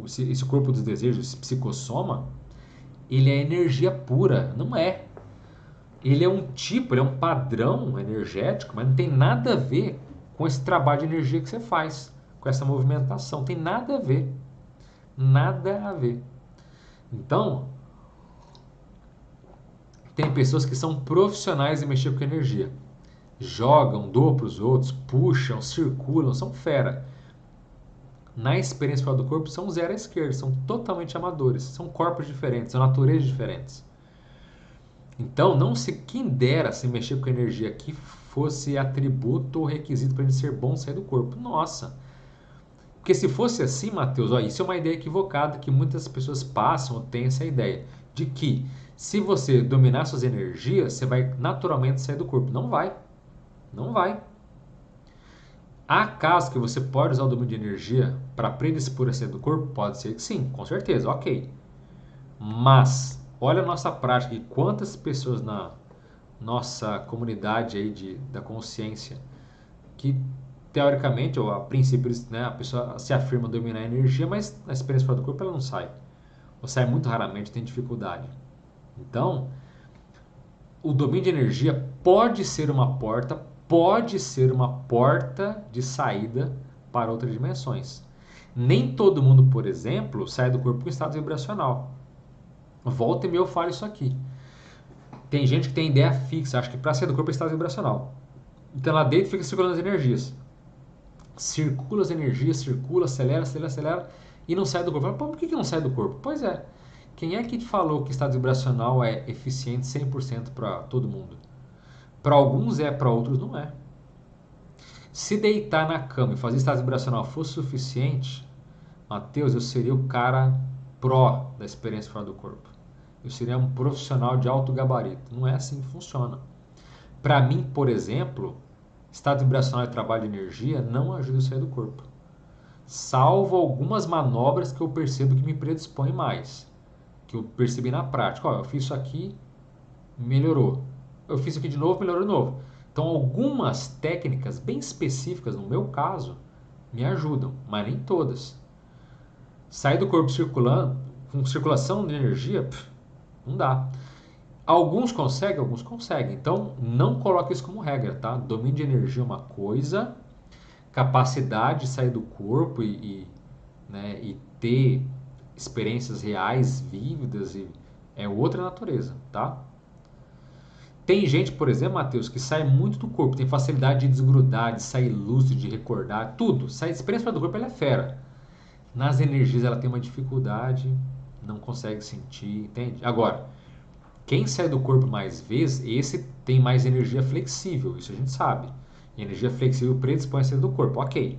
esse corpo dos desejos, esse psicossoma, ele é energia pura. Não é. Ele é um tipo, ele é um padrão energético, mas não tem nada a ver com esse trabalho de energia que você faz, com essa movimentação. Tem nada a ver. Nada a ver. Então, tem pessoas que são profissionais em mexer com energia. Jogam, doam para os outros, puxam, circulam, são fera. Na experiência fora do corpo, são zero à esquerda, são totalmente amadores, são corpos diferentes, são naturezas diferentes. Então, não se quem dera se mexer com energia que fosse atributo ou requisito para ele ser bom sair do corpo. Nossa! Porque se fosse assim, Matheus, isso é uma ideia equivocada que muitas pessoas passam ou têm essa ideia de que se você dominar suas energias, você vai naturalmente sair do corpo. Não vai. Não vai. Há casos que você pode usar o domínio de energia para predispor a sair do corpo? Pode ser que sim, com certeza, ok. Mas, olha a nossa prática e quantas pessoas na nossa comunidade aí da consciência que teoricamente, ou a princípio, né, a pessoa se afirma dominar a energia, mas na experiência fora do corpo ela não sai. Ou sai muito raramente, tem dificuldade. Então, o domínio de energia pode ser uma porta de saída para outras dimensões. Nem todo mundo, por exemplo, sai do corpo com estado vibracional. Volta e meia eu falo isso aqui. Tem gente que tem ideia fixa, acha que para sair do corpo é estado vibracional. Então lá dentro fica circulando as energias. Circula as energias, circula, acelera, acelera, acelera e não sai do corpo. Pô, por que não sai do corpo? Pois é. Quem é que te falou que estado vibracional é eficiente 100% para todo mundo? Para alguns é, para outros não é. Se deitar na cama e fazer estado vibracional fosse suficiente, Matheus, eu seria o cara pró da experiência fora do corpo. Eu seria um profissional de alto gabarito. Não é assim que funciona. Para mim, por exemplo, estado vibracional e trabalho de energia não ajuda a sair do corpo. Salvo algumas manobras que eu percebo que me predispõem mais. Que eu percebi na prática. Ó, eu fiz isso aqui, melhorou. Eu fiz isso aqui de novo, melhorou de novo. Então, algumas técnicas bem específicas, no meu caso, me ajudam, mas nem todas. Sair do corpo circulando, com circulação de energia, não dá. Alguns conseguem. Então, não coloque isso como regra, tá? Domínio de energia é uma coisa, capacidade de sair do corpo né, e ter experiências reais, vívidas, é outra natureza, tá? Tem gente, por exemplo, Matheus, que sai muito do corpo, tem facilidade de desgrudar, de sair lúcido, de recordar, tudo. Sai de experiência fora do corpo, ela é fera. Nas energias ela tem uma dificuldade, não consegue sentir, entende? Agora, quem sai do corpo mais vezes, esse tem mais energia flexível, isso a gente sabe. E energia flexível predispõe a sair do corpo, ok.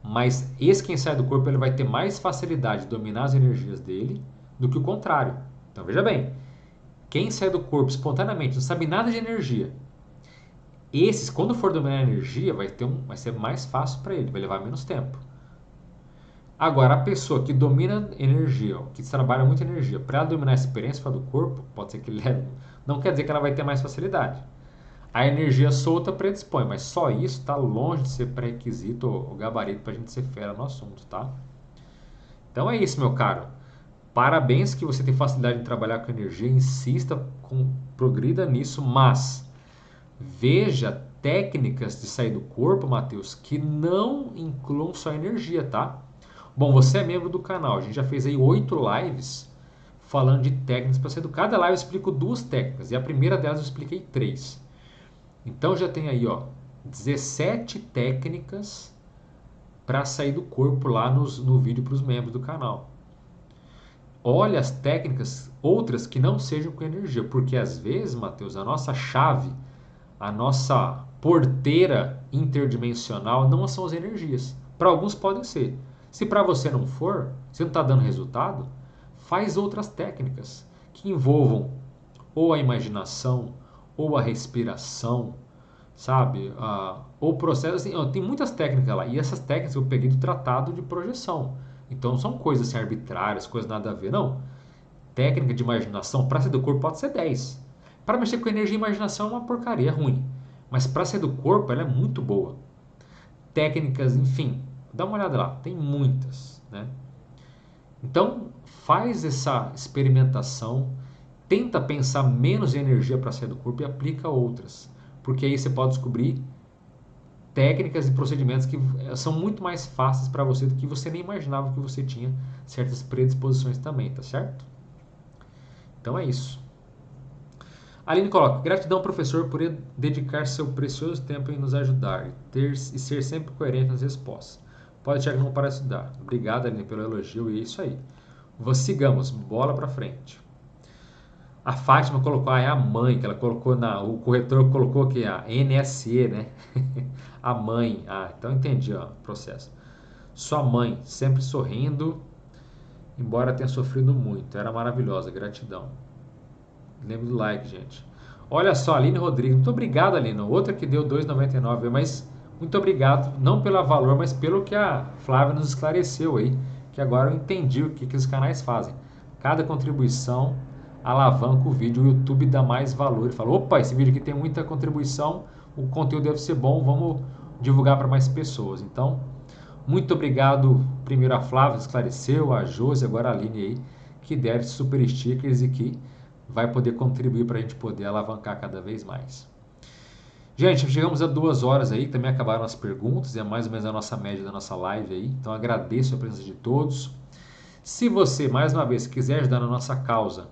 Mas esse quem sai do corpo ele vai ter mais facilidade de dominar as energias dele do que o contrário. Então veja bem, quem sai do corpo espontaneamente, não sabe nada de energia, esses, quando for dominar a energia, vai ser mais fácil para ele, vai levar menos tempo. Agora, a pessoa que domina energia, que trabalha muito energia, para dominar a experiência fora do corpo, pode ser que leve, não quer dizer que ela vai ter mais facilidade. A energia solta predispõe, mas só isso está longe de ser pré-requisito ou gabarito para a gente ser fera no assunto, tá? Então é isso, meu caro. Parabéns que você tem facilidade de trabalhar com energia, insista, progrida nisso, mas veja técnicas de sair do corpo, Matheus, que não incluam só energia, tá? Bom, você é membro do canal, a gente já fez aí 8 lives falando de técnicas para sair do. Cada live eu explico 2 técnicas e a primeira delas eu expliquei 3. Então já tem aí, ó, 17 técnicas para sair do corpo lá no vídeo para os membros do canal. Olha as técnicas, outras que não sejam com energia, porque às vezes, Matheus, a nossa chave, a nossa porteira interdimensional não são as energias. Para alguns podem ser. Se para você não for, se não está dando resultado, faz outras técnicas que envolvam ou a imaginação, ou a respiração, sabe? Ou processo, assim, tem muitas técnicas lá. E essas técnicas eu peguei do tratado de projeção. Então não são coisas assim, arbitrárias, coisas nada a ver, não. Técnica de imaginação, para sair do corpo pode ser 10. Para mexer com energia e imaginação é uma porcaria, é ruim. Mas para sair do corpo ela é muito boa. Técnicas, enfim, dá uma olhada lá, tem muitas, né? Então, faz essa experimentação, tenta pensar menos em energia para sair do corpo e aplica outras. Porque aí você pode descobrir técnicas e procedimentos que são muito mais fáceis para você do que você nem imaginava que você tinha certas predisposições também, tá certo? Então é isso. Aline coloca, gratidão professor por dedicar seu precioso tempo em nos ajudar e ser sempre coerente nas respostas. Pode chegar não para estudar. Obrigado, Aline, pelo elogio e é isso aí. Sigamos, bola para frente. A Fátima colocou, é a mãe, que ela colocou o corretor colocou aqui a NSE, né? A mãe. Então entendi, ó, o processo. Sua mãe, sempre sorrindo, embora tenha sofrido muito. Era maravilhosa, gratidão. Lembro do like, gente. Olha só, Aline Rodrigues. Muito obrigado, Aline. Outra que deu 2,99, mas muito obrigado, não pelo valor, mas pelo que a Flávia nos esclareceu aí, que agora eu entendi o que os canais fazem. Cada contribuição alavanca o vídeo, o YouTube dá mais valor. Ele fala, opa, esse vídeo aqui tem muita contribuição, o conteúdo deve ser bom, vamos divulgar para mais pessoas. Então, muito obrigado, primeiro a Flávia, esclareceu, a Josi, agora a Aline aí, que deve super stickers e que vai poder contribuir para a gente poder alavancar cada vez mais. Gente, chegamos a 2 horas aí, também acabaram as perguntas, é mais ou menos a nossa média da nossa live aí. Então agradeço a presença de todos. Se você, mais uma vez, quiser ajudar na nossa causa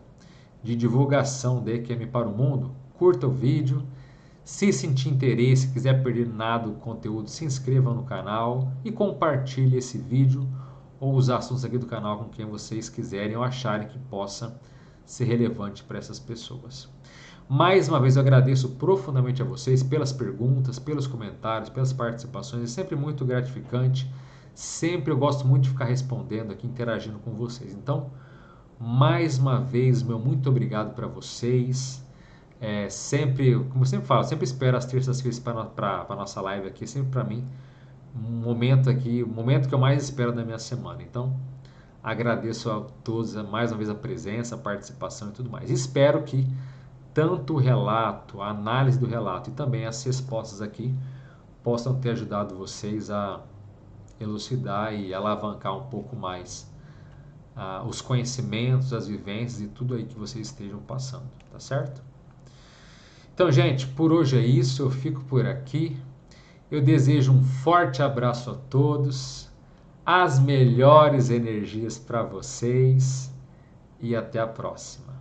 de divulgação da EQM para o mundo, curta o vídeo. Se sentir interesse, quiser perder nada do conteúdo, se inscreva no canal e compartilhe esse vídeo ou os assuntos aqui do canal com quem vocês quiserem ou acharem que possa ser relevante para essas pessoas. Mais uma vez eu agradeço profundamente a vocês pelas perguntas, pelos comentários, pelas participações. É sempre muito gratificante. Sempre eu gosto muito de ficar respondendo aqui, interagindo com vocês. Então, mais uma vez, meu muito obrigado para vocês. Sempre, como eu sempre falo, sempre espero as terças-feiras para a nossa live aqui. Sempre para mim, um momento aqui, o momento que eu mais espero da minha semana. Então, agradeço a todos mais uma vez a presença, a participação e tudo mais. Espero que tanto o relato, a análise do relato e também as respostas aqui possam ter ajudado vocês a elucidar e alavancar um pouco mais os conhecimentos, as vivências e tudo aí que vocês estejam passando, tá certo? Então, gente, por hoje é isso, eu fico por aqui. Eu desejo um forte abraço a todos, as melhores energias para vocês e até a próxima.